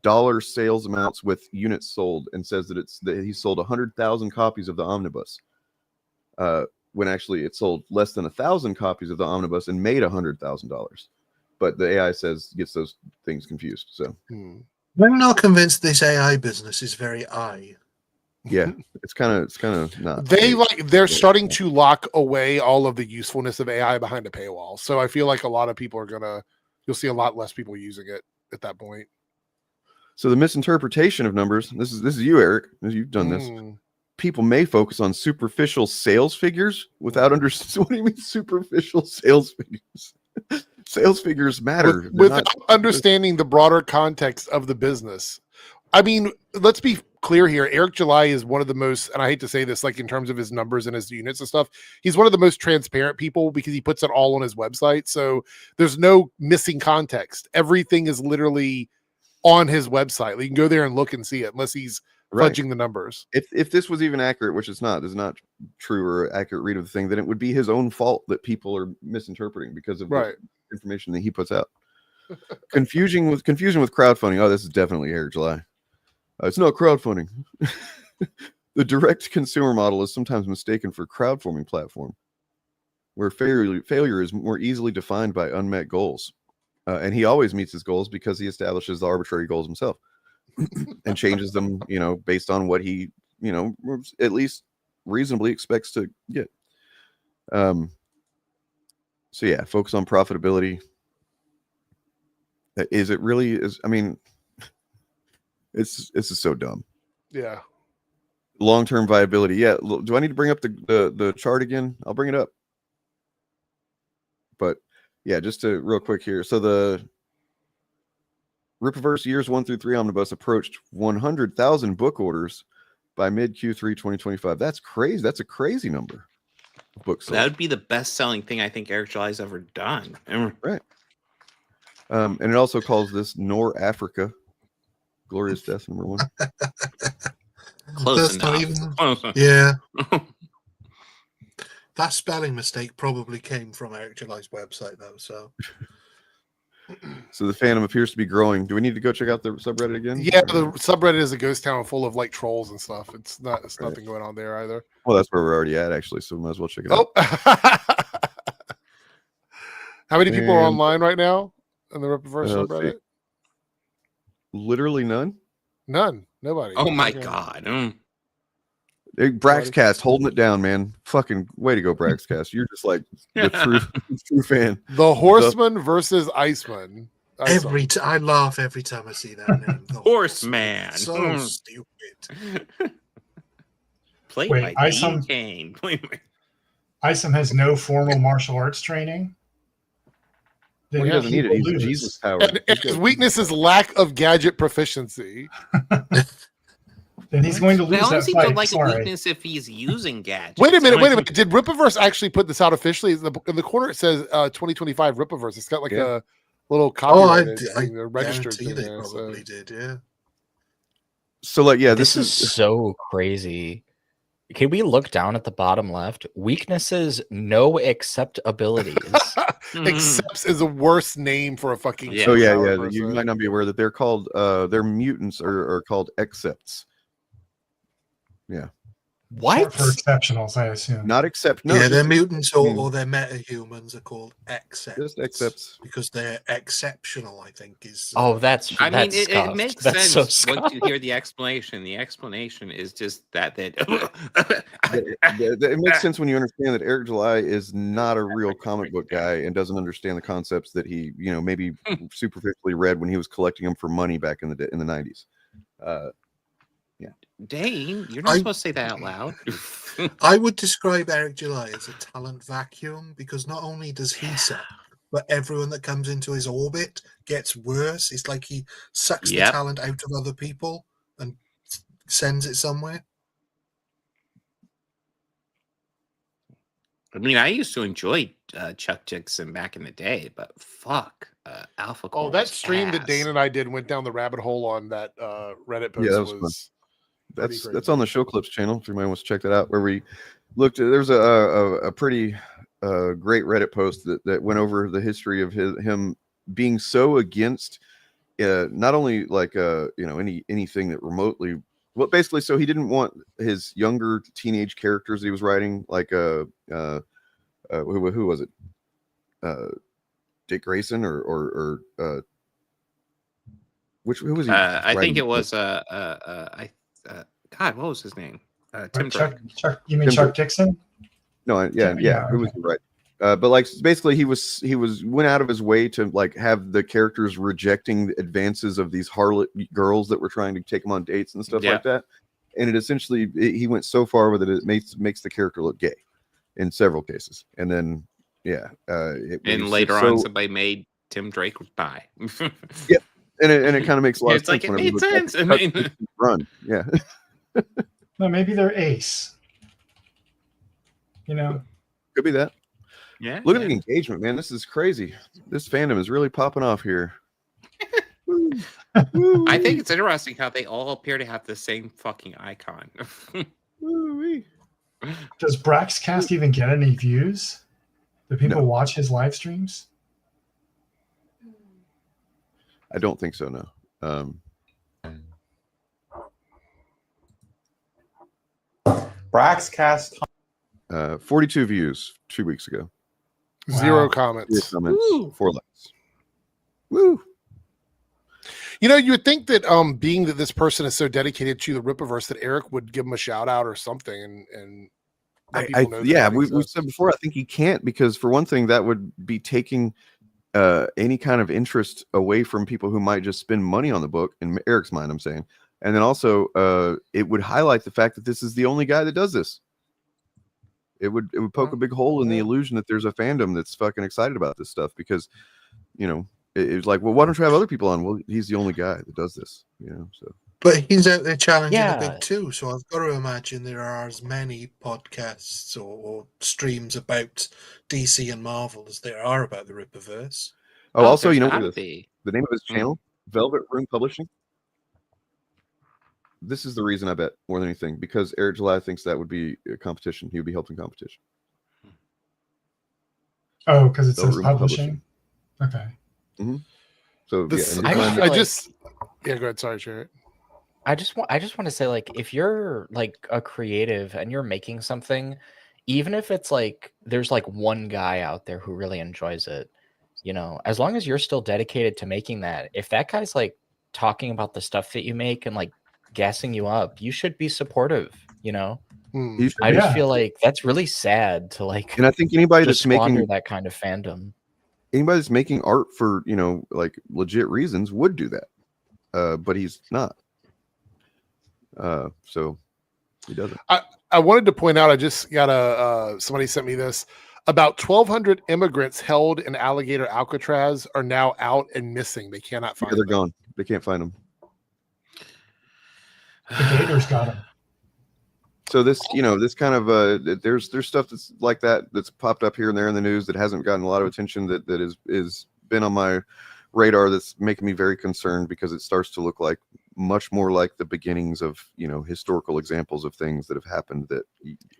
dollar sales amounts with units sold and says that he sold 100,000 copies of the omnibus. When actually it sold less than 1,000 copies of the omnibus and made $100,000. But the AI gets those things confused. So I'm not convinced this AI business is very Yeah, it's kind of not. They're starting to lock away all of the usefulness of AI behind a paywall. So I feel like a lot of people you'll see a lot less people using it at that point. So the misinterpretation of numbers. This is you, Eric. You've done this. People may focus on superficial sales figures without understanding. What do you mean superficial sales figures? Sales figures matter without understanding the broader context of the business. I mean, let's be clear here. Eric July is one of the most, and I hate to say this, like in terms of his numbers and his units and stuff, he's one of the most transparent people because he puts it all on his website. So there's no missing context. Everything is literally on his website. You can go there and look and see it, unless he's fudging the numbers. If this was even accurate, which it's not, is not true or accurate read of the thing, then it would be his own fault that people are misinterpreting because of the information that he puts out. Confusion with crowdfunding. Oh, this is definitely Eric July. It's not crowdfunding. The direct consumer model is sometimes mistaken for crowdfunding platform, where failure is more easily defined by unmet goals. And he always meets his goals because he establishes the arbitrary goals himself and changes them, based on what he, at least reasonably expects to get. So yeah, focus on profitability. Is it really? I mean, this is so dumb. Yeah. Long-term viability. Yeah. Do I need to bring up the chart again? I'll bring it up. But yeah, just to real quick here. So the Rippaverse years 1 through 3 omnibus approached 100,000 book orders by mid Q3 2025. That's crazy. That's a crazy number. Books. That would be the best-selling thing I think Eric July's ever done. Right. And it also calls this Nor Africa. Glorious Death #1. Close That's enough. not even. Yeah. That spelling mistake probably came from Eric July's website, though. So the fandom appears to be growing. Do we need to go check out the subreddit again? Yeah, the subreddit is a ghost town full of like trolls and stuff. It's nothing going on there either. Well, that's where we're already at, actually. So we might as well check it out. How many people are online right now in the Rippaverse subreddit? Literally none. Nobody. Oh my god. Hey, Braxcast holding it down, man. Fucking way to go, Braxcast. You're just like the true fan. The Horseman versus Iceman. I laugh every time I see that name. The Horseman. So stupid. Played Wait, by Isom- Dean Cain. Isom has no formal martial arts training. Well, he doesn't need it. He's Jesus power. And his weakness is lack of gadget proficiency. Then he's going to lose That that seems fight. like Sorry. a weakness if he's using gadgets. Wait a minute. Did Rippaverse actually put this out officially? In the corner it says 2025 Rippaverse. It's got like a little copyrighted registered thing they there. probably did, yeah. So like, yeah, this is so crazy. Can we look down at the bottom left? Weaknesses, no accept abilities. Accepts is a worse name for a fucking. So yeah. You might not be aware that they're called their mutants are called accepts. Yeah. What? For exceptionals, I assume. Not accept. No, Yeah, they're mutants or they're metahumans are called accepts. Just accepts. Because they're exceptional, I think is. Oh, that's. I mean, that's it makes that's sense so once you hear the explanation. The explanation is just that it makes sense when you understand that Eric July is not a real comic book guy and doesn't understand the concepts that he, maybe superficially read when he was collecting them for money back in the 90s. Yeah. Dane, you're not supposed to say that out loud. I would describe Eric July as a talent vacuum because not only does he suck, but everyone that comes into his orbit gets worse. It's like he sucks the talent out of other people and sends it somewhere. I mean, I used to enjoy Chuck Dixon back in the day, but fuck, Alpha. Oh, that stream that Dane and I did went down the rabbit hole on that Reddit post. Yeah, that was fun. That's on the Show Clips channel if anybody wants to check that out. Where we looked, there's a pretty great Reddit post that went over the history of him being so against not only like anything that remotely. Well, basically, so he didn't want his younger teenage characters he was writing, like who was it? Dick Grayson or Who was he? I think writing it was with? God, what was his name? Tim Chuck, Drake. Chuck, you mean Tim Chuck Drake. Dixon? No, yeah. Who was he right? But like basically he went out of his way to like have the characters rejecting the advances of these harlot girls that were trying to take him on dates and stuff like that. And it essentially he went so far with it makes the character look gay in several cases. And then and later on somebody made Tim Drake bi. Yep. And it kind of makes a lot of it's sense. like it made sense. I mean, run. Yeah. No, maybe they're ace. You know, could be that. Yeah. Look at the engagement, man. This is crazy. This fandom is really popping off here. I think it's interesting how they all appear to have the same fucking icon. Does Braxcast even get any views? Do people watch his live streams? I don't think so. No. Braxcast. 42 views 2 weeks ago. Zero comments. 4 likes. Woo. You know, you would think that being that this person is so dedicated to the Rippaverse that Eric would give him a shout out or something and let people know that we said before, I think he can't, because for one thing, that would be taking any kind of interest away from people who might just spend money on the book, in Eric's mind, I'm saying. And then also it would highlight the fact that this is the only guy that does this. It would poke a big hole in the illusion that there's a fandom that's fucking excited about this stuff, because, you know, it's like, well, why don't you have other people on? Well, he's the only guy that does this, you know. So, but he's out there challenging a bit too. So I've got to imagine there are as many podcasts or streams about DC and Marvel as there are about the Rippaverse. Oh, also, you know what the name of his channel? Velvet Room Publishing. This is the reason, I bet, more than anything, because Eric July thinks that would be a competition. He would be helping competition. Oh, because it says publishing. Okay. Mm-hmm. So This- yeah, I and feel like- go ahead. Sorry, Jared. I just want to say, like, if you're like a creative and you're making something, even if it's like there's like one guy out there who really enjoys it, you know, as long as you're still dedicated to making that, if that guy's like talking about the stuff that you make and like gassing you up, you should be supportive, you know. I just feel like that's really sad to like, and I think anybody just that's making squander that kind of fandom. Anybody that's making art for, you know, like legit reasons would do that, but he's not. So he doesn't. I wanted to point out, I just got somebody sent me this. About 1,200 immigrants held in Alligator Alcatraz are now out and missing. They cannot find They're them. gone. They can't find them. The Gators got him. So this, you know, this kind of there's stuff that's like that's popped up here and there in the news that hasn't gotten a lot of attention, that is been on my radar, that's making me very concerned, because it starts to look like much more like the beginnings of, you know, historical examples of things that have happened that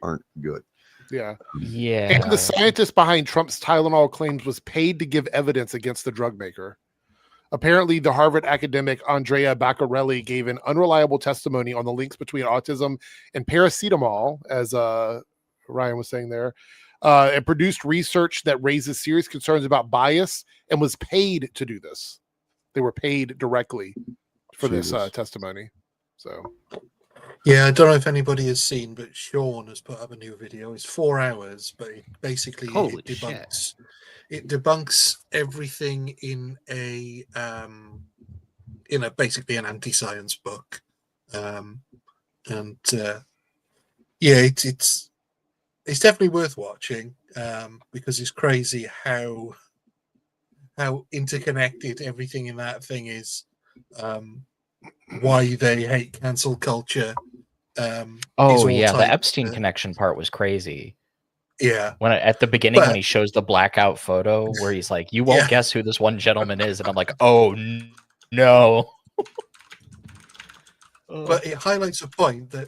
aren't good. Yeah. Yeah. And the scientist behind Trump's Tylenol claims was paid to give evidence against the drug maker. Apparently, the Harvard academic Andrea Baccarelli gave an unreliable testimony on the links between autism and paracetamol, as Ryan was saying there, and produced research that raises serious concerns about bias, and was paid to do this. They were paid directly for this testimony. So, yeah, I don't know if anybody has seen, but Sean has put up a new video. It's 4 hours, but it basically Holy debunks. It debunks everything in basically an anti-science book, it's definitely worth watching, because it's crazy how interconnected everything in that thing is. Why they hate cancel culture. Oh yeah, the Epstein connection part was crazy. Yeah. When at the beginning, when he shows the blackout photo where he's like, "You won't guess who this one gentleman is," and I'm like, "Oh no." But it highlights a point that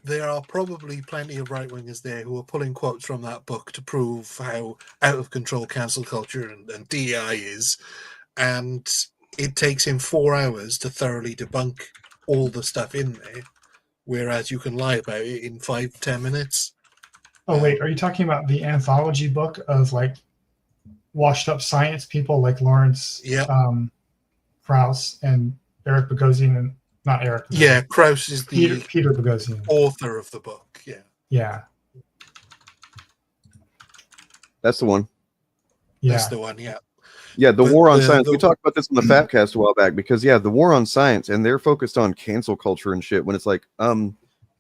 there are probably plenty of right-wingers there who are pulling quotes from that book to prove how out of control cancel culture and DEI is, and it takes him 4 hours to thoroughly debunk all the stuff in there, whereas you can lie about it in 5-10 minutes. Oh wait, are you talking about the anthology book of like washed up science people like Lawrence Krauss and Eric Bogosian, and not Eric. Yeah, Krauss is the Peter Bogosian, author of the book. Yeah. Yeah. That's the one. Yeah. That's the one. Yeah. Yeah, the But war on the- science. the- We talked about this on the Fatcast a while back because the war on science, and they're focused on cancel culture and shit. When it's like,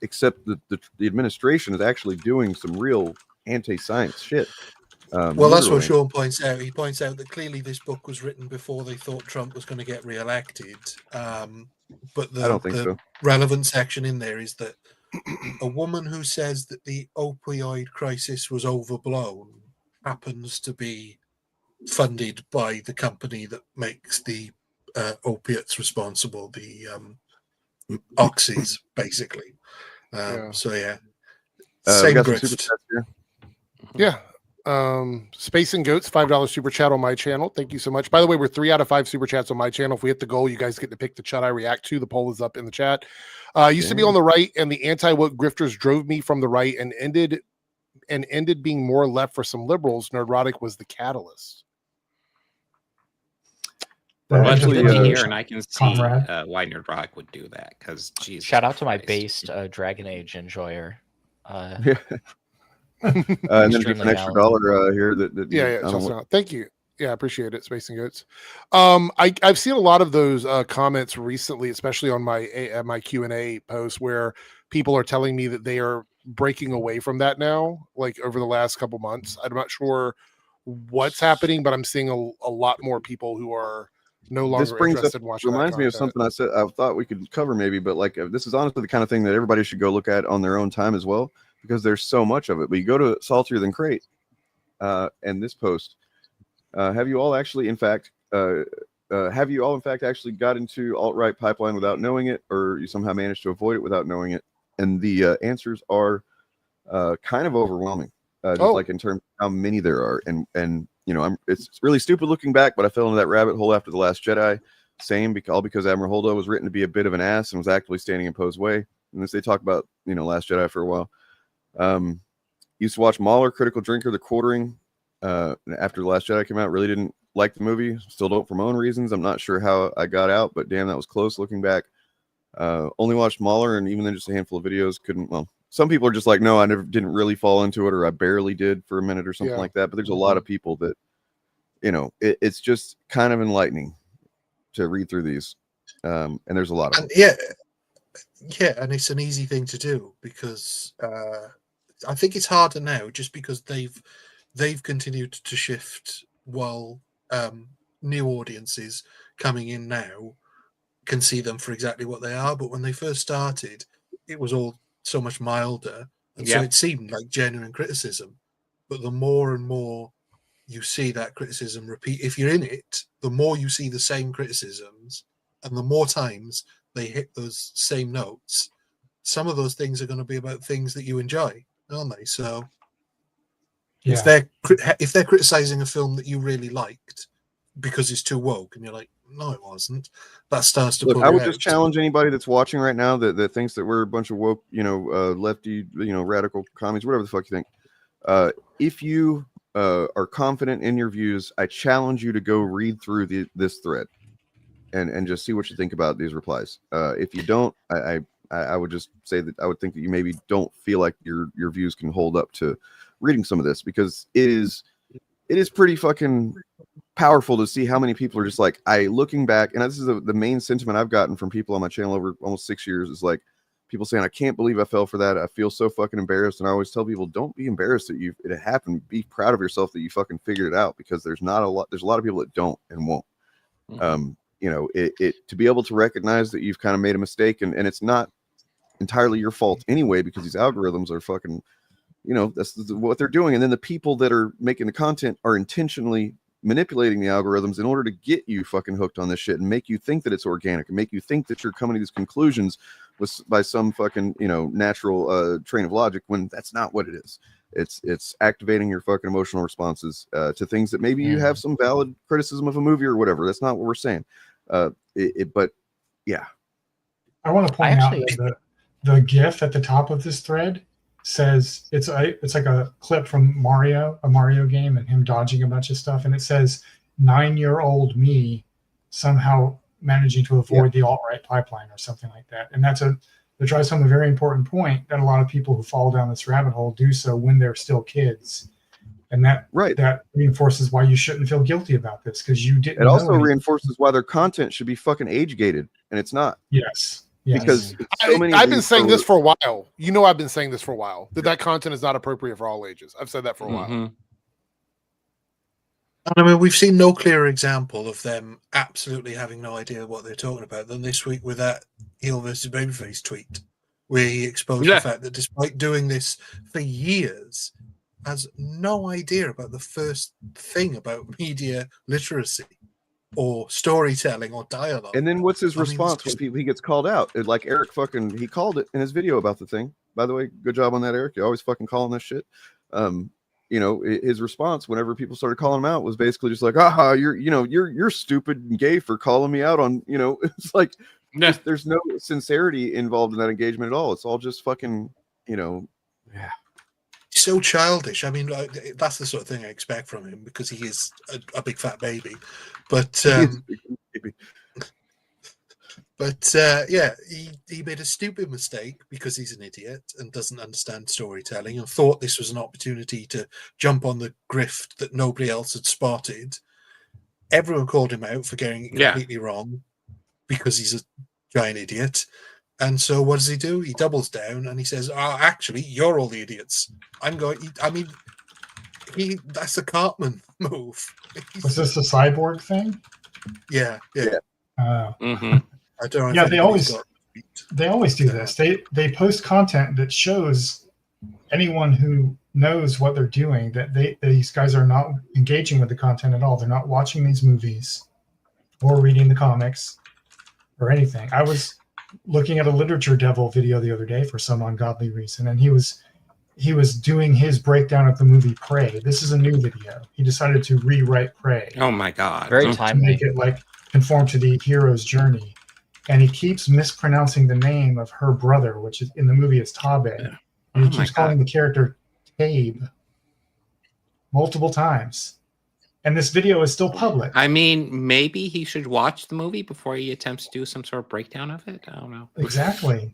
except the administration is actually doing some real anti-science shit. Well, that's what literally. Sean points out. He points out that clearly this book was written before they thought Trump was going to get re-elected. But I don't think the so. relevant section in there is that a woman who says that the opioid crisis was overblown happens to be funded by the company that makes the opiates responsible, the oxys, basically. So yeah, we same got some super grift. chats here. Yeah. Space and Goats, $5 super chat on my channel. Thank you so much. By the way, we're 3 out of 5 super chats on my channel. If we hit the goal, you guys get to pick the chat I react to. The poll is up in the chat. Used to be on the right, and the anti-woke grifters drove me from the right and ended being more left for some liberals. Nerdrotic was the catalyst. Well, that's Actually, good to hear, and I can see Comrade. why Nerdrock would do that. Because, Jesus Shout out to my Christ. based Dragon Age enjoyer. Yeah. And then just Extremely an extra talented. $1 here. That Yeah, I yeah. don't know Chelsea, what- thank you. Yeah, I appreciate it, Space and Goats. I've seen a lot of those comments recently, especially on my Q&A post, where people are telling me that they are breaking away from that now, like over the last couple months. I'm not sure what's happening, but I'm seeing a lot more people who are no This longer brings up, interested in watching. reminds me of something I said I thought we could cover maybe, but like this is honestly the kind of thing that everybody should go look at on their own time as well, because there's so much of it. But you go to Saltier Than Crate and this post, have you all actually in fact actually got into alt-right pipeline without knowing it, or you somehow managed to avoid it without knowing it? And the answers are kind of overwhelming, just like in terms of how many there are. And you know, it's really stupid looking back, but I fell into that rabbit hole after The Last Jedi. Same, because Admiral Holdo was written to be a bit of an ass and was actively standing in Poe's way. And this, they talk about, you know, Last Jedi for a while. Used to watch Mahler, Critical Drinker, The Quartering. After The Last Jedi came out, really didn't like the movie. Still don't for my own reasons. I'm not sure how I got out, but damn, that was close looking back. Only watched Mahler, and even then just a handful of videos. Well, some people are just like, no, I didn't really fall into it, or I barely did for a minute or something like that. But there's a lot of people that, you know, it's just kind of enlightening to read through these. And there's a lot of them. Yeah, and it's an easy thing to do because I think it's harder now just because they've continued to shift while new audiences coming in now can see them for exactly what they are. But when they first started, it was all so much milder, and so it seemed like genuine criticism. But the more and more you see that criticism repeat, if you're in it, the more you see the same criticisms, and the more times they hit those same notes, some of those things are going to be about things that you enjoy, aren't they? So if they're criticizing a film that you really liked because it's too woke, and you're like, no, it wasn't, that starts to Look, pull I you would out. just challenge anybody that's watching right now that thinks that we're a bunch of woke, you know, lefty, you know, radical commies, whatever the fuck you think. If you are confident in your views, I challenge you to go read through this thread and just see what you think about these replies. If you don't, I would just say that I would think that you maybe don't feel like your views can hold up to reading some of this, because it is pretty fucking powerful to see how many people are just like, looking back, and this is the main sentiment I've gotten from people on my channel over almost 6 years, is like people saying, I can't believe I fell for that. I feel so fucking embarrassed. And I always tell people, don't be embarrassed that it happened. Be proud of yourself that you fucking figured it out, because there's a lot of people that don't and won't. You know, to be able to recognize that you've kind of made a mistake, and it's not entirely your fault anyway, because these algorithms are fucking, you know, that's what they're doing. And then the people that are making the content are intentionally manipulating the algorithms in order to get you fucking hooked on this shit and make you think that it's organic and make you think that you're coming to these conclusions by some fucking, you know, natural train of logic, when that's not what it is. It's activating your fucking emotional responses to things that maybe you have some valid criticism of a movie or whatever. That's not what we're saying. But yeah, I want to point out that the GIF at the top of this thread says it's like a clip from a Mario game, and him dodging a bunch of stuff, and it says 9-year-old me somehow managing to avoid the alt-right pipeline or something like that. And that drives home a very important point that a lot of people who fall down this rabbit hole do so when they're still kids. And that reinforces why you shouldn't feel guilty about this, because you didn't. It also reinforces why their content should be fucking age gated, and it's not. Yes. Because I've been saying this for a while. You know, I've been saying this for a while, that content is not appropriate for all ages. I've said that for a while. I mean, we've seen no clearer example of them absolutely having no idea what they're talking about than this week with that heel versus babyface tweet, where he exposed the fact that despite doing this for years, has no idea about the first thing about media literacy or storytelling or dialogue. And then what's his response when he gets called out? Like Eric he called it in his video about the thing. By the way, good job on that, Eric. You're always fucking calling this shit. You know, his response whenever people started calling him out was basically just like, you're stupid and gay for calling me out on, it's like, there's no sincerity involved in that engagement at all. It's all just fucking, so childish. I mean, that's the sort of thing I expect from him, because he is a big fat baby. But he made a stupid mistake because he's an idiot and doesn't understand storytelling, and thought this was an opportunity to jump on the grift that nobody else had spotted. Everyone called him out for getting it completely wrong because he's a giant idiot. And so what does he do? He doubles down and he says, actually, you're all the idiots. That's a Cartman move. Was this a cyborg thing? Yeah. I don't know. Yeah, they always do this. They post content that shows anyone who knows what they're doing that these guys are not engaging with the content at all. They're not watching these movies or reading the comics or anything. I was looking at a Literature Devil video the other day for some ungodly reason, and he was doing his breakdown of the movie Prey. This is a new video. He decided to rewrite Prey. Oh my god! Very to timely. make it like conform to the hero's journey. And he keeps mispronouncing the name of her brother, which is in the movie is Tabe. And he keeps calling the character Tabe multiple times. And this video is still public. I mean, maybe he should watch the movie before he attempts to do some sort of breakdown of it. I don't know. Exactly.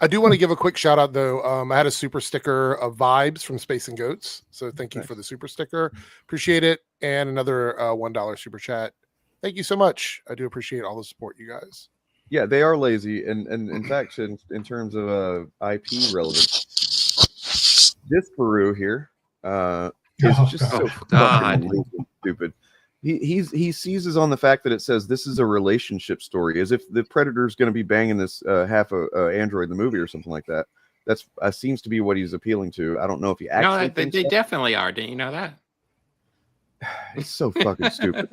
I do want to give a quick shout out, though. I had a super sticker of Vibes from Space and Goats. So thank you for the super sticker. Appreciate it. And another $1 super chat. Thank you so much. I do appreciate all the support, you guys. Yeah, they are lazy. And in fact, in terms of IP relevance, this Peru here is just so fucking stupid. He seizes on the fact that it says this is a relationship story, as if the Predator's going to be banging this half a android in the movie or something like that. That's seems to be what he's appealing to. I don't know if he actually. No, they definitely are. Didn't you know that? It's so fucking stupid.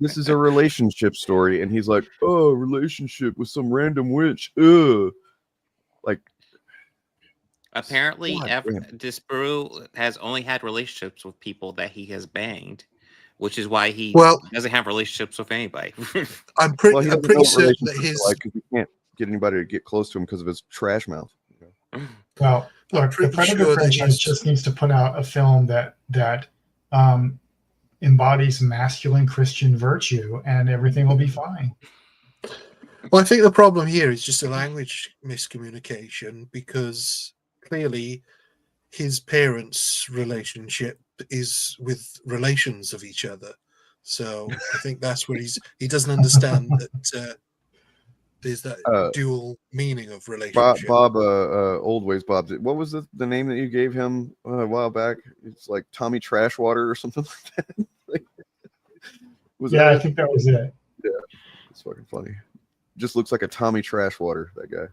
This is a relationship story, and he's like, "Oh, relationship with some random witch." Like, apparently, this Peru has only had relationships with people that he has banged, which is why he doesn't have relationships with anybody. I'm pretty certain that because he can't get anybody to get close to him because of his trash mouth. Well, look, the Predator franchise just needs to put out a film that embodies masculine Christian virtue, and everything will be fine. Well, I think the problem here is just a language miscommunication, because clearly his parents' relationship is with relations of each other. So I think that's where he doesn't understand that there's that dual meaning of relationship. Bob, old ways Bob. What was the name that you gave him a while back? It's like Tommy Trashwater or something like that. I think that was it. Yeah, it's fucking funny. Just looks like a Tommy Trashwater, that guy.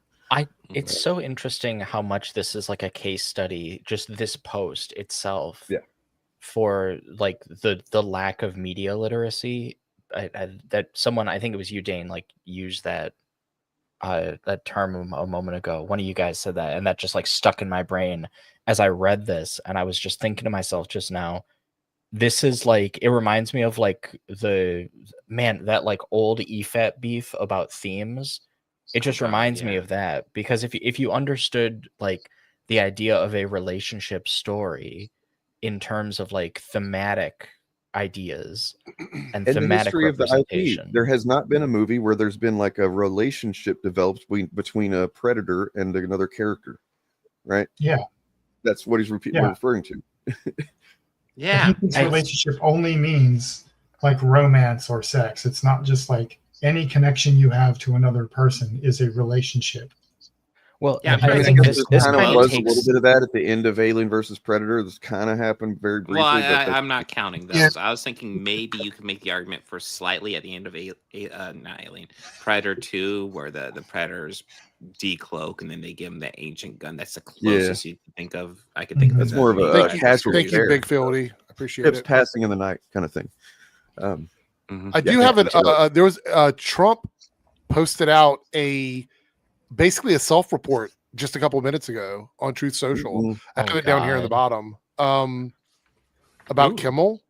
It's so interesting how much this is like a case study, just this post itself. Yeah. For like the lack of media literacy that someone, I think it was you, Dane, like used that term a moment ago. One of you guys said that, and that just like stuck in my brain as I read this, and I was just thinking to myself just now, this is like, it reminds me of like that like old EFET beef about themes. It just reminds me of that, because if you understood like the idea of a relationship story in terms of like thematic ideas and In the thematic history of the representation. IP, there has not been a movie where there's been like a relationship developed between a predator and another character, right? Yeah. That's what he's referring to. Yeah. I think this relationship only means like romance or sex. It's not just like any connection you have to another person is a relationship. Well, Yeah, I think this kind kind of was takes... a little bit of that at the end of Alien versus Predator. This kind of happened very briefly. Well, but I'm not counting those. I was thinking maybe you could make the argument for slightly at the end of not Alien, Predator 2, where the Predators decloak and then they give him the ancient gun. That's the closest you can think of. I could think of That's more of a casual Thank you, affair. Big Fieldy. Appreciate Ships it. passing in the night kind of thing. I do have it. There was Trump posted out basically a self-report just a couple of minutes ago on Truth Social. I have it down here in the bottom. About Kimmel.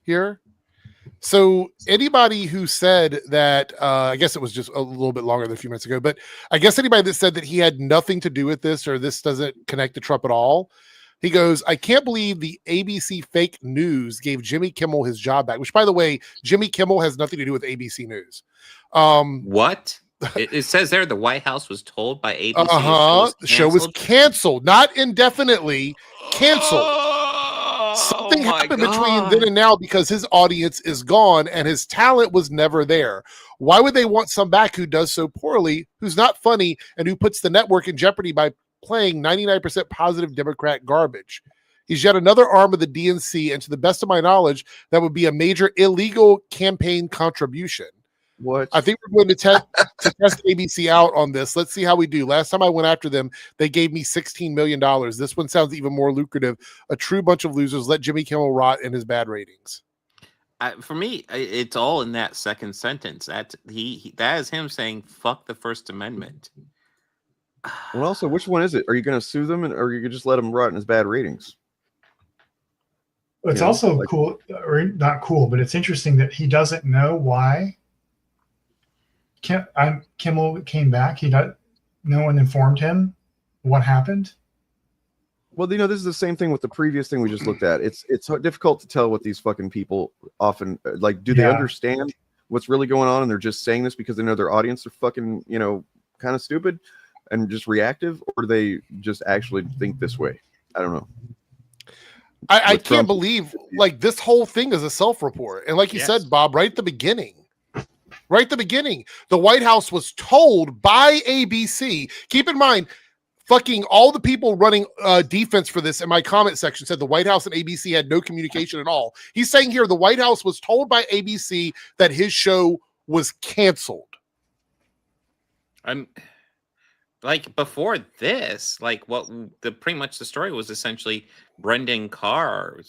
Here. So anybody who said that, I guess it was just a little bit longer than a few minutes ago, but I guess anybody that said that he had nothing to do with this or this doesn't connect to Trump at all, he goes, I can't believe the ABC fake news gave Jimmy Kimmel his job back, which, by the way, Jimmy Kimmel has nothing to do with ABC News. What? It says there the White House was told by ABC the show was canceled, not indefinitely, canceled. Something happened between then and now because his audience is gone and his talent was never there. Why would they want some back who does so poorly, who's not funny, and who puts the network in jeopardy by playing 99% positive Democrat garbage? He's yet another arm of the DNC, and to the best of my knowledge, that would be a major illegal campaign contribution. What? I think we're going to test ABC out on this. Let's see how we do. Last time I went after them, they gave me $16 million. This one sounds even more lucrative. A true bunch of losers. Let Jimmy Kimmel rot in his bad ratings. For me, it's all in that second sentence. That is him saying "fuck the First Amendment." Well, also, which one is it? Are you going to sue them, or are you going to just let him rot in his bad ratings? It's also cool, or not cool, but it's interesting that he doesn't know why Kimmel came back. No one informed him what happened. Well, this is the same thing with the previous thing we just looked at. It's difficult to tell what these fucking people often like. Do they understand what's really going on, and they're just saying this because they know their audience are fucking kind of stupid and just reactive, or do they just actually think this way? I don't know. I can't believe like this whole thing is a self-report, and like you said, Bob, right at the beginning. Right at the beginning, the White House was told by ABC. Keep in mind, fucking all the people running defense for this in my comment section said the White House and ABC had no communication at all. He's saying here the White House was told by ABC that his show was canceled. I'm like before this, like what pretty much the story was essentially Brendan Carr.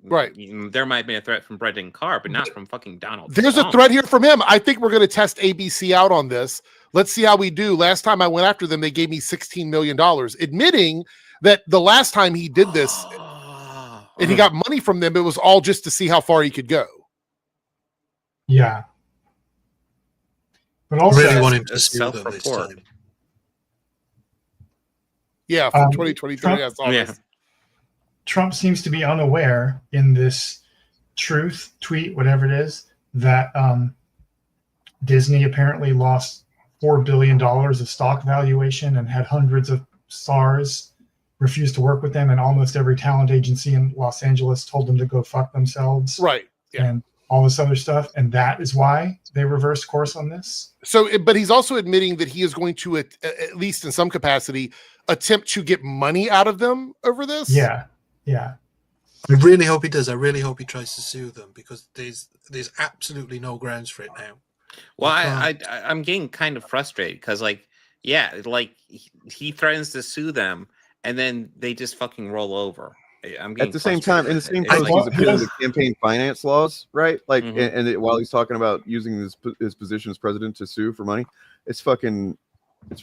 Right. There might be a threat from Brendan Carr, but not from fucking Donald. There's a threat here from him. I think we're going to test ABC out on this. Let's see how we do. Last time I went after them, they gave me $16 million, admitting that the last time he did this and he got money from them, it was all just to see how far he could go. Yeah. But also, really want him to sue them this time. Yeah, from 2023. I saw this. Trump seems to be unaware in this truth tweet, whatever it is, that Disney apparently lost $4 billion of stock valuation and had hundreds of stars refuse to work with them, and almost every talent agency in Los Angeles told them to go fuck themselves. Right. Yeah. And all this other stuff. And that is why they reversed course on this. So, but he's also admitting that he is going to, at least in some capacity, attempt to get money out of them over this. Yeah. Yeah. I really hope he does. I really hope he tries to sue them, because there's absolutely no grounds for it now. Well, I'm getting kind of frustrated because, he threatens to sue them, and then they just fucking roll over. I'm getting at the same time, in the same time, he's appealing to campaign finance laws, right? Like, and while he's talking about using his position as president to sue for money, it's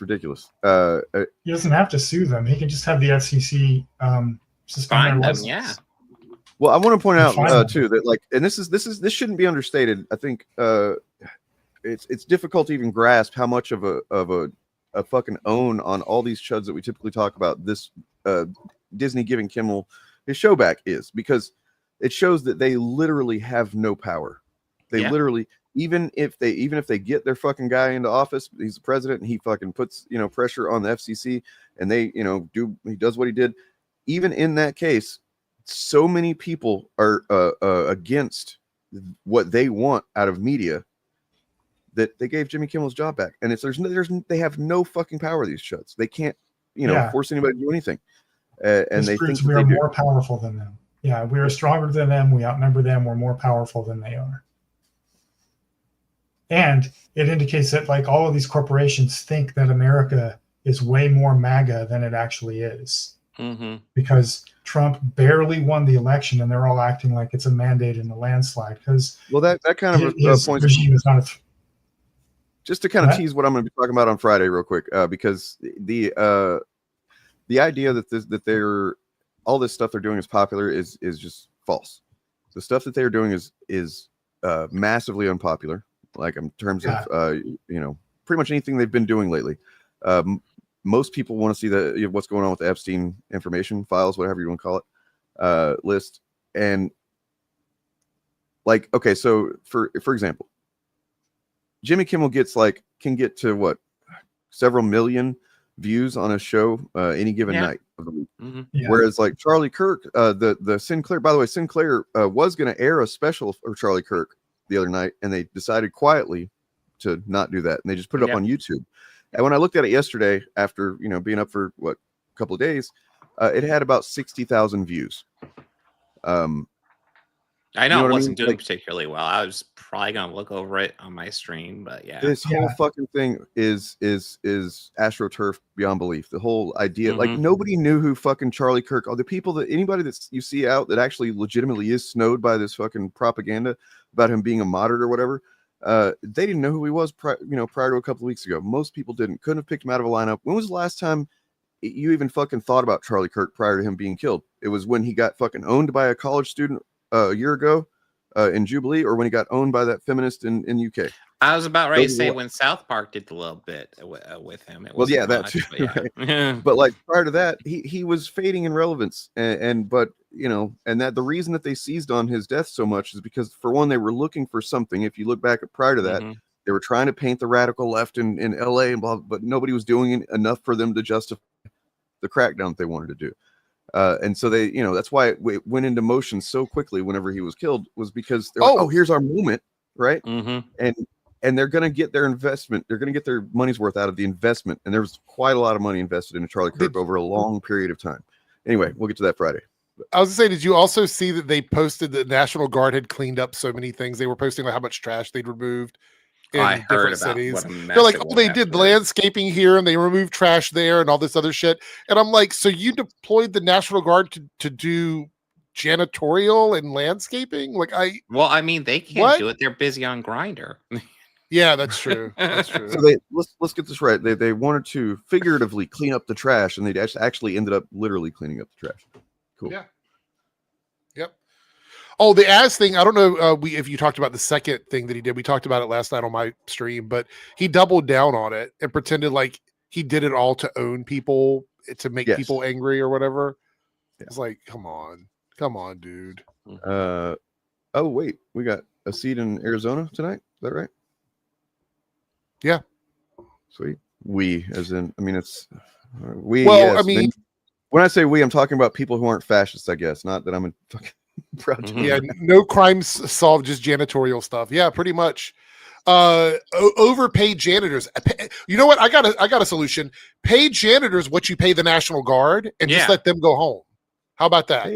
ridiculous. He doesn't have to sue them. He can just have the FCC suspend their license. Yeah. Well, I want to point out too that and this shouldn't be understated. I think it's difficult to even grasp how much of a fucking own on all these chuds that we typically talk about this Disney giving Kimmel his show back is, because it shows that they literally have no power. They literally, even if they get their fucking guy into office, he's the president, and he fucking puts, you know, pressure on the FCC, and they, you know, he does what he did. Even in that case, so many people are against what they want out of media that they gave Jimmy Kimmel's job back. And it's they have no fucking power, these shuts. They can't, you know, force anybody to do anything. And they think we are more powerful than them. Yeah, we are stronger than them. We outnumber them. We're more powerful than they are. And it indicates that like all of these corporations think that America is way more MAGA than it actually is. Because Trump barely won the election, and they're all acting like it's a mandate in the landslide. Because that kind of his points regime is not. Just to kind of tease what I'm going to be talking about on Friday, real quick, because the idea that they're all this stuff they're doing is popular is just false. The stuff that they're doing is massively unpopular. Like in terms of you know, pretty much anything they've been doing lately. Most people want to see what's going on with the Epstein information files, whatever you want to call it, list. And like, okay, so for example, Jimmy Kimmel can get to what, several million views on a show any given night of the week. Whereas like Charlie Kirk, the Sinclair, by the way, Sinclair was going to air a special for Charlie Kirk the other night, and they decided quietly to not do that, and they just put it up on YouTube. And when I looked at it yesterday, after, you know, being up for a couple of days, it had about 60,000 views. I know, you know it wasn't I mean? doing particularly well. I was probably gonna look over it on my stream, but This whole fucking thing is AstroTurf beyond belief. The whole idea, like nobody knew who fucking Charlie Kirk, or the people that anybody that you see out that actually legitimately is snowed by this fucking propaganda about him being a moderate or whatever. They didn't know who he was prior to a couple of weeks ago. Most people couldn't have picked him out of a lineup. When was the last time you even fucking thought about Charlie Kirk prior to him being killed? It was when he got fucking owned by a college student a year ago in Jubilee, or when he got owned by that feminist in UK. I was about ready to say when South Park did a little bit with him. It wasn't that much, too. but Right? But like prior to that, he was fading in relevance, but you know, and that the reason that they seized on his death so much is because, for one, they were looking for something. If you look back at prior to that, they were trying to paint the radical left in LA and blah, but nobody was doing enough for them to justify the crackdown that they wanted to do. And so they, you know, that's why it went into motion so quickly whenever he was killed, was because they're like, oh, here's our moment, right? And they're going to get their investment. They're going to get their money's worth out of the investment. And there was quite a lot of money invested in Charlie Kirk over a long period of time. Anyway, we'll get to that Friday. I was gonna say, did you also see that they posted the National Guard had cleaned up so many things? They were posting like how much trash they'd removed in different cities. They're like, oh, they did landscaping here and they removed trash there and all this other shit. And I'm like, so you deployed the National Guard to do janitorial and landscaping? Like, well, I mean, they can't do it. They're busy on Grindr. Yeah, that's true. That's true. So let's get this right. They wanted to figuratively clean up the trash, and they actually ended up literally cleaning up the trash. Cool. Yeah. Yep. Oh, the ass thing. I don't know if you talked about the second thing that he did. We talked about it last night on my stream, but he doubled down on it and pretended like he did it all to own people, to make people angry or whatever. It's like, come on, dude. Oh wait, we got a seat in Arizona tonight. Is that right? Yeah. Sweet. We, as in, I mean, it's we. Well, yes, I mean, when I say we, I'm talking about people who aren't fascists, I guess. Not that I'm a fucking proud to. Yeah, no crimes solved, just janitorial stuff. Yeah, pretty much. Overpaid janitors. You know what? I got a solution. Pay janitors what you pay the National Guard, and just let them go home. How about that?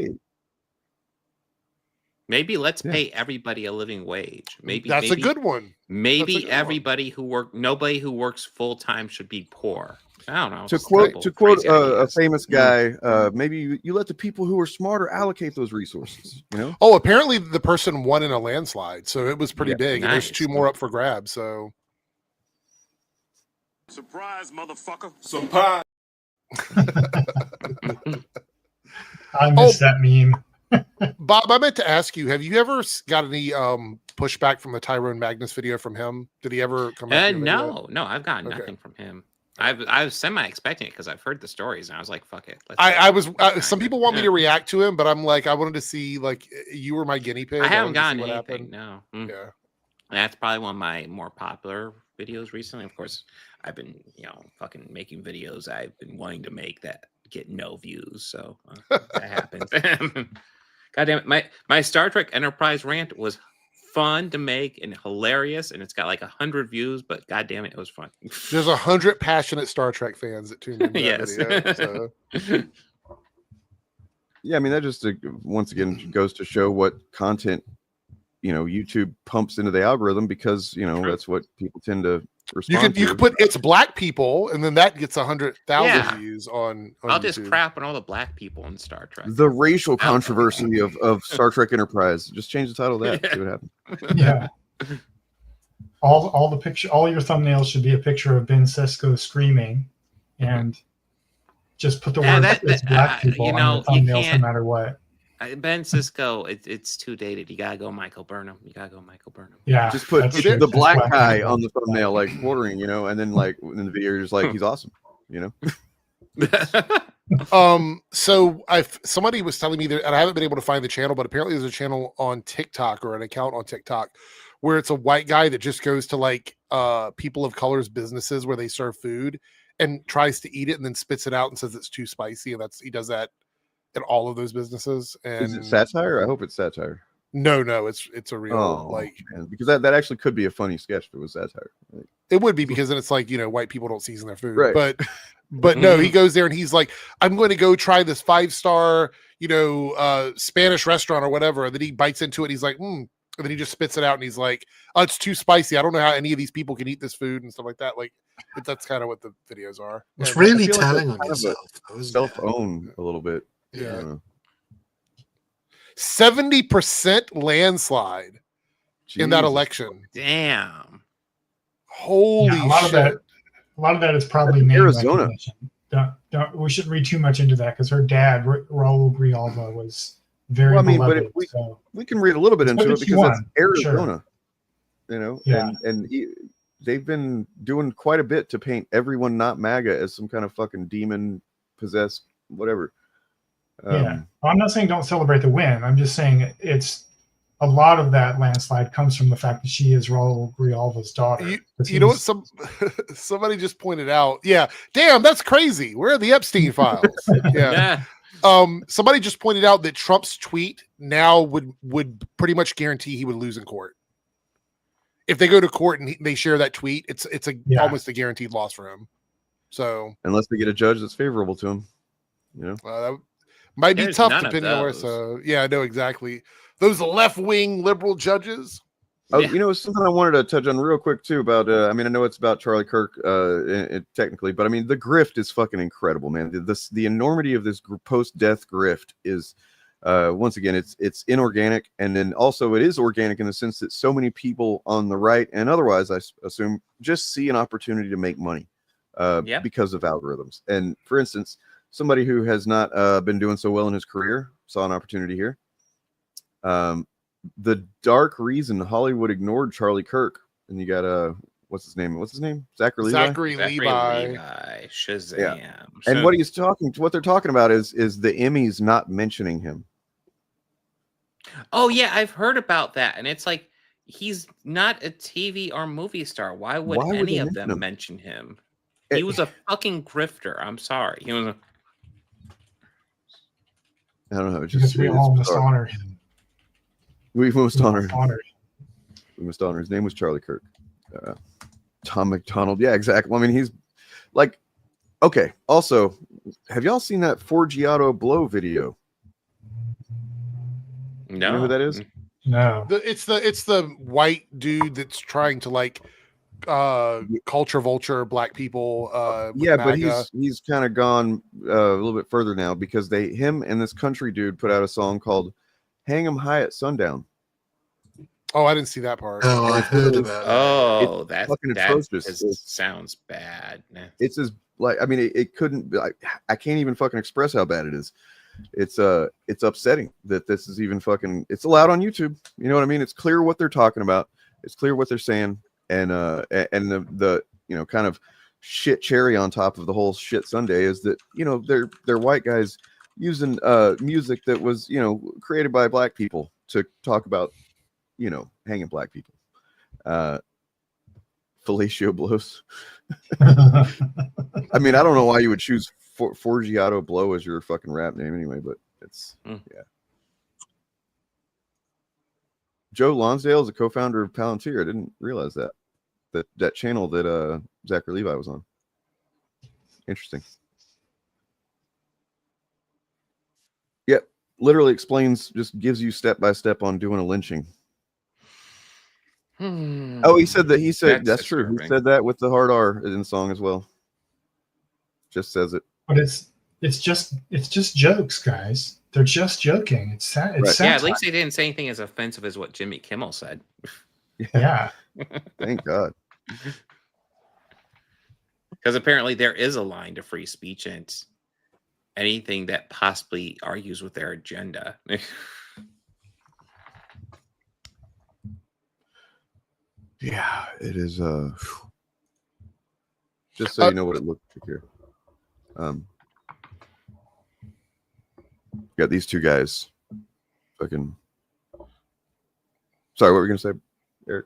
Maybe let's pay everybody a living wage. Maybe that's a good one. Maybe everybody nobody who works full time should be poor. I don't know. To quote a famous guy, maybe you let the people who are smarter allocate those resources. You know. Oh, apparently the person won in a landslide, so it was pretty big. And there's 2 more up for grabs. So surprise, motherfucker! Surprise! I missed that meme. Bob, I meant to ask you: have you ever got any pushback from the Tyrone Magnus video from him? Did he ever come out? No, I've got nothing from him. I was semi-expecting it because I've heard the stories, and I was like, fuck it. I was some people want me to react to him, but I'm like, I wanted to see, like, you were my guinea pig. I haven't gotten gotten anything, no. Yeah. That's probably one of my more popular videos recently. Of course, I've been, fucking making videos I've been wanting to make that get no views, so that happens. God damn it. My Star Trek Enterprise rant was fun to make and hilarious, and it's got like 100 views, but god damn it was fun. There's 100 passionate Star Trek fans that tuned in to that Yes. video, so. Yeah, I mean, that just once again goes to show what content YouTube pumps into the algorithm, because that's what people tend to respond to. You can put it's black people, and then that gets 100,000 views on I'll YouTube. just crap on all the black people in Star Trek. The racial controversy of Star Trek Enterprise. Just change the title of that. See what happens. Yeah. All the picture, all your thumbnails should be a picture of Ben Sisko screaming, and just put the word it's black people on your thumbnails no matter what. Ben Sisko, it's too dated. You gotta go Michael Burnham. Yeah, just put the black guy on the thumbnail, like ordering, and then like in the video, you're just like, he's awesome, So somebody was telling me that, and I haven't been able to find the channel, but apparently there's a channel on TikTok, or an account on TikTok, where it's a white guy that just goes to like people of color's businesses where they serve food and tries to eat it and then spits it out and says it's too spicy, and he does that at all of those businesses. And is it satire? I hope it's satire. No, it's a real man, because that actually could be a funny sketch if it was satire. Like, it would be, because then it's like, white people don't season their food, right? But no, he goes there and he's like, I'm going to go try this 5-star, Spanish restaurant or whatever. And then he bites into it. And he's like, and then he just spits it out and he's like, oh, it's too spicy. I don't know how any of these people can eat this food and stuff like that. Like, that's kind of what the videos are. It's really telling on yourself. Self-own a little bit. Yeah. 70% landslide in that election. Damn. Holy shit. A lot of that is probably name Arizona. recognition. Don't we shouldn't read too much into that, because her dad, Raul Grijalva, was very beloved. But we can read a little bit into it, because it's Arizona. Yeah. And they've been doing quite a bit to paint everyone not MAGA as some kind of fucking demon possessed whatever. Well, I'm not saying don't celebrate the win. I'm just saying it's a lot of that landslide comes from the fact that she is Raul Grijalva's daughter. You know what? Somebody just pointed out. Yeah, damn, that's crazy. Where are the Epstein files? Yeah. Somebody just pointed out that Trump's tweet now would pretty much guarantee he would lose in court. If they go to court and they share that tweet, it's almost a guaranteed loss for him. So unless they get a judge that's favorable to him, that might be tough depending on where. So yeah, I know exactly. Those left-wing liberal judges. Oh, something I wanted to touch on real quick too about. I know it's about Charlie Kirk, technically, but I mean the grift is fucking incredible, man. The enormity of this post-death grift is, once again, it's inorganic, and then also it is organic in the sense that so many people on the right and otherwise, I assume, just see an opportunity to make money, because of algorithms. And for instance, somebody who has not been doing so well in his career saw an opportunity here. The dark reason Hollywood ignored Charlie Kirk, and you got what's his name? Zachary Levi. Shazam. Yeah. And what they're talking about is the Emmys not mentioning him. Oh yeah, I've heard about that, and it's like he's not a TV or movie star. Why would any of them mention him? He was a fucking grifter. I'm sorry. He was I don't know. Because we all must honor him. We must honor him. We must honor. His name was Charlie Kirk. Tom McDonald. Yeah, exactly. I mean, he's like, okay. Also, have y'all seen that Forgiato Blow video? No. You know who that is? No. It's the white dude that's trying to like culture vulture black people. Yeah, but he's kind of gone a little bit further now, because him and this country dude put out a song called "Hang 'Em High at Sundown." Oh, I didn't see that part. Oh, I heard about it. Oh, that atrocious. Sounds bad. It's as like, I mean, it couldn't be like, I can't even fucking express how bad it is. It's upsetting that this is even fucking, it's allowed on YouTube. You know what I mean? It's clear what they're talking about. It's clear what they're saying. And the kind of shit cherry on top of the whole shit sundae is that, you know, they're white guys using music that was, you know, created by black people to talk about, you know, hanging black people. Fellatio blows. I mean, I don't know why you would choose Forgiato Blow as your fucking rap name anyway, but it's yeah. Joe Lonsdale is a co-founder of Palantir. I didn't realize that channel that Zachary Levi was on. Interesting. Yep, literally explains, just gives you step by step on doing a lynching. Oh, he said that's true. disturbing. He said that with the hard R in the song as well. Just says it. But it's just jokes, guys. They're just joking. It's sad. It's Yeah, at least they didn't say anything as offensive as what Jimmy Kimmel said. Yeah. Thank God. Because apparently there is a line to free speech, and it's anything that possibly argues with their agenda. Yeah, it is. Just so you know what it looks like here. Got these two guys. Fucking. Sorry, what were you gonna say, Eric?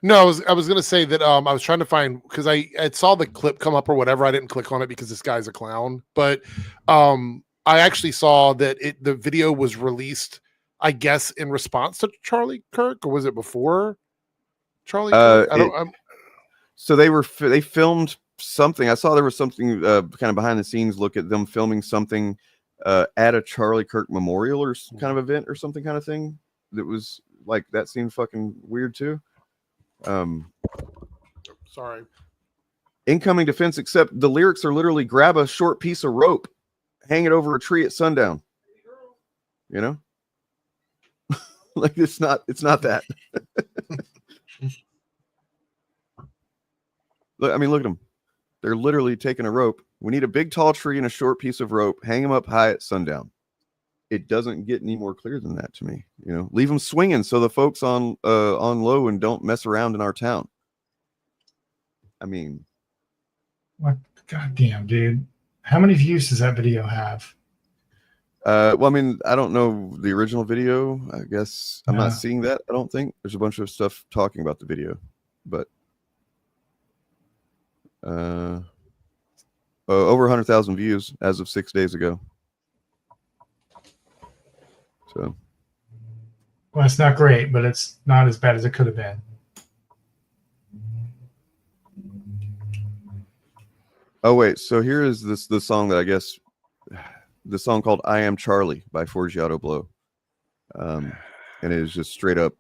No, I was gonna say that I was trying to find, because I saw the clip come up or whatever. I didn't click on it because this guy's a clown. But I actually saw that the video was released, I guess, in response to Charlie Kirk, or was it before Charlie Kirk? So they filmed something. I saw there was something kind of behind the scenes look at them filming something at a Charlie Kirk memorial or kind of event or something kind of thing. That was like, that seemed fucking weird too. Sorry. Incoming defense, except the lyrics are literally grab a short piece of rope, hang it over a tree at sundown. You know? Like it's not that. Look, I mean, look at them. They're literally taking a rope. We need a big tall tree and a short piece of rope. Hang them up high at sundown. It doesn't get any more clear than that to me. You know, leave them swinging so the folks on low and don't mess around in our town. I mean, what? Goddamn, dude! How many views does that video have? Well, I mean, I don't know the original video. I guess I'm not seeing that. I don't think there's a bunch of stuff talking about the video, but over 100,000 views as of 6 days ago. So, well, it's not great, but it's not as bad as it could have been. oh wait, so here is the song that I guess, the song called "I Am Charlie" by Forgiato Blow, and it is just straight up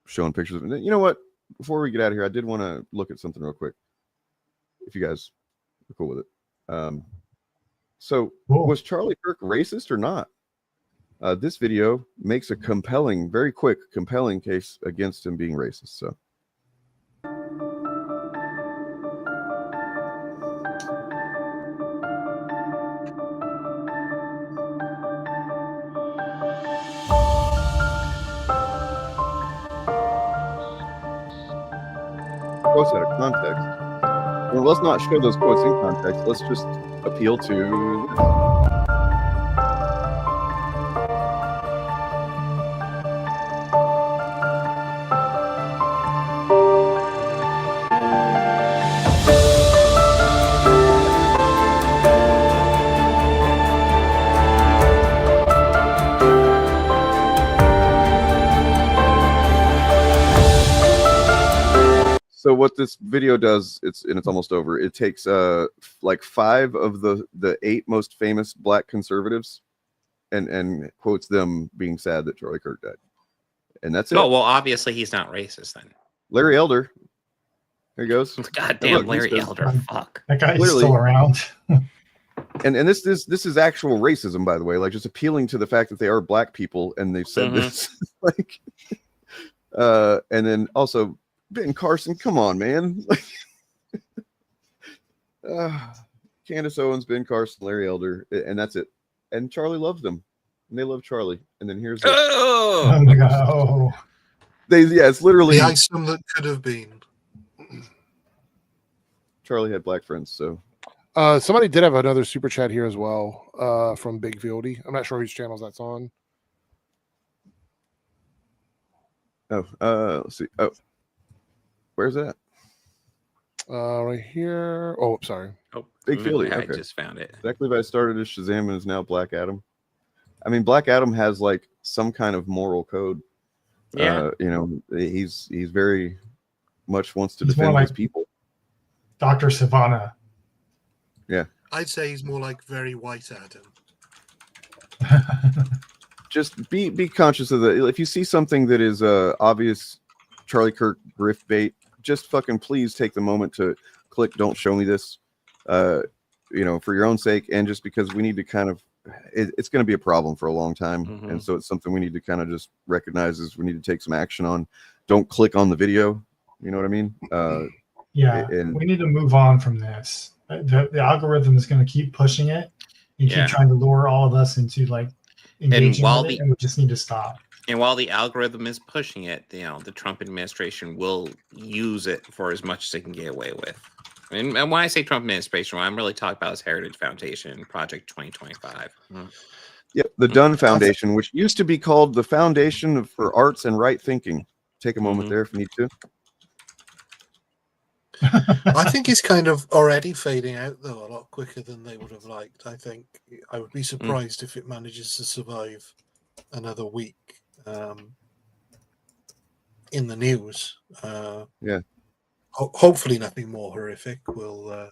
showing pictures of it. You know what? Before we get out of here, I did want to look at something real quick, if you guys are cool with it. So, was Charlie Kirk racist or not? This video makes a compelling, very quick, compelling case against him being racist. So. Quotes out of context. Well, let's not show those quotes in context. Let's just appeal to. So what this video does, it's almost over. It takes like 5 of the 8 most famous black conservatives and quotes them being sad that Charlie Kirk died. And that's it. Oh, well, obviously he's not racist then. Larry Elder. There he goes. Goddamn, Larry Elder. Fuck. That guy's still around. and this is actual racism, by the way, like just appealing to the fact that they are black people and they've said this. Like and then also Ben Carson, come on, man. Candace Owens, Ben Carson, Larry Elder, and that's it. And Charlie loves them, and they love Charlie. And then here's no. It's literally the item that could have been. Charlie had black friends. So somebody did have another super chat here as well from Big Fieldy. I'm not sure whose channels that's on. Let's see. Oh, where's that? Right here. Oh, sorry. Oh, Big Fieldy. I Okay. just found it. Zach Levi started as Shazam and is now Black Adam. I mean, Black Adam has like some kind of moral code. Yeah. You know, he's very much wants to He's more defend like his people. Dr. Savannah. Yeah. I'd say he's more like very white Adam. Just be conscious of the. If you see something that is obvious Charlie Kirk grift bait, just fucking please take the moment to click "Don't show me this," you know, for your own sake, and just because we need to kind of, it's going to be a problem for a long time, and so it's something we need to kind of just recognize is we need to take some action on. Don't click on the video. You know what I mean? Yeah, and we need to move on from this. The algorithm is going to keep pushing it and Yeah. keep trying to lure all of us into like engaging while with it, the- and we just need to stop. And while the algorithm is pushing it, you know, the Trump administration will use it for as much as they can get away with. And when I say Trump administration, I'm really talking about his Heritage Foundation and Project 2025. Yep, the Dunn Foundation, which used to be called the Foundation for Arts and Right Thinking. Take a moment there if you need to. I think he's kind of already fading out, though, a lot quicker than they would have liked. I think I would be surprised if it manages to survive another week in the news. Yeah. Hopefully nothing more horrific will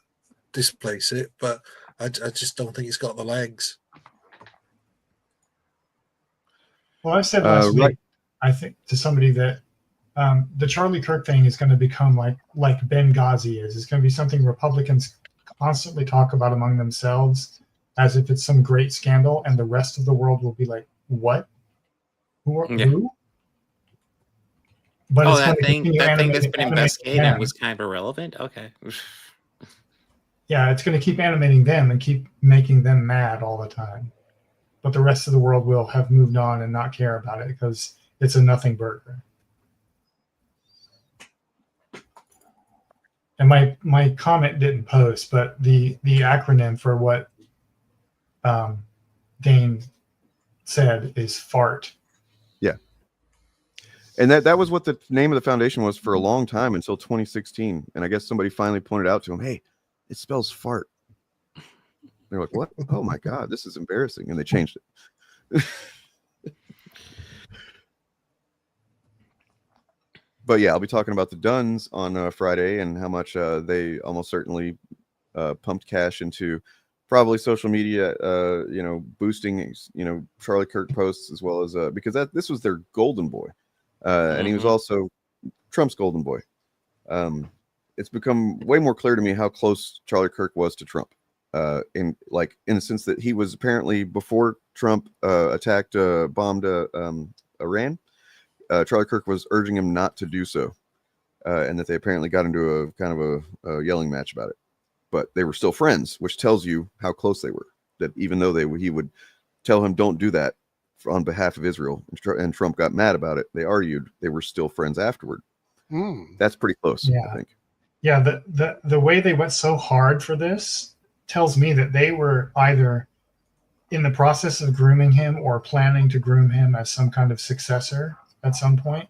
displace it, but I just don't think it's got the legs. Well, I said last week, right. I think to somebody that the Charlie Kirk thing is going to become like Benghazi is. It's going to be something Republicans constantly talk about among themselves as if it's some great scandal, and the rest of the world will be like, "What? Who?" But it's that going to thing that's been animating investigated them. was kind of irrelevant. Okay. Yeah, it's going to keep animating them and keep making them mad all the time. But the rest of the world will have moved on and not care about it because it's a nothing burger. And my comment didn't post, but the acronym for what Dane said is FART. Yeah. And that was what the name of the foundation was for a long time until 2016. And I guess somebody finally pointed out to him, hey, it spells fart. They're like, what? Oh my God, this is embarrassing. And they changed it. But yeah, I'll be talking about the Dunns on Friday and how much they almost certainly pumped cash into probably social media, you know, boosting, you know, Charlie Kirk posts as well as because this was their golden boy. And he was also Trump's golden boy. It's become way more clear to me how close Charlie Kirk was to Trump. In the sense that he was apparently before Trump bombed Iran. Charlie Kirk was urging him not to do so, and that they apparently got into a kind of a yelling match about it. But they were still friends, which tells you how close they were. That even though he would tell him don't do that on behalf of Israel, and Trump got mad about it, they argued. They were still friends afterward. That's pretty close, Yeah. I think. Yeah, the way they went so hard for this tells me that they were either in the process of grooming him or planning to groom him as some kind of successor at some point,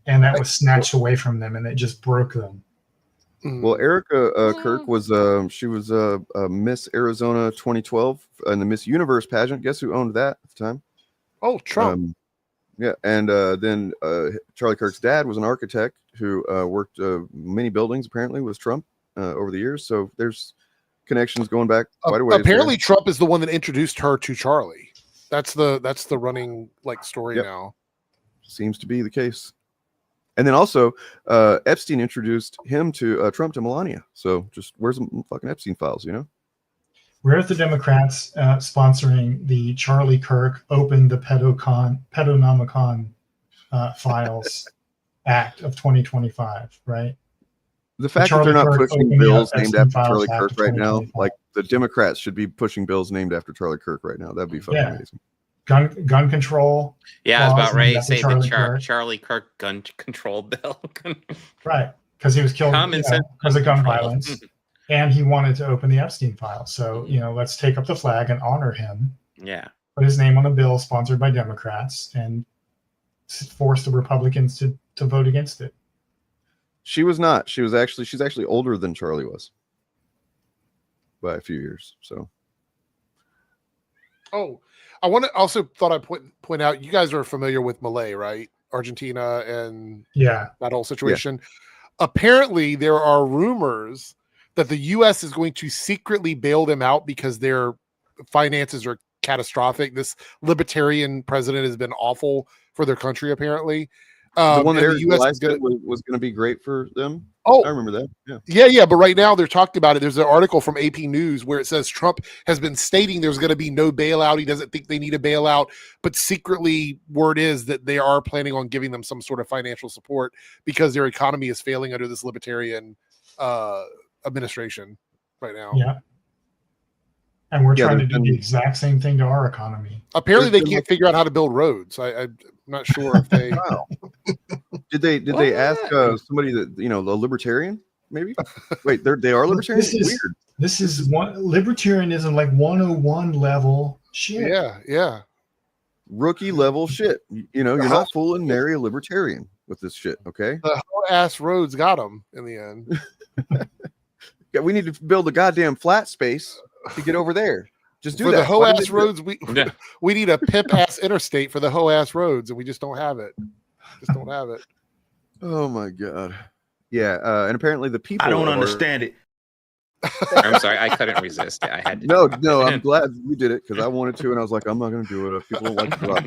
and that was snatched away from them, and it just broke them. Well, Erica Kirk was she was Miss Arizona 2012 in the Miss Universe pageant. Guess who owned that at the time? Oh, Trump. Yeah, and then Charlie Kirk's dad was an architect who worked many buildings apparently with Trump over the years. So there's connections going back quite a ways. Apparently, Trump is the one that introduced her to Charlie. That's the running story now. Seems to be the case. And then also, Epstein introduced him to Trump to Melania. So just where's some fucking Epstein files, you know? Where are the Democrats sponsoring the Charlie Kirk Open the Pedonomicon Files Act of 2025, right? The fact that they're not pushing bills named after Charlie Kirk right now, like the Democrats should be pushing bills named after Charlie Kirk right now. That'd be fucking amazing. Gun control. Yeah, I was about ready to laws say named the after Charlie Kirk. Charlie Kirk gun control bill. Right. because he was killed Common sense because of gun control. violence, and he wanted to open the Epstein file. So let's take up the flag and honor him. Yeah. Put his name on a bill sponsored by Democrats and force the Republicans to vote against it. She was not. She's actually older than Charlie was by a few years. So. Oh, I thought I'd point out, you guys are familiar with Milei, right? Argentina and that whole situation. Yeah. Apparently, there are rumors that the U.S. is going to secretly bail them out because their finances are catastrophic. This libertarian president has been awful for their country, apparently. The one that the U.S. was going to be great for them. Oh, I remember that. Yeah. But right now they're talking about it. There's an article from AP News where it says Trump has been stating there's going to be no bailout. He doesn't think they need a bailout, but secretly word is that they are planning on giving them some sort of financial support because their economy is failing under this libertarian administration right now. Yeah. And we're trying to do the exact same thing to our economy. Apparently they can't figure out how to build roads. I'm not sure if they Did they ask somebody that a libertarian maybe? Wait, they are libertarians. Weird. This is libertarianism, like 101 level shit. Yeah. Rookie level shit. You're not fooling nary a libertarian with this shit. Okay. The whole ass roads got them in the end. Yeah, we need to build a goddamn flat space to get over there. Just do for that. the hoe ass roads. We need a pimp ass interstate for the hoe ass roads, and we just don't have it. Oh my god. Yeah, and apparently the people. I don't understand it. I'm sorry, I couldn't resist it. I had to. No, I'm glad you did it because I wanted to, and I was like, I'm not going to do it. People don't like to go out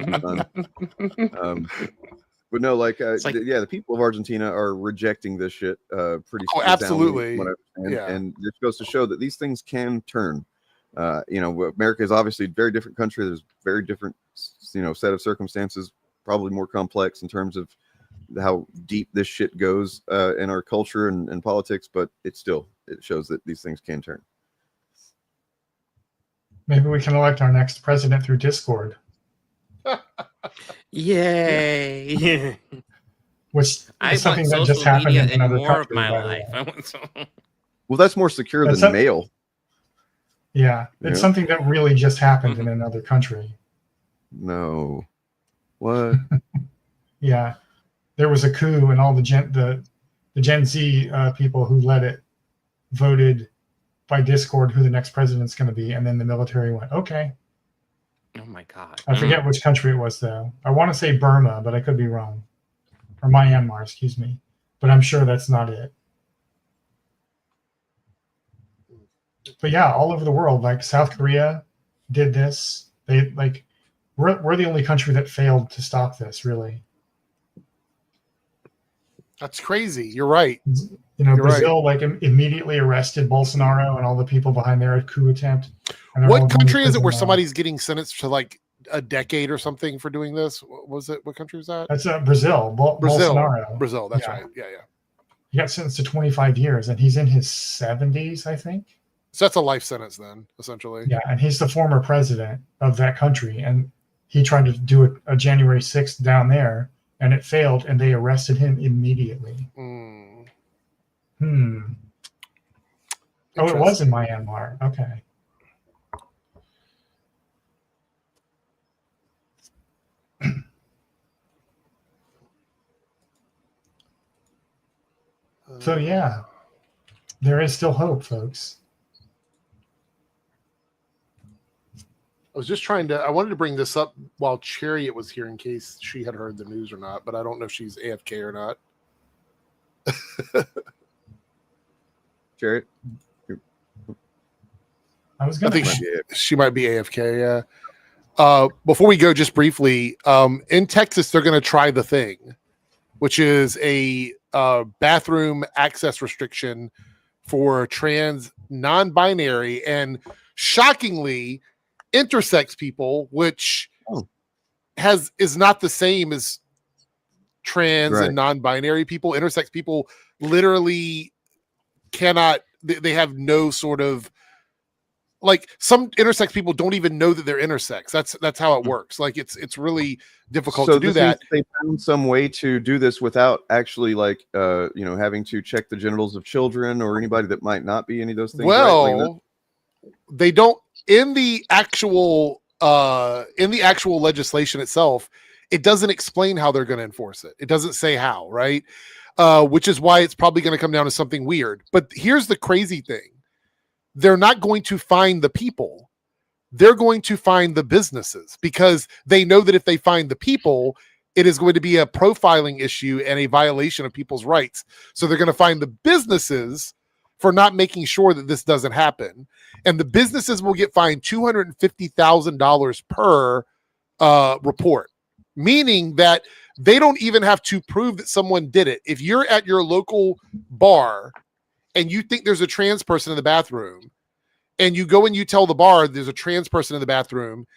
sometimes. But no, the people of Argentina are rejecting this shit pretty. Oh, absolutely. And it goes to show that these things can turn. America is obviously a very different country. There's very different, set of circumstances, probably more complex in terms of how deep this shit goes in our culture and politics. But it shows that these things can turn. Maybe we can elect our next president through Discord. Yay! Which is something that just happened in another country. Well, that's more secure than mail. Yeah, it's something that really just happened in another country. No. What? Yeah, there was a coup, and all the Gen Z people who led it voted by Discord who the next president's going to be, and then the military went, okay. Oh my god! I forget which country it was, though. I want to say Burma, but I could be wrong. Or Myanmar, excuse me. But I'm sure that's not it. But yeah, all over the world, like South Korea did this. We're the only country that failed to stop this, really. That's crazy. You're right. Brazil immediately arrested Bolsonaro and all the people behind their coup attempt. What country is it where somebody's getting sentenced to like a decade or something for doing this? What country was that? That's Brazil. Bolsonaro. Brazil. That's right. Yeah. He got sentenced to 25 years, and he's in his 70s, I think. So that's a life sentence then, essentially. Yeah, and he's the former president of that country, and he tried to do a January 6th down there, and it failed, and they arrested him immediately. Oh, it was in Myanmar. Okay. So yeah, there is still hope, folks. I was just I wanted to bring this up while Chariot was here in case she had heard the news or not, but I don't know if she's AFK or not. Chariot? I think she might be AFK, yeah. Before we go, just briefly, in Texas, they're going to try the thing, which is a bathroom access restriction for trans, non-binary, and shockingly, intersex people, which is not the same as trans and non-binary people. Intersex people literally cannot. They have no sort of like some intersex people don't even know that they're intersex. That's how it works. Like it's really difficult to do that. They found some way to do this without actually like having to check the genitals of children or anybody that might not be any of those things. Well, right? Like they don't in the actual legislation itself. It doesn't explain how they're going to enforce it. It doesn't say how, right? Which is why it's probably going to come down to something weird. But here's the crazy thing. They're not going to find the people. They're going to find the businesses because they know that if they find the people, it is going to be a profiling issue and a violation of people's rights. So they're going to find the businesses for not making sure that this doesn't happen. And the businesses will get fined $250,000 per report, meaning that they don't even have to prove that someone did it. If you're at your local bar and you think there's a trans person in the bathroom, and you go and you tell the bar there's a trans person in the bathroom,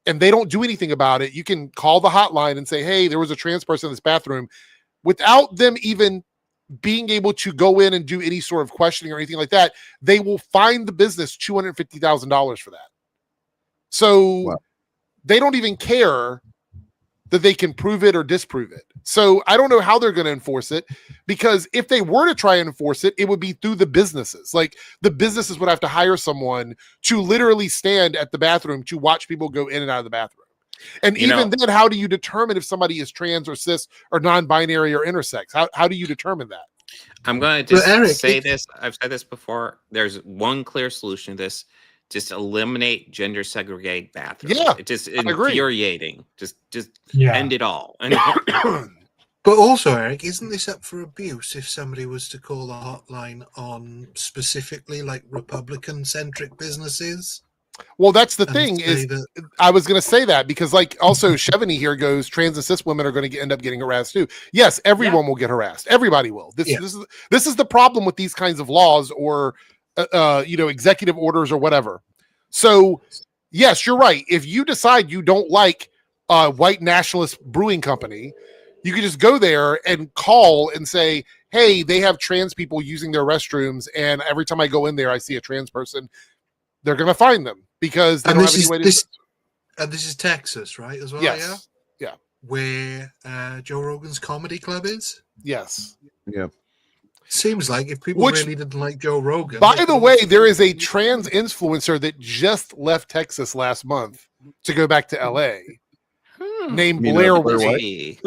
and they don't do anything about it, you can call the hotline and say, hey, there was a trans person in this bathroom, without them even being able to go in and do any sort of questioning or anything like that. They will fine the business $250,000 for that. So they don't even care that they can prove it or disprove it. So I don't know how they're going to enforce it, because if they were to try and enforce it, it would be through the businesses. Like the businesses would have to hire someone to literally stand at the bathroom to watch people go in and out of the bathroom. And then how do you determine if somebody is trans or cis or non-binary or intersex? How do you determine that? I'm going to just say this. I've said this before. There's one clear solution to this. Just eliminate gender segregated bathrooms. Yeah, it's just infuriating. Just Yeah. end it all. But also, Eric, isn't this up for abuse if somebody was to call the hotline on specifically like Republican-centric businesses? Well, that's the thing is, I was going to say that because, like, also Chevany here goes, trans and cis women are going to end up getting harassed too. Yes, everyone will get harassed. Everybody will. This is the problem with these kinds of laws or executive orders or whatever. So, yes, you're right. If you decide you don't like white nationalist brewing company, you can just go there and call and say, hey, they have trans people using their restrooms, and every time I go in there, I see a trans person. They're going to find them because they don't have any way to. And this is Texas, right? As well, yes. Yeah. Where Joe Rogan's comedy club is. Yes. Yeah. Seems like if people really didn't like Joe Rogan. By the way, there is a trans influencer that just left Texas last month to go back to LA. Named Blair White,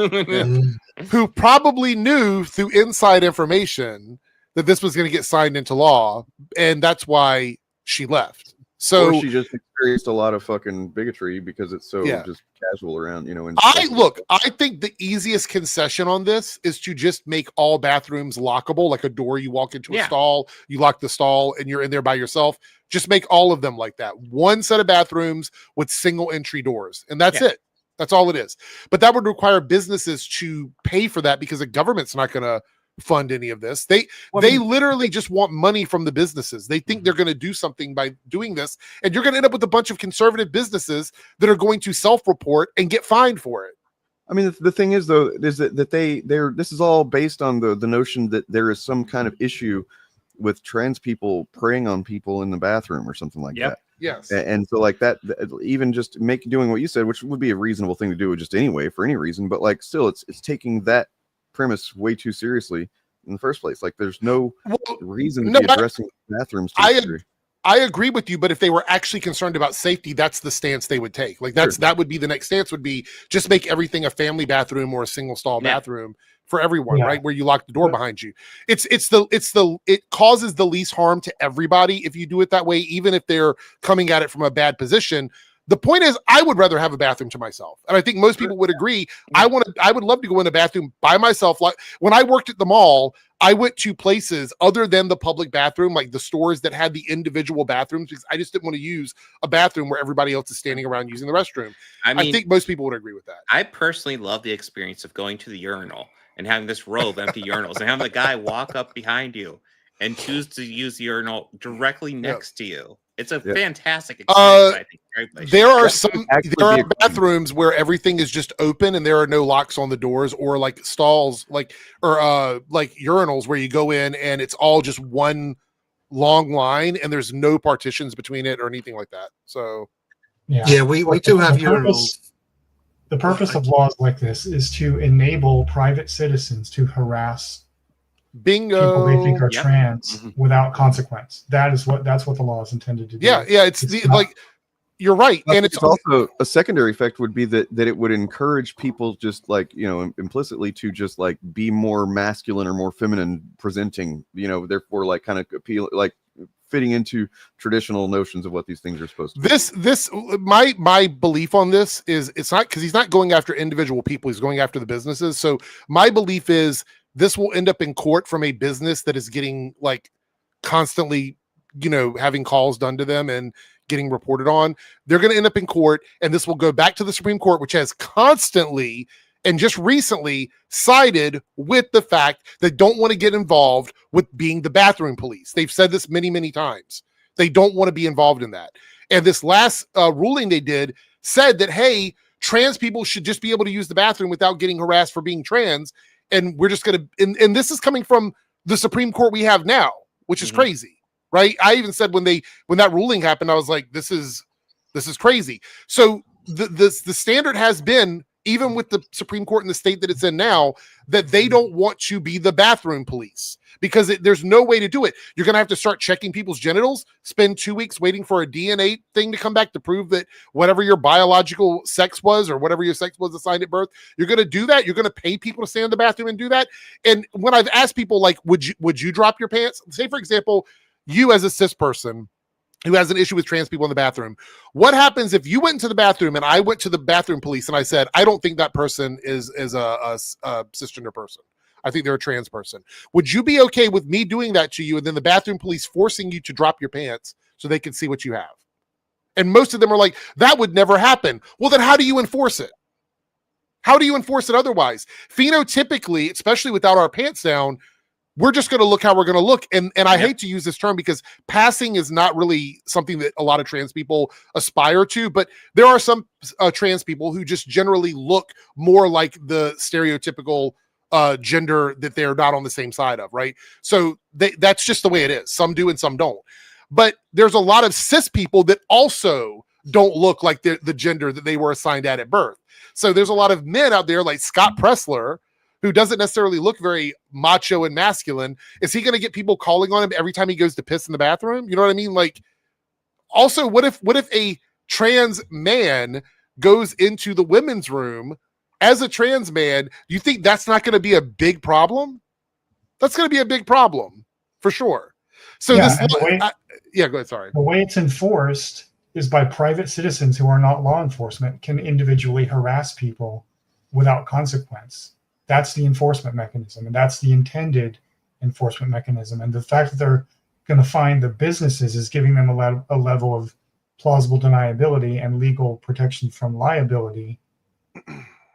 who probably knew through inside information that this was going to get signed into law, and that's why she left. So or she just experienced a lot of fucking bigotry because it's so just casual around, And I think the easiest concession on this is to just make all bathrooms lockable, like a door. You walk into a stall, you lock the stall, and you're in there by yourself. Just make all of them like that. One set of bathrooms with single entry doors, and that's it. That's all it is. But that would require businesses to pay for that because the government's not going to fund any of this. They literally just want money from the businesses. They think they're going to do something by doing this, and you're going to end up with a bunch of conservative businesses that are going to self-report and get fined for it. I mean, the thing is, though, is that this is all based on the notion that there is some kind of issue with trans people preying on people in the bathroom or something like that. Yes. And so like that, even just doing what you said, which would be a reasonable thing to do just anyway for any reason, but like still it's taking that premise way too seriously in the first place. Like there's no reason to be addressing bathrooms. I agree with you, but if they were actually concerned about safety, that's the stance they would take. Like that would be the next stance would be just make everything a family bathroom or a single stall bathroom for everyone, right? Where you lock the door behind you. It causes the least harm to everybody if you do it that way, even if they're coming at it from a bad position. The point is, I would rather have a bathroom to myself, and I think most people would agree. I would love to go in a bathroom by myself. Like when I worked at the mall, I went to places other than the public bathroom, like the stores that had the individual bathrooms, because I just didn't want to use a bathroom where everybody else is standing around using the restroom. I think most people would agree with that. I personally love the experience of going to the urinal and having this row of empty urinals and having the guy walk up behind you and choose to use the urinal directly next to you. It's a fantastic experience, I think. There are bathrooms where everything is just open and there are no locks on the doors, or like stalls, like urinals where you go in and it's all just one long line, and there's no partitions between it or anything like that. So yeah, we do have urinals. The purpose of laws like this is to enable private citizens to harass people they think are trans without consequence. That's what the law is intended to do. Yeah, it's like you're right, and it's also a secondary effect would be that it would encourage people just like, you know, implicitly to just like be more masculine or more feminine presenting, you know, therefore like kind of appeal, like fitting into traditional notions of what these things are supposed to be. My belief on this is it's not because he's not going after individual people, he's going after the businesses. So my belief is this will end up in court from a business that is getting like constantly, you know, having calls done to them and getting reported on. They're going to end up in court, and this will go back to the Supreme Court, which has constantly and just recently sided with the fact that don't want to get involved with being the bathroom police. They've said this many, many times. They don't want to be involved in that. And this last ruling they did said that, hey, trans people should just be able to use the bathroom without getting harassed for being trans. And we're just going to, and this is coming from the Supreme Court we have now, which is crazy, right? I even said when that ruling happened, I was like, this is crazy. So the standard has been, even with the Supreme Court in the state that it's in now, that they don't want to be the bathroom police because there's no way to do it. You're going to have to start checking people's genitals, spend 2 weeks waiting for a DNA thing to come back to prove that whatever your biological sex was or whatever your sex was assigned at birth, you're going to do that. You're going to pay people to stand in the bathroom and do that. And when I've asked people, like, would you drop your pants? Say, for example, you as a cis person who has an issue with trans people in the bathroom. What happens if you went into the bathroom and I went to the bathroom police and I said, I don't think that person is a cisgender person. I think they're a trans person. Would you be okay with me doing that to you and then the bathroom police forcing you to drop your pants so they can see what you have? And most of them are like, that would never happen. Well, then how do you enforce it? How do you enforce it otherwise? Phenotypically, especially without our pants down, we're just going to look how we're going to look. And I hate to use this term because passing is not really something that a lot of trans people aspire to, but there are some trans people who just generally look more like the stereotypical gender that they're not on the same side of, right? So that's just the way it is. Some do and some don't. But there's a lot of cis people that also don't look like the gender that they were assigned at birth. So there's a lot of men out there like Scott Pressler, who doesn't necessarily look very macho and masculine. Is he going to get people calling on him every time he goes to piss in the bathroom? You know what I mean? Like, also, what if a trans man goes into the women's room as a trans man? Do you think that's not going to be a big problem? That's going to be a big problem for sure. So go ahead. Sorry. The way it's enforced is by private citizens who are not law enforcement can individually harass people without consequence. That's the enforcement mechanism, and that's the intended enforcement mechanism. And the fact that they're going to find the businesses is giving them a level of plausible deniability and legal protection from liability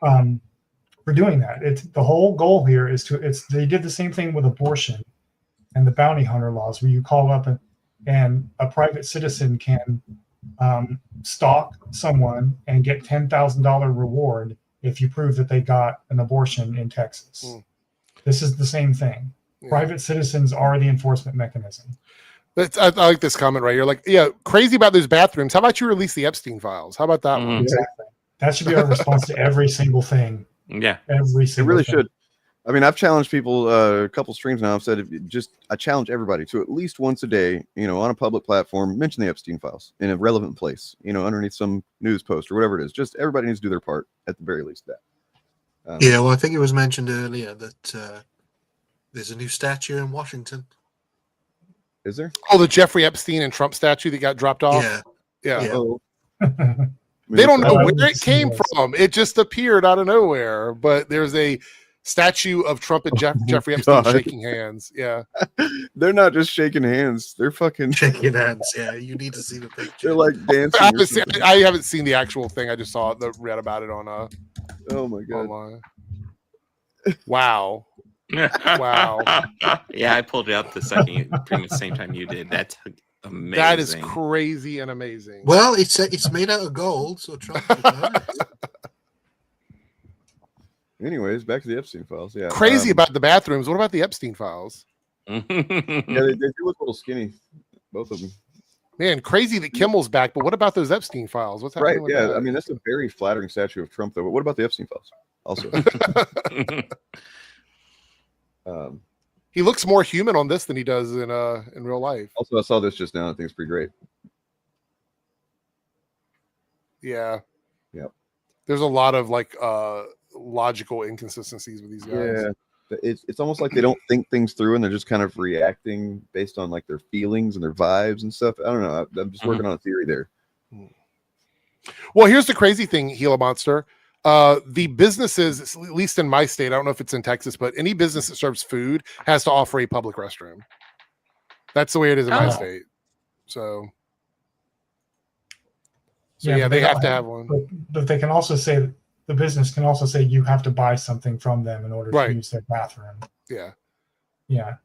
for doing that. The whole goal here is they did the same thing with abortion and the bounty hunter laws, where you call up and a private citizen can stalk someone and get $10,000 reward if you prove that they got an abortion in Texas. This is the same thing. Private citizens are the enforcement mechanism. I like this comment right here. Like, yeah, crazy about those bathrooms. How about you release the Epstein files? How about that one? Exactly. That should be our response to every single thing. Yeah. Every single It really thing. should. I mean, I've challenged people a couple streams now. I've said, I challenge everybody to at least once a day, on a public platform, mention the Epstein files in a relevant place, underneath some news post or whatever it is. Just everybody needs to do their part at the very least. Yeah, well, I think it was mentioned earlier that there's a new statue in Washington. Is there? Oh, the Jeffrey Epstein and Trump statue that got dropped off? Yeah. Oh. They don't know where it came from. It just appeared out of nowhere. But there's a statue of Trump and Jeffrey Epstein shaking hands. Yeah. They're not just shaking hands. They're fucking shaking hands. Yeah, you need to see the picture. They're like dancing. I haven't seen the actual thing. I just read about it on oh my god. Online. Wow. Wow. Yeah, I pulled it up pretty much the same time you did. That's amazing. That is crazy and amazing. Well, it's made out of gold, so Trump. Anyways, back to the Epstein files. Yeah. Crazy about the bathrooms. What about the Epstein files? Yeah, they do look a little skinny, both of them. Man, crazy that Kimmel's back, but what about those Epstein files? What's happening with that? I mean, that's a very flattering statue of Trump, though. But what about the Epstein files? Also, he looks more human on this than he does in real life. Also, I saw this just now. I think it's pretty great. Yeah. Yep. There's a lot of like logical inconsistencies with these guys. Yeah. It's almost like they don't think things through and they're just kind of reacting based on like their feelings and their vibes and stuff. I don't know. I'm just working on a theory there. Well, here's the crazy thing, Gila Monster. The businesses, at least in my state, I don't know if it's in Texas, but any business that serves food has to offer a public restroom. That's the way it is in my state. So yeah, they have to have one. But they can also say, the business can also say you have to buy something from them in order to use their bathroom. Yeah. Yeah.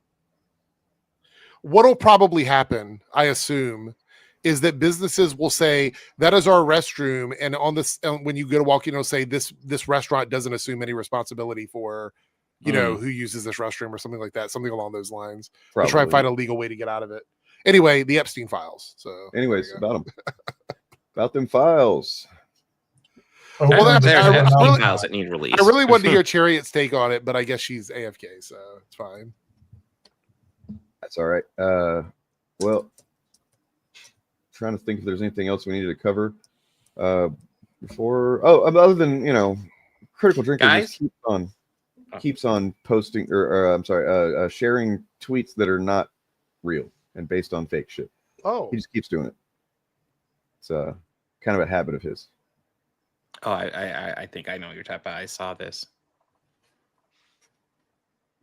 What'll probably happen, I assume, is that businesses will say that is our restroom, and on this, when you go to walk in, it'll say this restaurant doesn't assume any responsibility for, you know, who uses this restroom or something like that, something along those lines. They'll try and find a legal way to get out of it. Anyway, the Epstein files. So, anyways, about them, about them files. Well, there's files that need release. I really wanted to hear Chariot's take on it, but I guess she's AFK, so it's fine. That's all right. Well, trying to think if there's anything else we needed to cover before. Other than, you know, Critical Drinker just keeps on posting or sharing tweets that are not real and based on fake shit. Oh, he just keeps doing it. It's kind of a habit of his. Oh, I think I know what you're talking about. I saw this.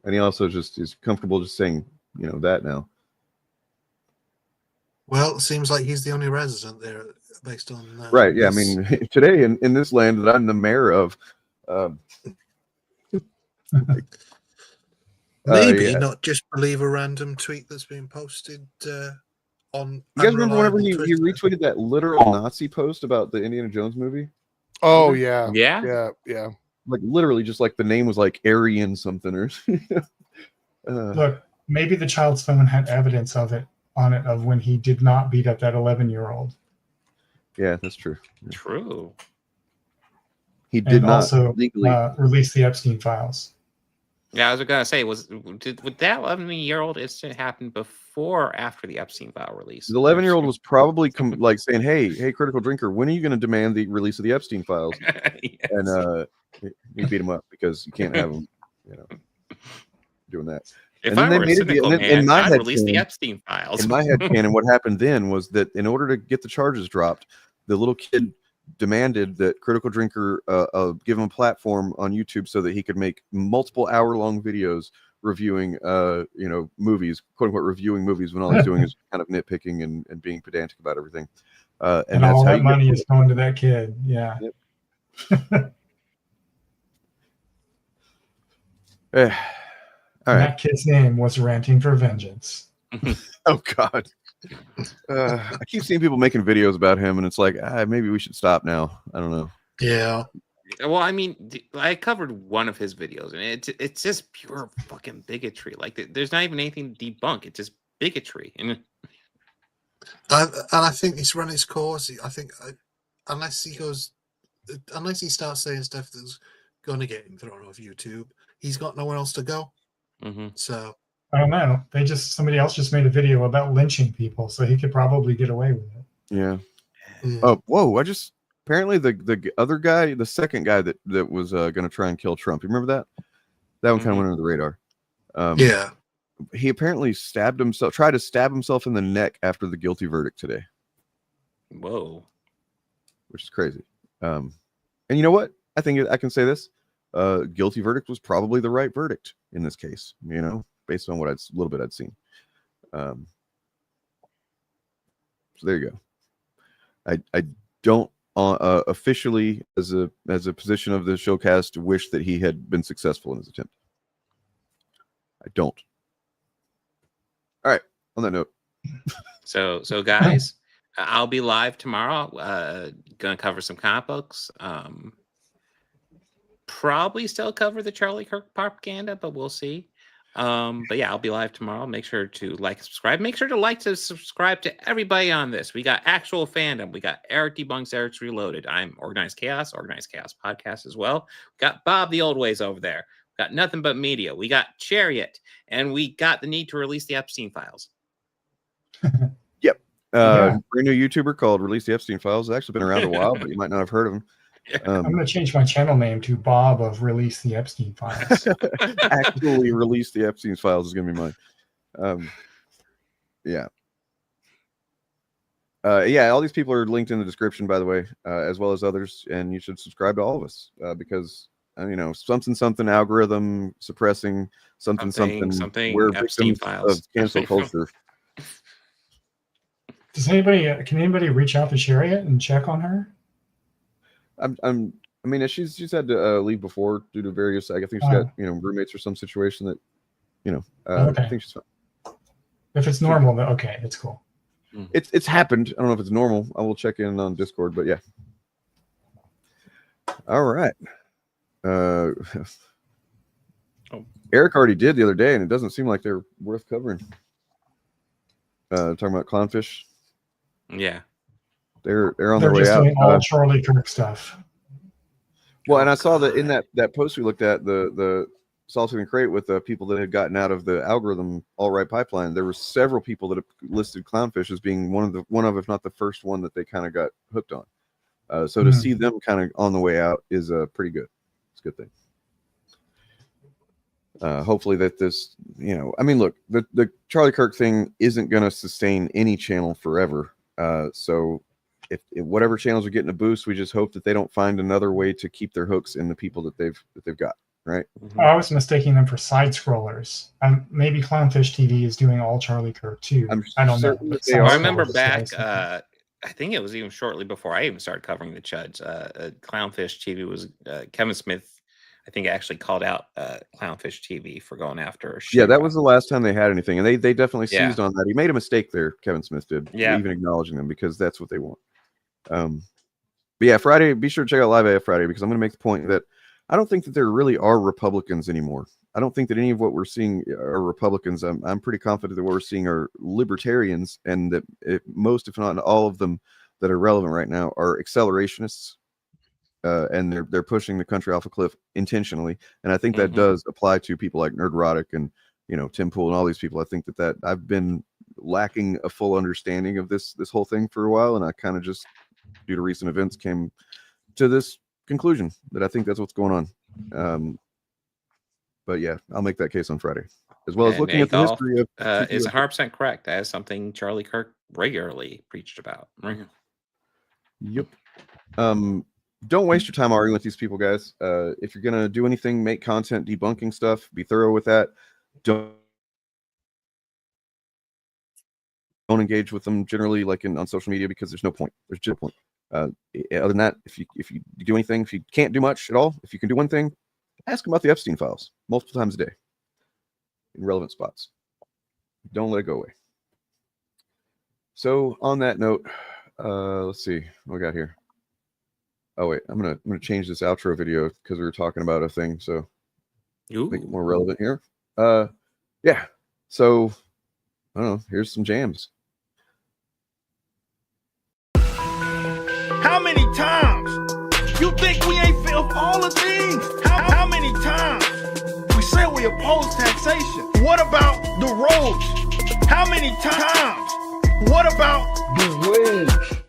And he also just is comfortable just saying, you know, that now. Well, it seems like he's the only resident there based on right. Yeah. I mean, today in this land that I'm the mayor of, maybe not just believe a random tweet that's been posted on. You guys remember whenever he retweeted that literal Nazi post about the Indiana Jones movie? Oh yeah, yeah. Like literally, just like the name was like Aryan something or. Look, maybe the child's phone had evidence of it on it of when he did not beat up that 11-year-old. Yeah, that's true. True. He did not also legally release the Epstein files. Yeah, I was gonna say, would that 11-year-old incident happen before or after the Epstein file release? The 11-year-old was probably like saying, "Hey, Critical Drinker, when are you going to demand the release of the Epstein files?" Yes. And he beat him up because you can't have him, you know, doing that. If and I then were they a made cynical it. man, In my I'd head release the Epstein files. In my head canon, what happened then was that in order to get the charges dropped, the little kid demanded that Critical Drinker give him a platform on YouTube so that he could make multiple hour-long videos reviewing movies, quote unquote, reviewing movies when all he's doing is kind of nitpicking and being pedantic about everything. And all that money is going to that kid. Yeah. Yep. All right. That kid's name was Ranting for Vengeance. Oh God. I keep seeing people making videos about him, and it's like, maybe we should stop now. I don't know. Yeah. Well, I mean, I covered one of his videos, and it's just pure fucking bigotry. Like, there's not even anything to debunk. It's just bigotry. And I think he's run his course. I think unless he starts saying stuff that's going to get him thrown off YouTube, he's got nowhere else to go. Mm-hmm. So I don't know. Somebody else just made a video about lynching people, so he could probably get away with it. Yeah. Oh, whoa! Apparently the other guy, the second guy that was going to try and kill Trump. You remember that? That one kind of went under the radar. Yeah. He apparently tried to stab himself in the neck after the guilty verdict today. Whoa. Which is crazy. And you know what? I think I can say this. Guilty verdict was probably the right verdict in this case, you know, based on what a little bit I'd seen. So there you go. I don't officially as a position of the Shillcast wish that he had been successful in his attempt. I don't. All right, on that note. So guys, I'll be live tomorrow. Gonna cover some comic books. Probably still cover the Charlie Kirk propaganda, but we'll see. But yeah, I'll be live tomorrow. Make sure to like and subscribe. Make sure to subscribe to everybody on this. We got Actual Fandom. We got Eric Debunks Eric's Reloaded. I'm Organized Chaos Podcast as well. We got Bob the Old Ways over there. We got Nothing But Media. We got Chariot. And we got the Need to Release the Epstein Files. Yep. Brand new YouTuber called Release the Epstein Files. It's actually been around a while, but you might not have heard of him. I'm going to change my channel name to Bob of Release the Epstein Files. Actually Release the Epstein Files is going to be mine. Yeah. Yeah, all these people are linked in the description, by the way, as well as others, and you should subscribe to all of us because, you know, something algorithm suppressing something. We're Epstein victims Files of cancel culture. Does anybody? Can anybody reach out to Chariot and check on her? I mean, she's had to leave before due to various. I think she's got roommates or some situation that, Okay. I think she's fine. If it's normal, then okay, it's cool. It's happened. I don't know if it's normal. I will check in on Discord, but yeah. All right. Eric already did the other day, and it doesn't seem like they're worth covering. Talking about clownfish. Yeah. They're on their way out. Doing all Charlie Kirk stuff. Well, and I saw that in that post we looked at, the Salted and Crate with the people that had gotten out of the algorithm all right pipeline. There were several people that have listed clownfish as being one of if not the first one that they kind of got hooked on. So to see them kind of on the way out is pretty good. It's a good thing. Hopefully that this, I mean, look, the Charlie Kirk thing isn't going to sustain any channel forever. So if whatever channels are getting a boost, we just hope that they don't find another way to keep their hooks in the people that they've got, right? I was mistaking them for side scrollers. Maybe Clownfish TV is doing all Charlie Kirk too. I don't know. I remember back, I think it was even shortly before I even started covering the Chuds. Clownfish TV was Kevin Smith. I think actually called out Clownfish TV for going after. Yeah, that was the last time they had anything, and they definitely seized on that. He made a mistake there. Kevin Smith did. Yeah, even acknowledging them because that's what they want. But yeah, Friday. Be sure to check out Live AF Friday because I'm going to make the point that I don't think that there really are Republicans anymore. I don't think that any of what we're seeing are Republicans. I'm pretty confident that what we're seeing are libertarians, and that most, if not all of them, that are relevant right now are accelerationists. And they're pushing the country off a cliff intentionally, and I think that does apply to people like Nerdrotic and Tim Pool and all these people. I think that I've been lacking a full understanding of this whole thing for a while, and I kind of just, due to recent events, came to this conclusion that I think that's what's going on. But yeah, I'll make that case on Friday, as well as looking at the history of. Is 100% correct. That is something Charlie Kirk regularly preached about. Yep. Don't waste your time arguing with these people, guys. If you're gonna do anything, make content debunking stuff. Be thorough with that. Don't engage with them generally, like on social media, because there's no point. There's just no point. Other than that, if you do anything, if you can't do much at all, if you can do one thing, ask them about the Epstein files multiple times a day in relevant spots. Don't let it go away. So on that note, let's see what we got here. Oh wait, I'm gonna change this outro video because we were talking about a thing, so make it more relevant here. Yeah. So I don't know. Here's some jams. How many times you think we ain't felt all of these? How many times we say we oppose taxation? What about the roads? How many times? What about the roads?